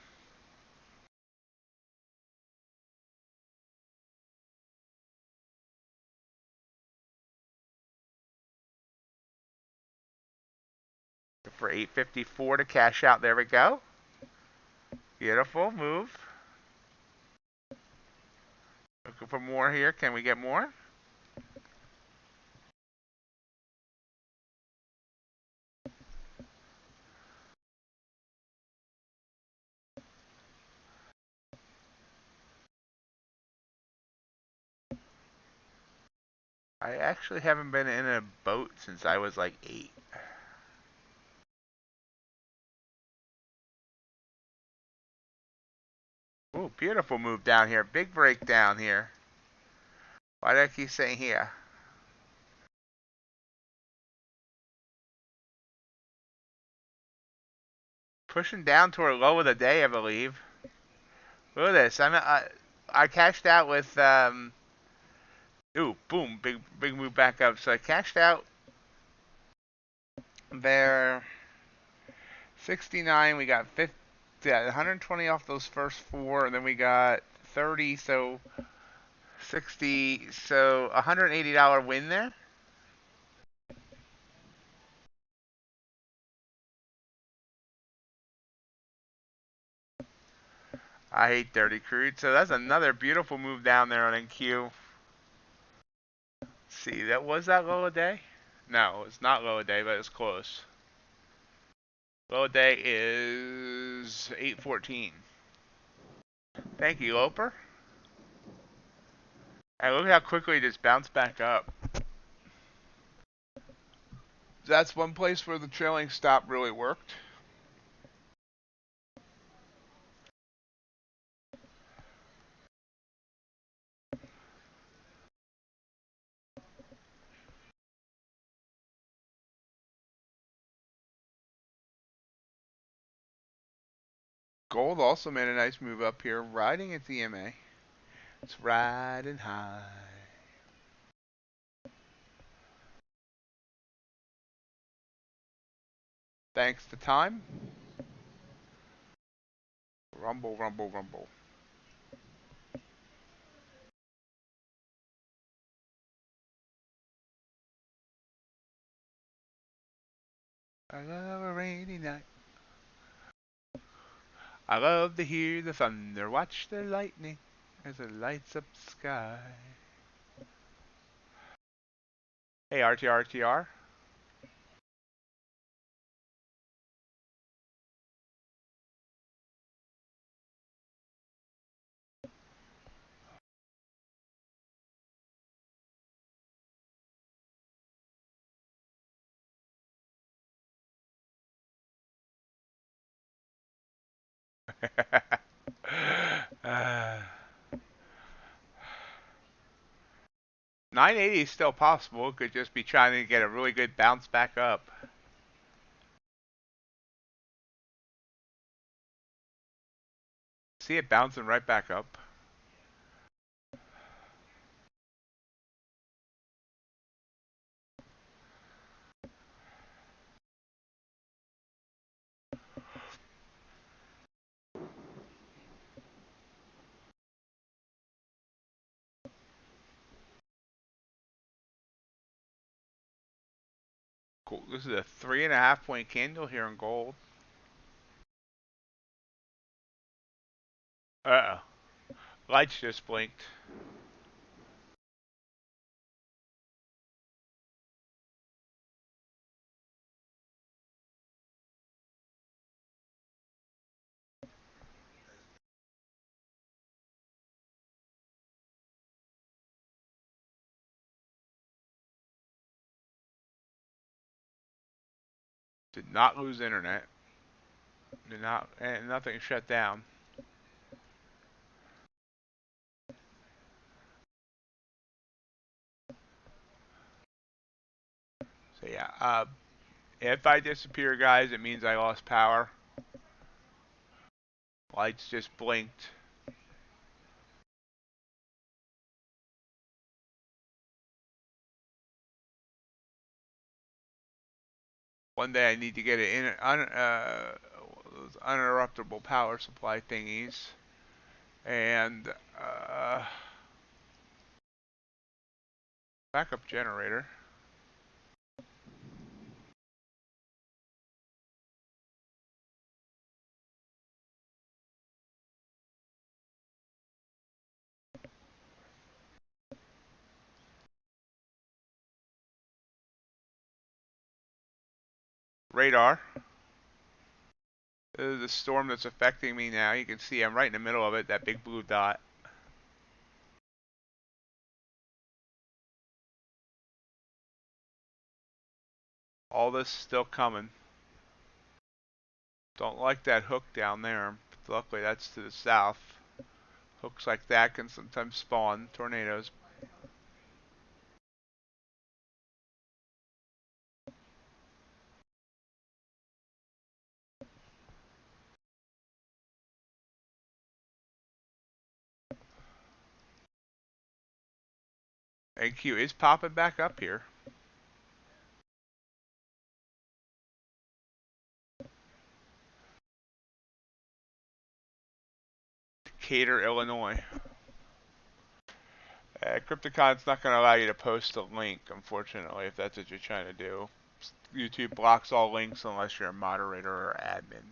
For 854 to cash out. There we go. Beautiful move. Looking for more here. Can we get more? I actually haven't been in a boat since I was like 8. Ooh, beautiful move down here. Big breakdown here. Why do I keep saying here? Pushing down toward low of the day, I believe. Look at this. I cashed out with ooh, boom, big move back up. So I cashed out there 69. We got 50, yeah, 120 off those first 4, and then we got 30. So 60. So $180 win there. I hate dirty crude. So that's another beautiful move down there on NQ. See, that low a day? No, it's not low a day, but it's close. Low a day is 814. Thank you, Loper. And look how quickly it just bounced back up. That's one place where the trailing stop really worked. Gold also made a nice move up here, riding its EMA. It's riding high. Thanks to time. Rumble, rumble, rumble. I love a rainy night. I love to hear the thunder, watch the lightning as it lights up the sky. Hey, RTR, RTR. 980 is still possible. It could just be trying to get a really good bounce back up. See it bouncing right back up. Cool. This is a 3.5 point candle here in gold. Uh-oh. Lights just blinked. Did not lose internet. Did not, and nothing shut down. So yeah, if I disappear, guys, it means I lost power. Lights just blinked. One day I need to get those uninterruptible power supply thingies. And backup generator. Radar. This is the storm that's affecting me now. You can see I'm right in the middle of it, that big blue dot. All this still coming. Don't like that hook down there. Luckily that's to the south. Hooks like that can sometimes spawn tornadoes. AQ is popping back up here. Decatur, Illinois. Cryptocon's not going to allow you to post a link, unfortunately, if that's what you're trying to do. YouTube blocks all links unless you're a moderator or admin.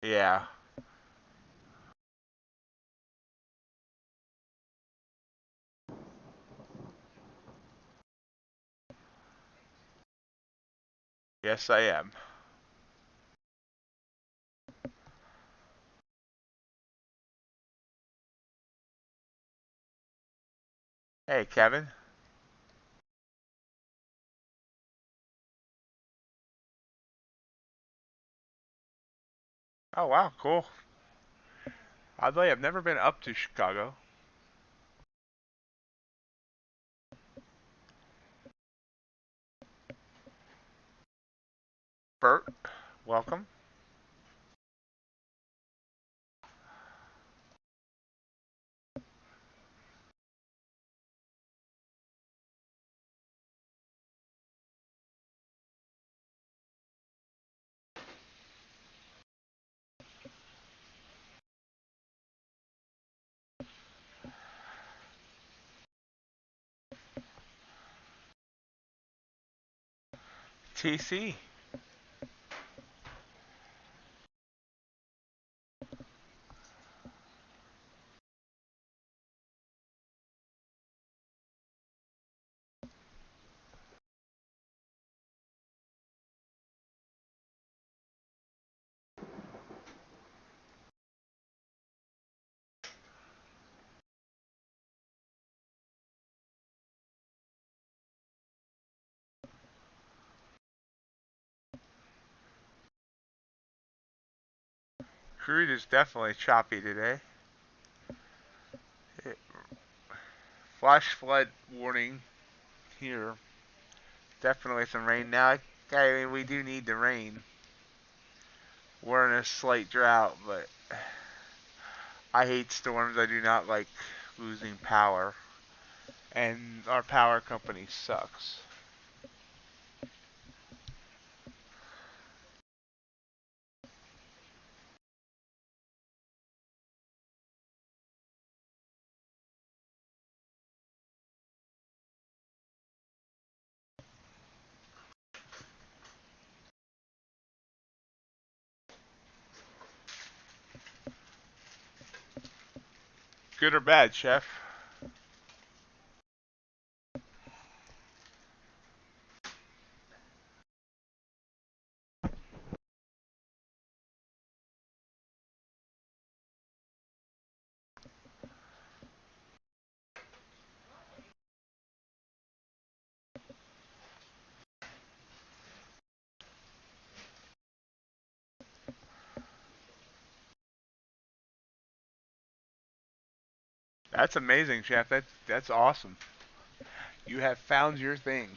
Yeah. Yes, I am. Hey, Kevin. Oh, wow, cool. Oddly, I've never been up to Chicago. Bert, welcome. TC. Crude is definitely choppy today. Flash flood warning here. Definitely some rain. Now, I mean, we do need the rain. We're in a slight drought, but I hate storms. I do not like losing power. And our power company sucks. Good or bad, Chef? That's amazing, Chef. That's awesome. You have found your thing.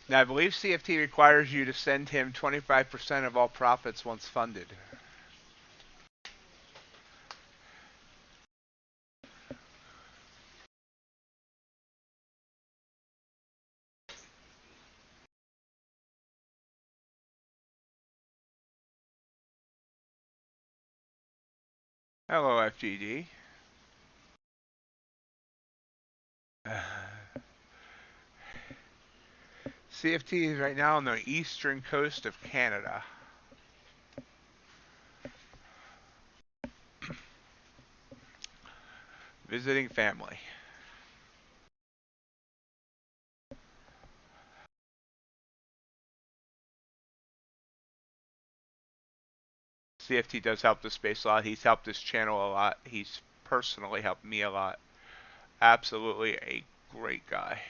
Now, I believe CFT requires you to send him 25% of all profits once funded. Hello, FGD. CFT is right now on the eastern coast of Canada. Visiting family. CFT does help the space a lot. He's helped this channel a lot. He's personally helped me a lot. Absolutely a great guy.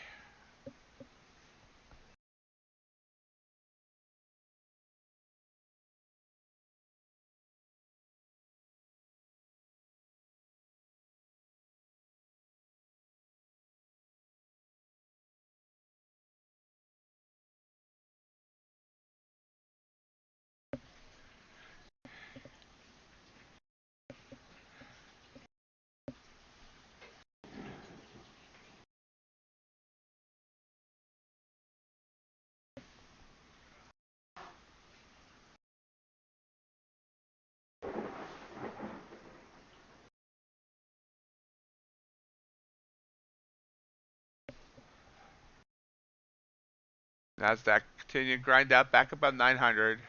NASDAQ continue to grind up back above 900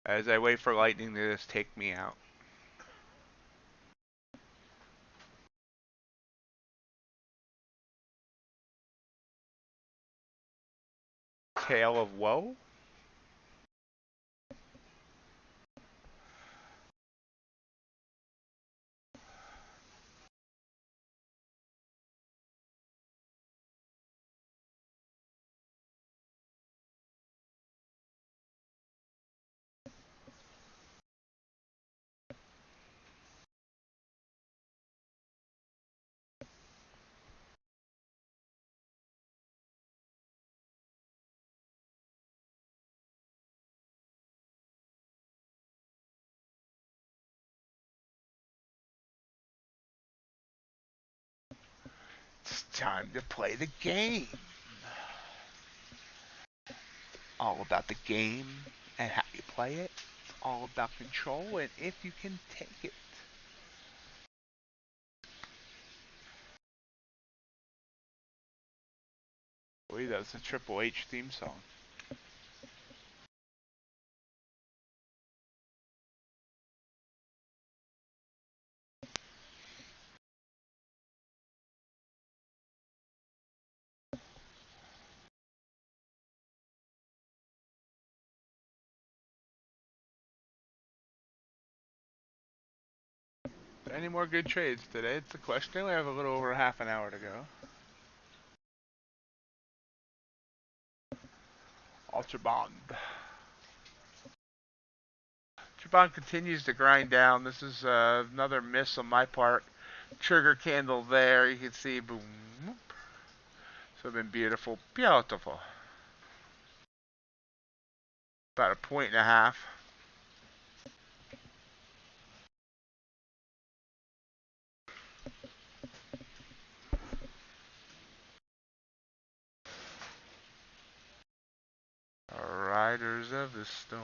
as I wait for lightning to just take me out. Tale of woe? It's time to play the game. All about the game and how you play it. It's all about control and if you can take it. I believe that was the Triple H theme song. Any more good trades today? It's the question. We have a little over half an hour to go. UltraBond. UltraBond continues to grind down. This is another miss on my part. Trigger candle there. You can see boom. So it's been beautiful. Beautiful. About a point and a half. Riders of the storm.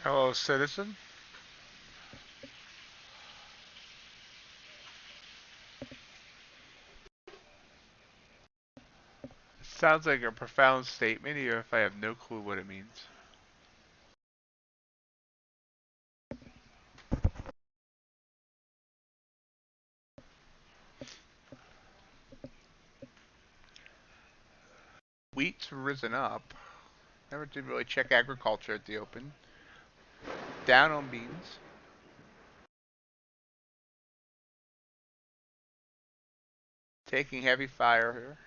Hello, citizen. Sounds like a profound statement, even if I have no clue what it means. Wheat's risen up. Never did really check agriculture at the open. Down on beans. Taking heavy fire here.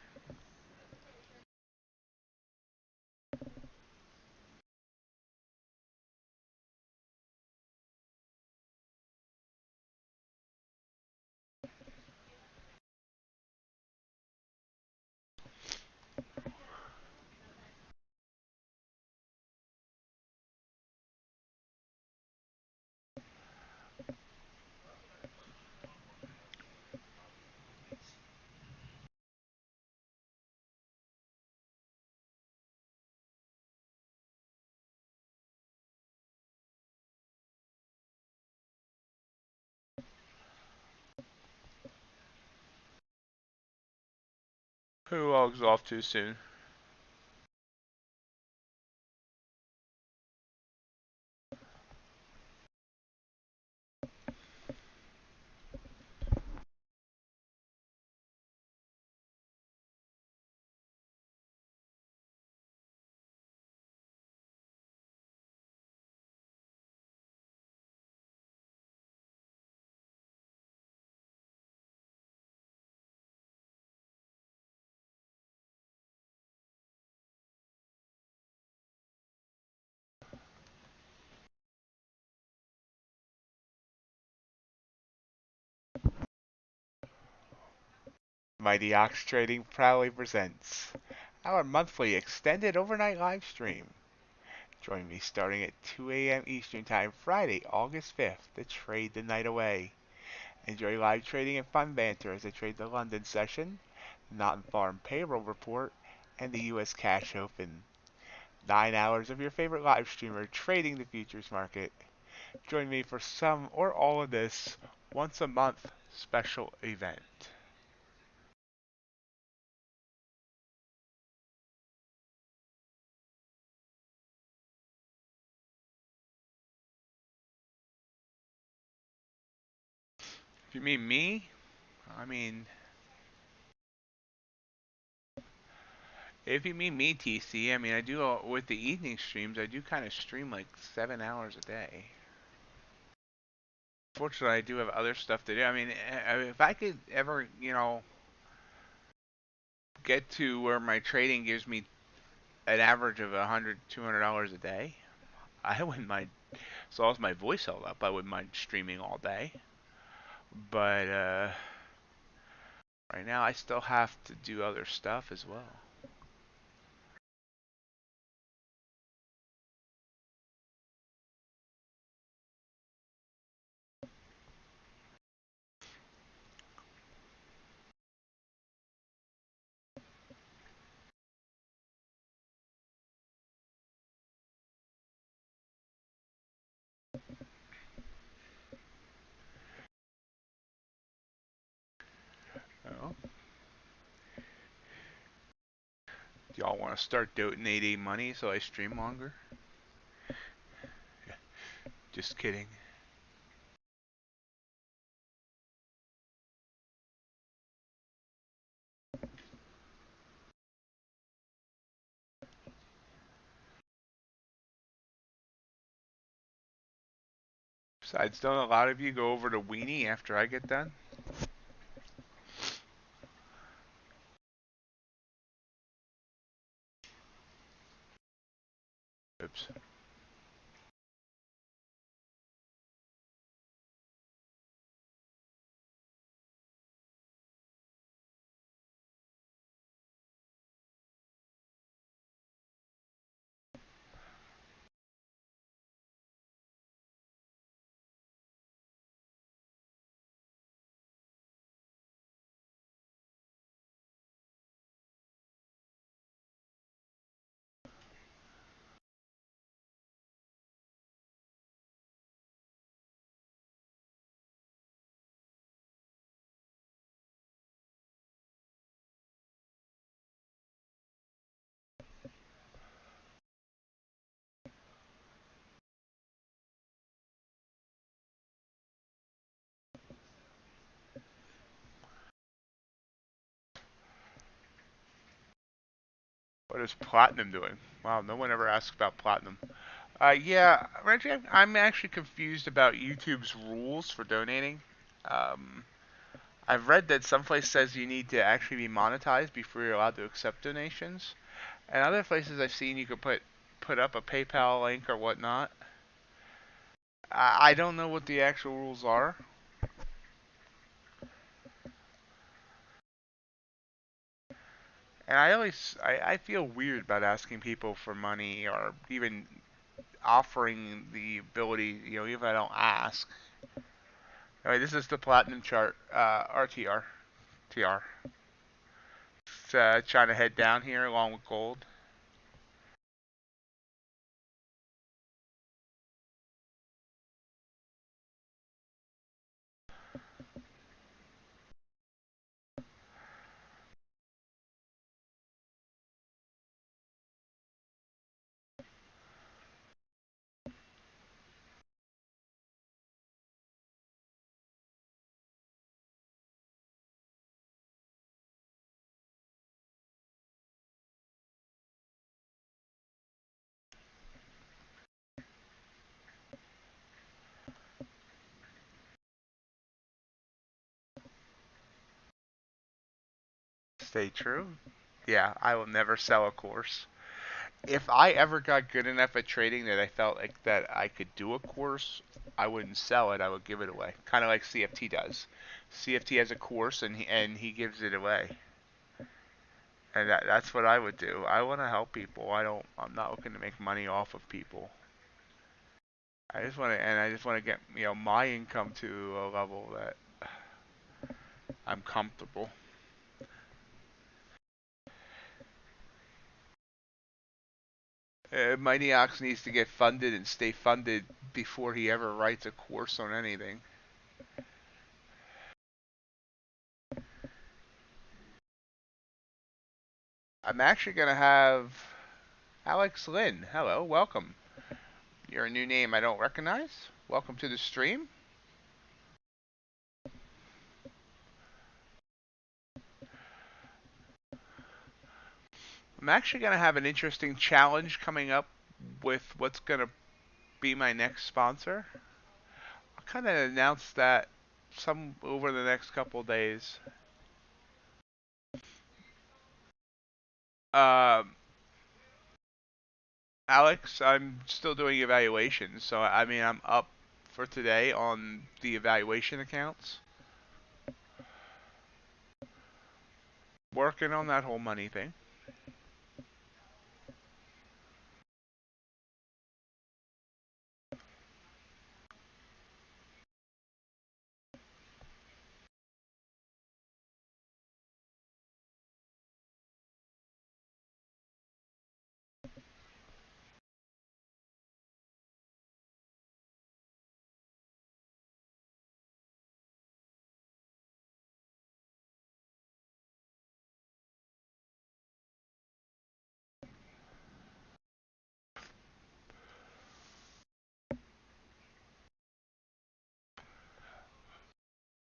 Who logs off too soon? MightyOxTrading proudly presents our monthly extended overnight live stream. Join me starting at 2 a.m. Eastern Time Friday, August 5th to trade the night away. Enjoy live trading and fun banter as I trade the London session, non-farm payroll report, and the U.S. cash open. 9 hours of your favorite live streamer trading the futures market. Join me for some or all of this once a month special event. If you mean me, I mean, if you mean me, TC, I mean, I do, with the evening streams, I do kind of stream like 7 hours a day. Fortunately, I do have other stuff to do. I mean, if I could ever, get to where my trading gives me an average of $100, $200 a day, I wouldn't mind. As long as my voice held up, I wouldn't mind streaming all day. But right now, I still have to do other stuff as well. Well, do y'all want to start donating money so I stream longer? Just kidding. Besides, don't a lot of you go over to Weenie after I get done? Oops. What is Platinum doing? Wow, no one ever asks about Platinum. Yeah, Reggie, I'm actually confused about YouTube's rules for donating. Um, I've read that some place says you need to actually be monetized before you're allowed to accept donations, and other places I've seen you can put up a PayPal link or whatnot. I don't know what the actual rules are. And I feel weird about asking people for money or even offering the ability, even if I don't ask. Anyway, this is the platinum chart, RTR, TR. It's trying to head down here along with gold. Stay true. Yeah, I will never sell a course. If I ever got good enough at trading that I felt like that I could do a course, I wouldn't sell it. I would give it away, kind of like CFT does. CFT has a course and he gives it away, and that's what I would do. I want to help people. I'm not looking to make money off of people. I just want to get my income to a level that I'm comfortable. MightyOx needs to get funded and stay funded before he ever writes a course on anything. I'm actually going to have Alex Lynn. Hello, welcome. You're a new name I don't recognize. Welcome to the stream. I'm actually going to have an interesting challenge coming up with what's going to be my next sponsor. I'll kind of announce that some over the next couple days. Um, Alex, I'm still doing evaluations, so I mean I'm up for today on the evaluation accounts. Working on that whole money thing.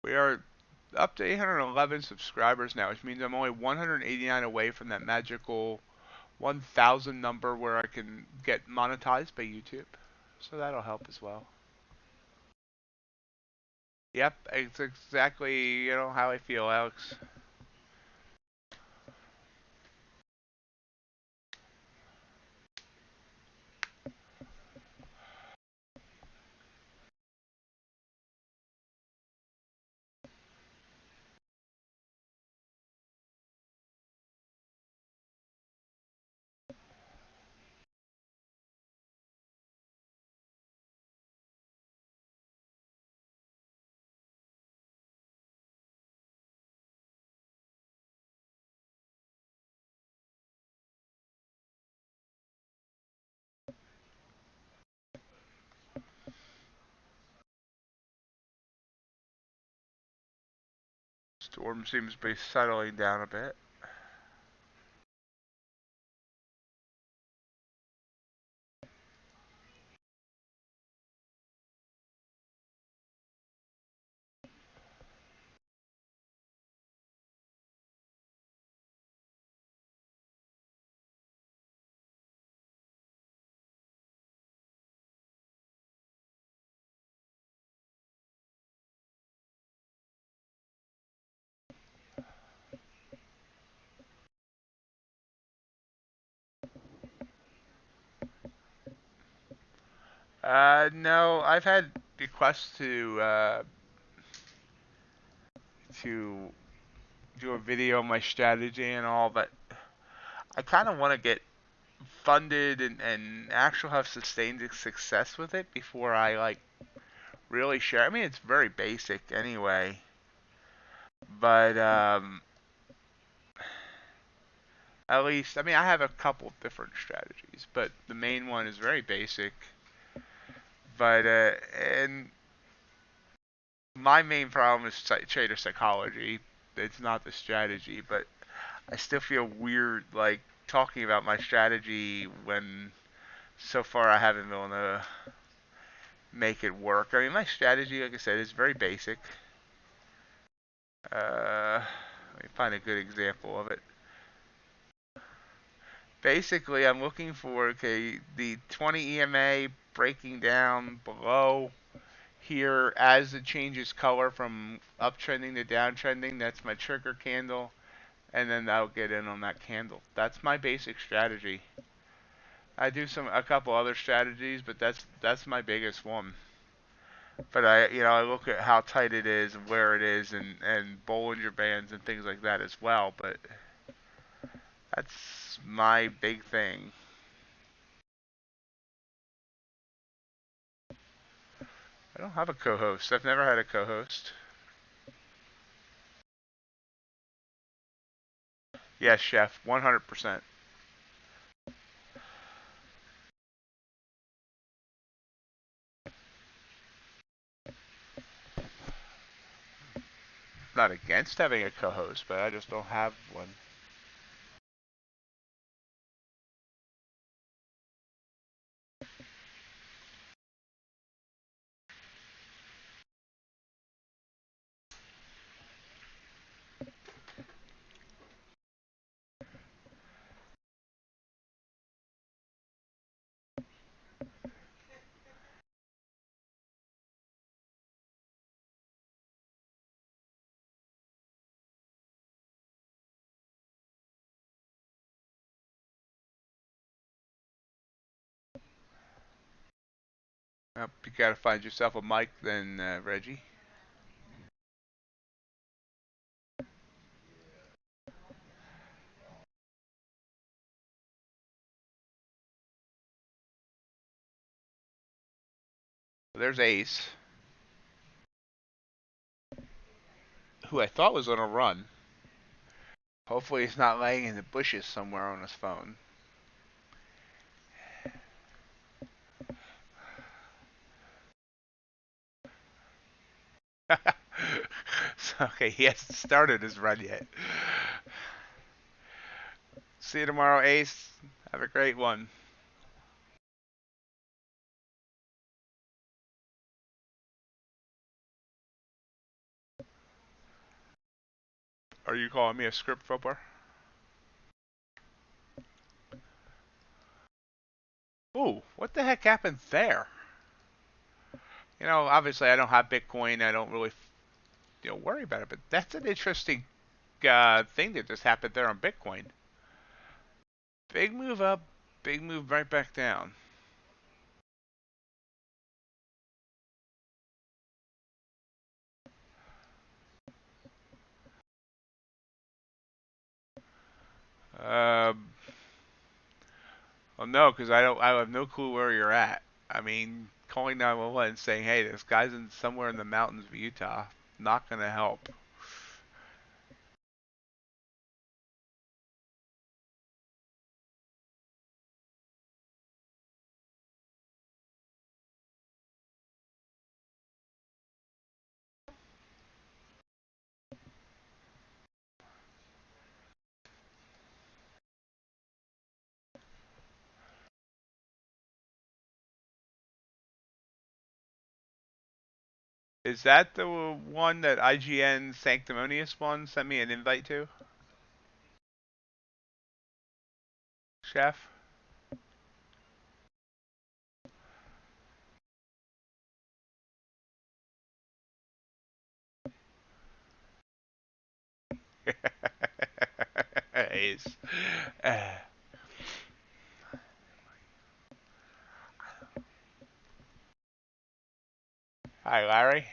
We are up to 811 subscribers now, which means I'm only 189 away from that magical 1,000 number where I can get monetized by YouTube. So that'll help as well. Yep, it's exactly, how I feel, Alex. Storm seems to be settling down a bit. No, I've had requests to do a video on my strategy and all, but I kind of want to get funded and actually have sustained success with it before I really share. I mean, it's very basic anyway, but at least, I mean, I have a couple different strategies, but the main one is very basic. But and my main problem is trader psychology. It's not the strategy, but I still feel weird talking about my strategy when so far I haven't been able to make it work. I mean, my strategy, like I said, is very basic. Let me find a good example of it. Basically, I'm looking for the 20 EMA breaking down below here as it changes color from uptrending to downtrending. That's my trigger candle, and then I'll get in on that candle. That's my basic strategy. I do a couple other strategies, but that's my biggest one. But I look at how tight it is and where it is and Bollinger Bands and things like that as well. But that's my big thing. I don't have a co-host. I've never had a co-host. Yes, chef, 100%. Not against having a co-host, but I just don't have one. You gotta find yourself a mic then, Reggie. There's Ace, who I thought was on a run. Hopefully he's not laying in the bushes somewhere on his phone. Okay, he hasn't started his run yet. See you tomorrow, Ace. Have a great one. Are you calling me a script flipper? Ooh, what the heck happened there? You know, obviously I don't have Bitcoin. I don't really, worry about it. But that's an interesting thing that just happened there on Bitcoin. Big move up, big move right back down. Well, no, because I have no clue where you're at. I mean, calling 911 and saying, "Hey, this guy's in somewhere in the mountains of Utah," not gonna help. Is that the one that IGN Sanctimonious one sent me an invite to, Chef? Ace. Hi, Larry.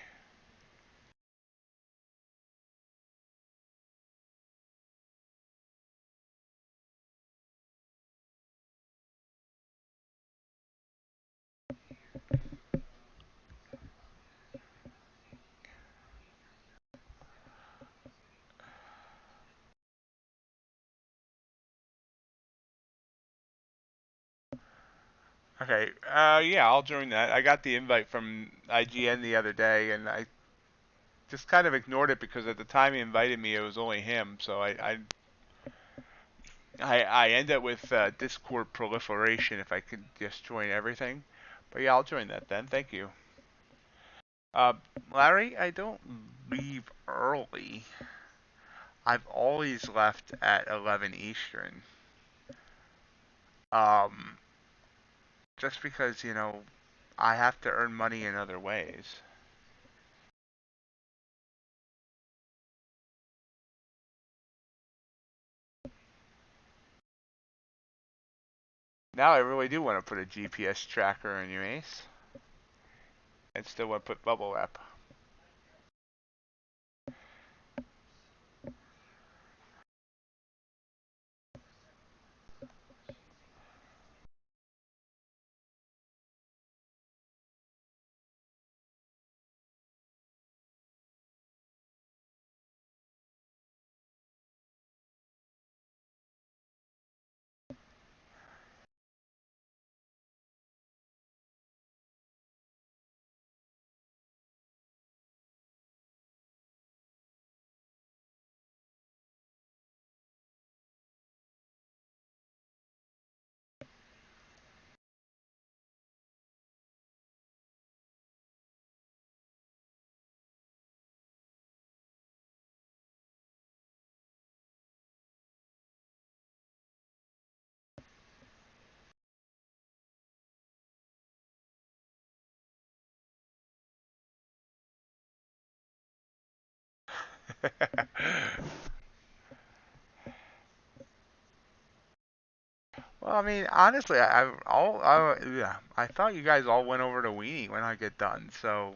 Okay, yeah, I'll join that. I got the invite from IGN the other day, and I just kind of ignored it because at the time he invited me, it was only him. So I end up with Discord proliferation if I could just join everything. But yeah, I'll join that then. Thank you. Uh, Larry, I don't leave early. I've always left at 11 Eastern. Um, just because, I have to earn money in other ways. Now I really do want to put a GPS tracker in your ace. And still want to put bubble wrap. Well, I mean, honestly, yeah, I thought you guys all went over to Weenie when I get done. So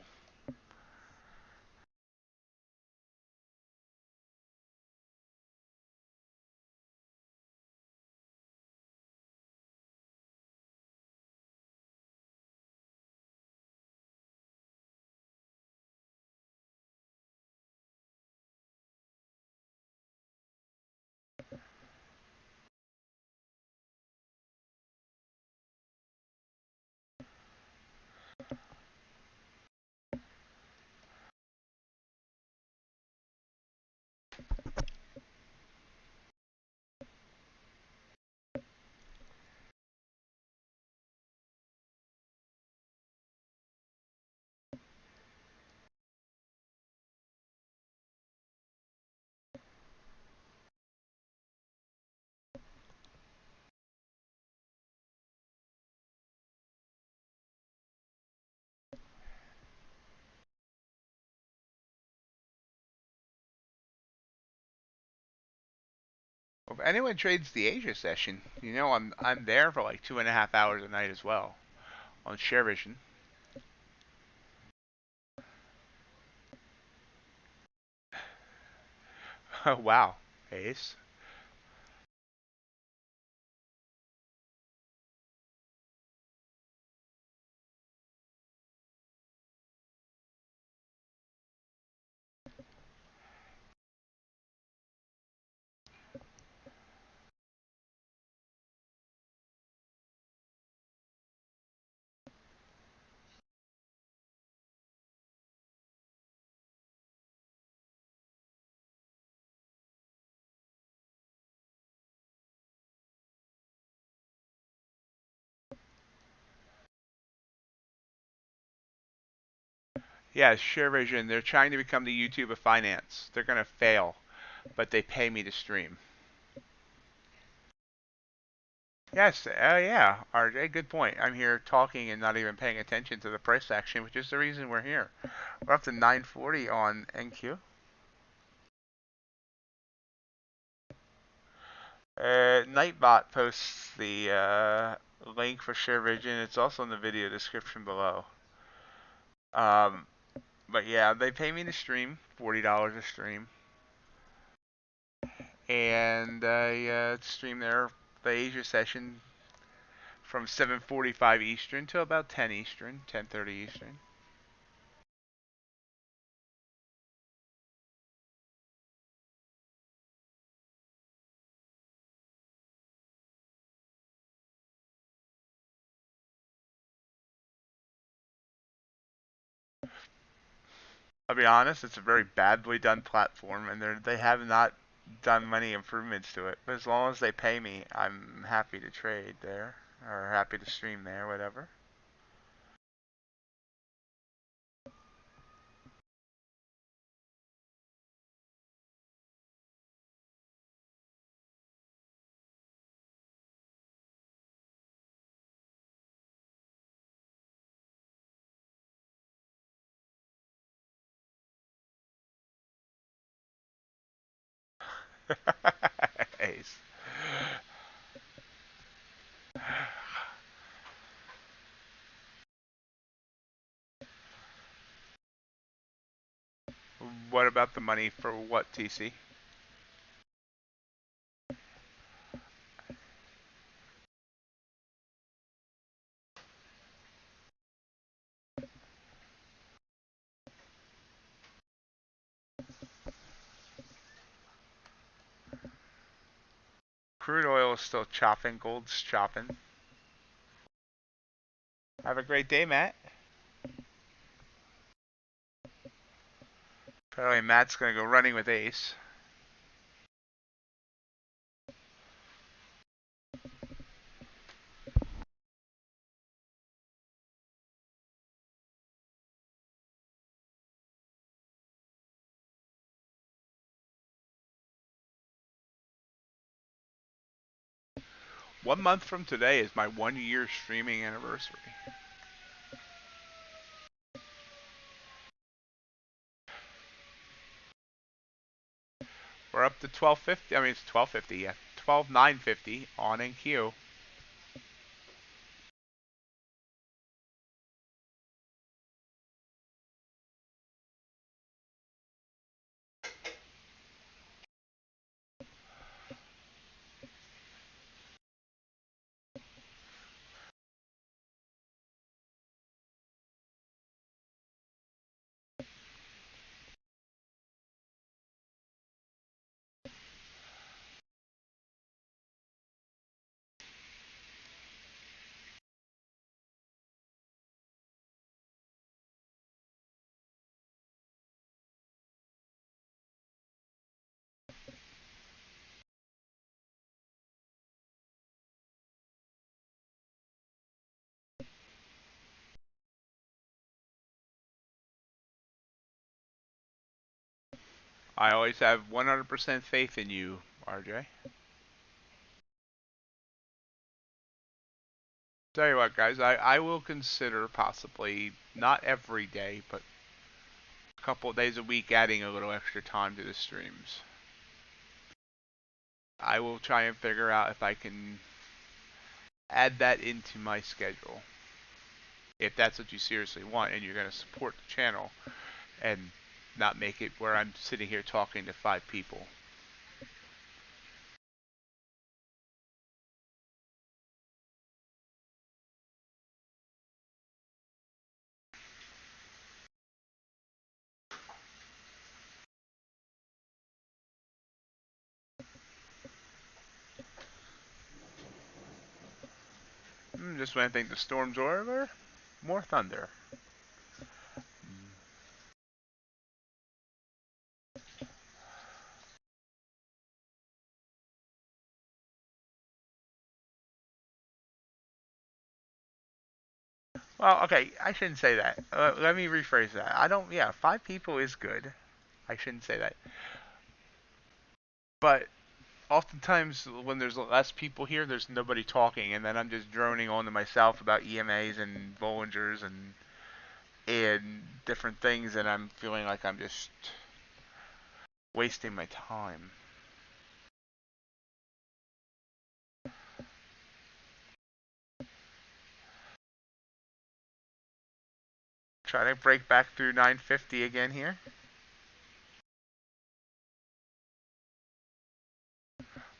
If anyone trades the Asia session, you know I'm there for like 2.5 hours a night as well on Sharevision. Oh wow, Ace. Yeah, Sharevision. They're trying to become the YouTube of finance. They're gonna fail, but they pay me to stream. Yes, yeah, RJ, good point. I'm here talking and not even paying attention to the price action, which is the reason we're here. We're up to 940 on NQ. Nightbot posts the link for Sharevision. It's also in the video description below. Um, but yeah, they pay me to stream, $40 a stream, and I stream the Asia session from 7:45 Eastern to about 10 Eastern, 10:30 Eastern. I'll be honest, it's a very badly done platform, and they have not done many improvements to it. But as long as they pay me, I'm happy to trade there, or happy to stream there, whatever. Ace. What about the money for what, TC? Crude oil is still chopping, gold's chopping. Have a great day, Matt. Apparently Matt's gonna go running with Ace. One month from today is my 1 year streaming anniversary. We're up to 1250. I mean, it's 1250, yeah. 12950 on NQ. I always have 100% faith in you, RJ. Tell you what, guys, I will consider possibly, not every day, but a couple days a week adding a little extra time to the streams. I will try and figure out if I can add that into my schedule. If that's what you seriously want and you're going to support the channel and not make it where I'm sitting here talking to 5 people. Just when I think the storm's over, more thunder. Well, okay, I shouldn't say that. Let me rephrase that. Yeah, 5 people is good. I shouldn't say that. But oftentimes when there's less people here, there's nobody talking, and then I'm just droning on to myself about EMAs and Bollingers and different things, and I'm feeling like I'm just wasting my time. Try to break back through 950 again here.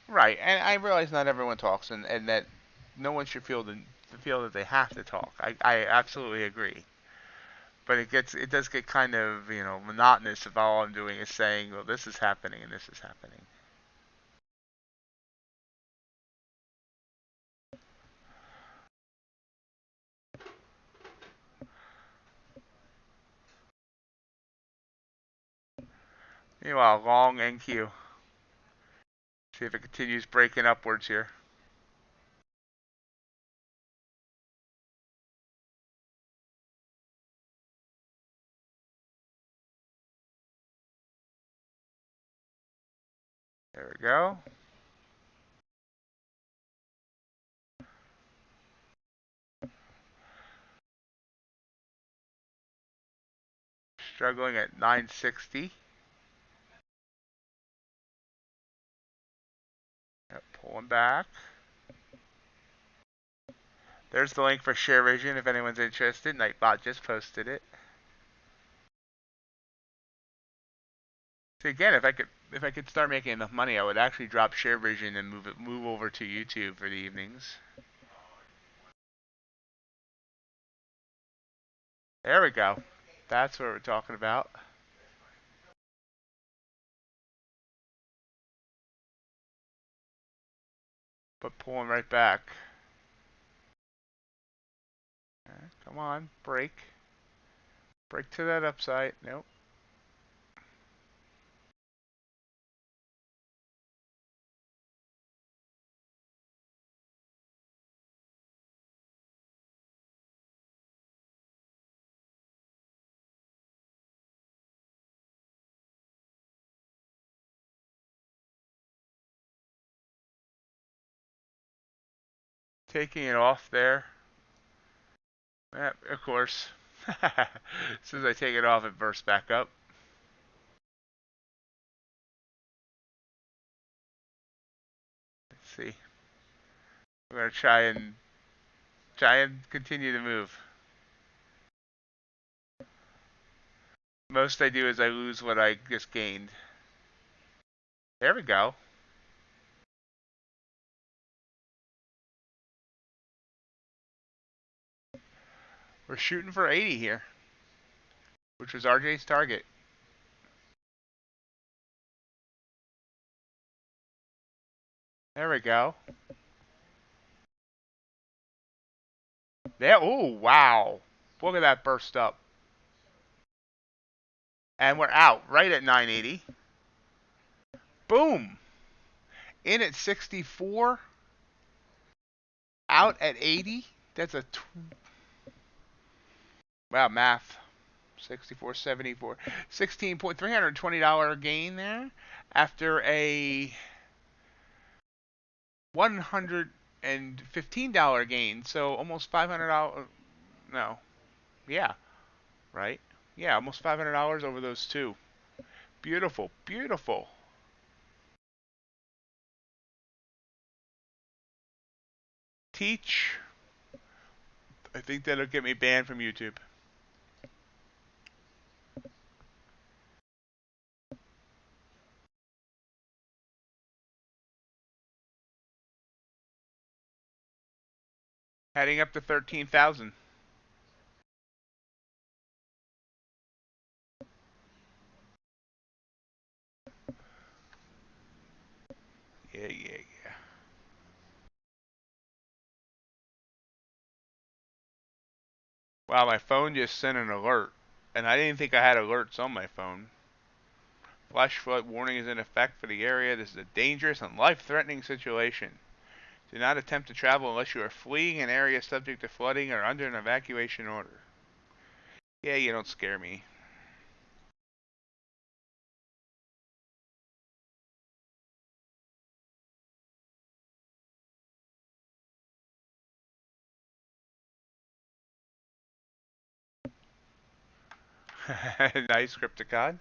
Right, and I realize not everyone talks, and that no one should feel that they have to talk. I absolutely agree. But it does get kind of monotonous if all I'm doing is saying, well, this is happening and this is happening. Meanwhile, long NQ. See if it continues breaking upwards here. There we go. Struggling at 960. Yep, pulling back. There's the link for Sharevision if anyone's interested. Nightbot just posted it. So again, if I could start making enough money, I would actually drop Sharevision and move over to YouTube for the evenings. There we go. That's what we're talking about. But pulling right back. Come on, break. Break to that upside. Nope. Taking it off there. Yep, of course. As soon as I take it off, it bursts back up. Let's see. We're gonna try and continue to move. Most I do is I lose what I just gained. There we go. We're shooting for 80 here, which was RJ's target. There we go. There. Oh, wow. Look at that burst up. And we're out right at 980. Boom. In at 64. Out at 80. That's a... Wow, math. 64.74. $16,320 gain there after a $115 gain. So almost $500. No. Yeah. Right? Yeah, almost $500 over those two. Beautiful. Beautiful. teach. I think that'll get me banned from YouTube. Heading up to 13,000. Yeah. Wow, my phone just sent an alert, and I didn't think I had alerts on my phone. Flash flood warning is in effect for the area. This is a dangerous and life-threatening situation. Do not attempt to travel unless you are fleeing an area subject to flooding or under an evacuation order. Yeah, you don't scare me. Nice, Crypticon.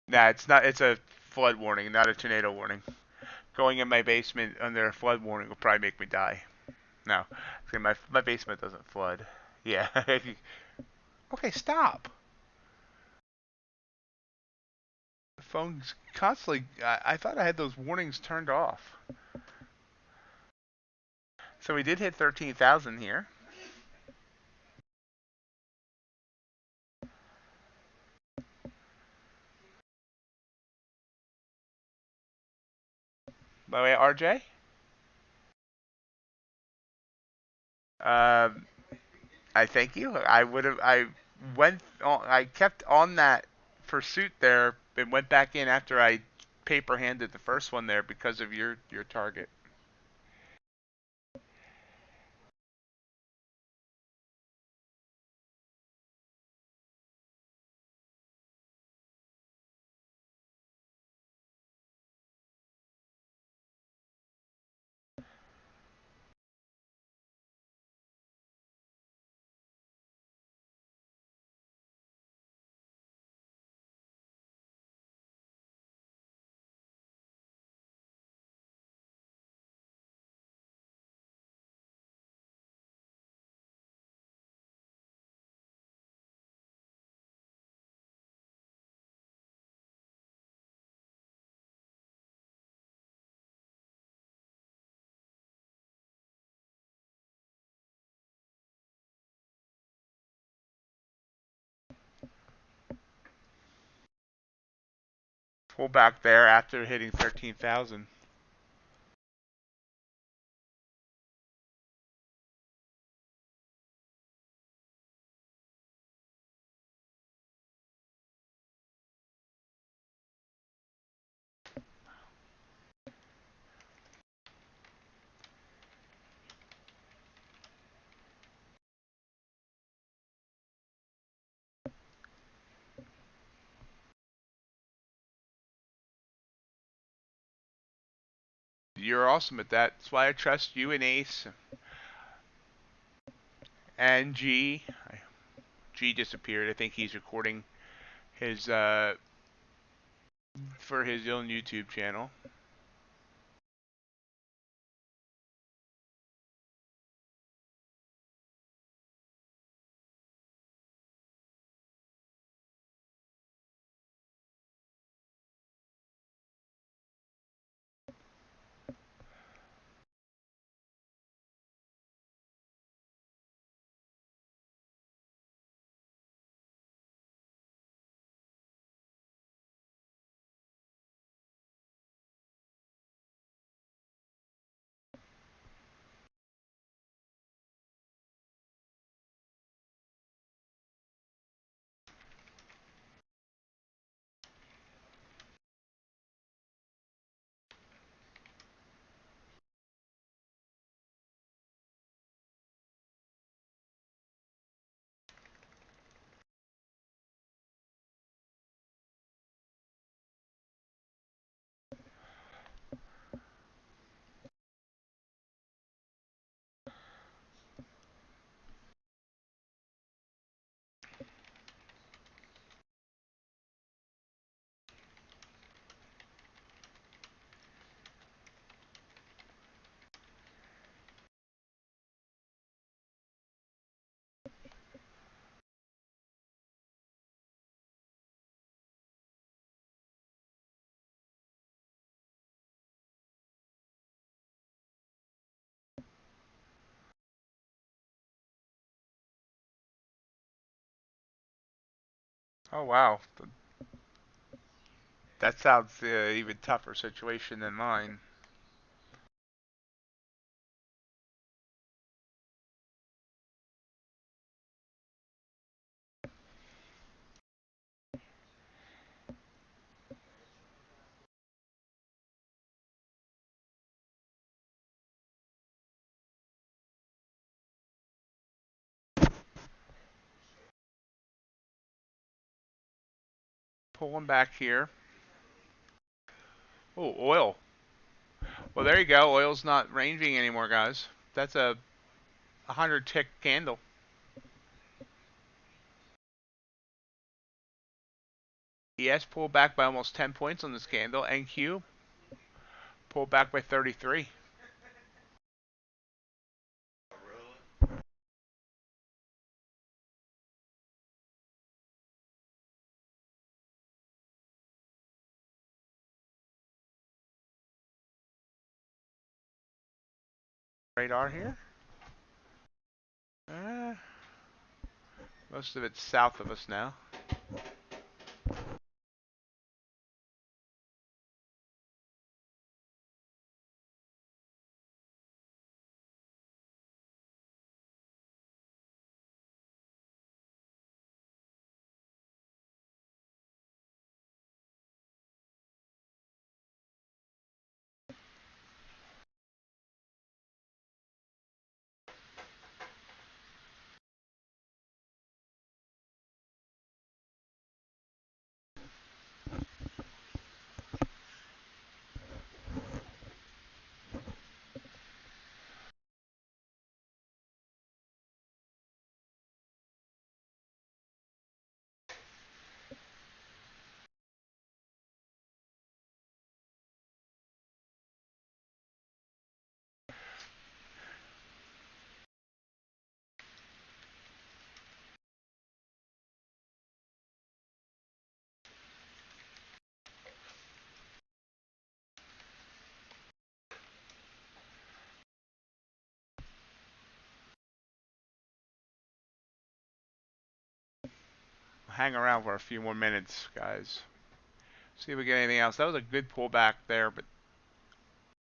Nah, it's not. It's a flood warning, not a tornado warning. Going in my basement under a flood warning will probably make me die. No, my basement doesn't flood. Yeah. Okay, stop. The phone's constantly. I thought I had those warnings turned off. So we did hit 13,000 here. By the way, RJ. Um, I thank you. I would have. I went. I kept on that pursuit there and went back in after I paper handed the first one there because of your target. Pull back there after hitting 13,000. You're awesome at that. That's why I trust you and Ace and G. G disappeared. I think he's recording his for his own YouTube channel. Oh wow, that sounds even tougher situation than mine. Pulling back here. Oh, oil. Well, there you go. Oil's not ranging anymore, guys. That's a 100 tick candle. ES pulled back by almost 10 points on this candle. NQ pulled back by 33. Radar here. Uh, Most of it's south of us now. Hang around for a few more minutes, guys. See if we get anything else. That was a good pullback there, but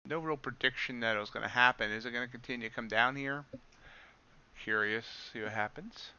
no real prediction that it was going to happen. Is it going to continue to come down here? Curious, see what happens.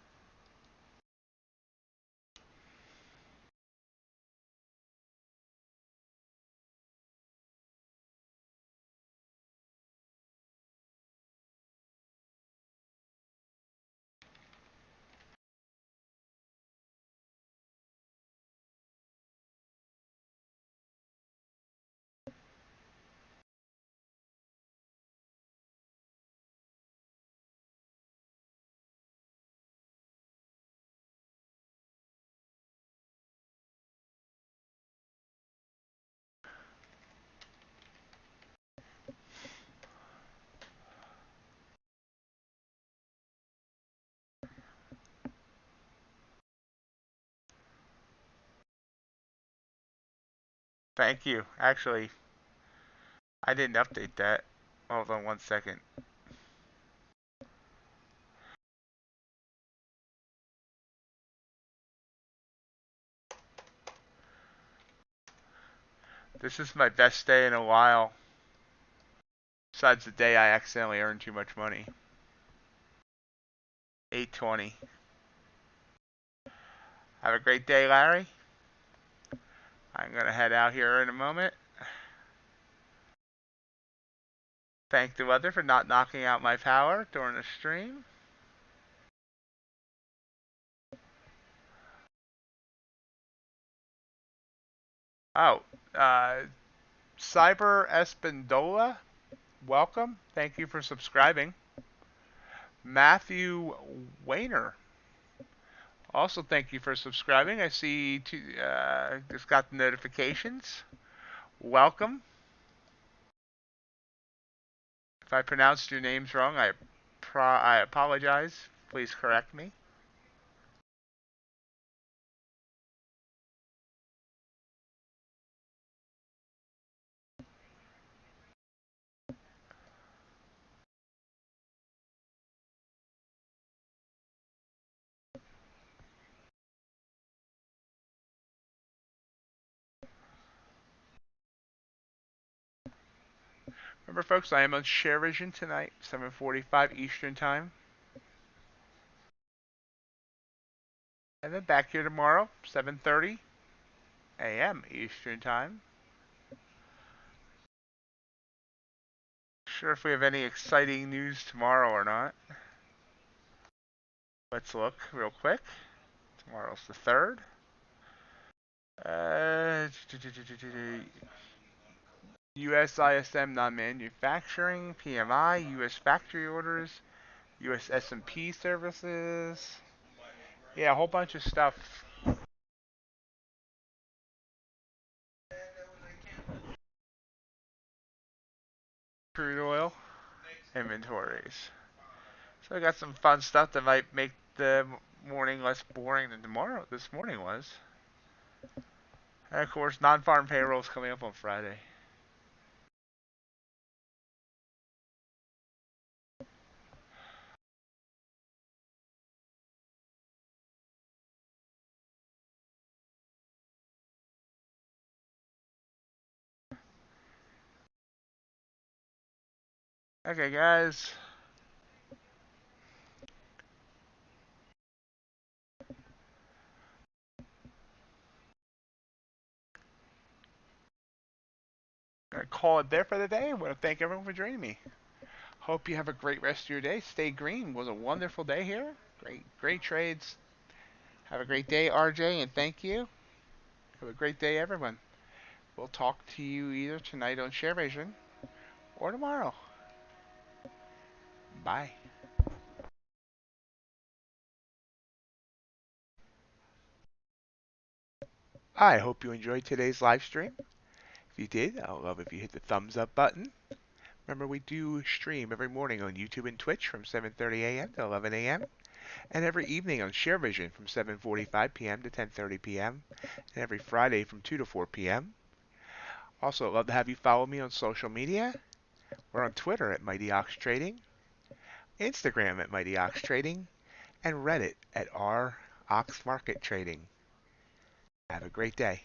Thank you. Actually, I didn't update that. Hold on 1 second. This is my best day in a while. Besides the day I accidentally earned too much money. 820. Have a great day, Larry. I'm going to head out here in a moment. Thank the weather for not knocking out my power during the stream. Oh, Cyber Espandola, welcome. Thank you for subscribing. Matthew Wayner, also thank you for subscribing. I see just got the notifications. Welcome. If I pronounced your names wrong, I apologize. Please correct me. Remember, folks, I am on Sharevision tonight, 7:45 Eastern Time. And then back here tomorrow, 7:30 a.m. Eastern Time. Sure if we have any exciting news tomorrow or not. Let's look real quick. Tomorrow's the 3rd. US ISM non-manufacturing, PMI, US factory orders, US S&P services. Yeah, a whole bunch of stuff. Crude oil inventories. So I got some fun stuff that might make the morning less boring than this morning was. And of course, non-farm payrolls coming up on Friday. Okay, guys. Gonna call it there for the day. I want to thank everyone for joining me. Hope you have a great rest of your day. Stay green. It was a wonderful day here. Great trades. Have a great day, RJ, and thank you. Have a great day, everyone. We'll talk to you either tonight on Sharevision or tomorrow. Bye. I hope you enjoyed today's live stream. If you did, I'd love if you hit the thumbs up button. Remember, we do stream every morning on YouTube and Twitch from 7:30 a.m. to 11 a.m. and every evening on Sharevision from 7:45 p.m. to 10:30 p.m. and every Friday from 2 to 4 p.m. Also, I'd love to have you follow me on social media. We're on Twitter at MightyOxTrading, Instagram at MightyOxTrading, and Reddit at r/oxmarkettrading. Have a great day.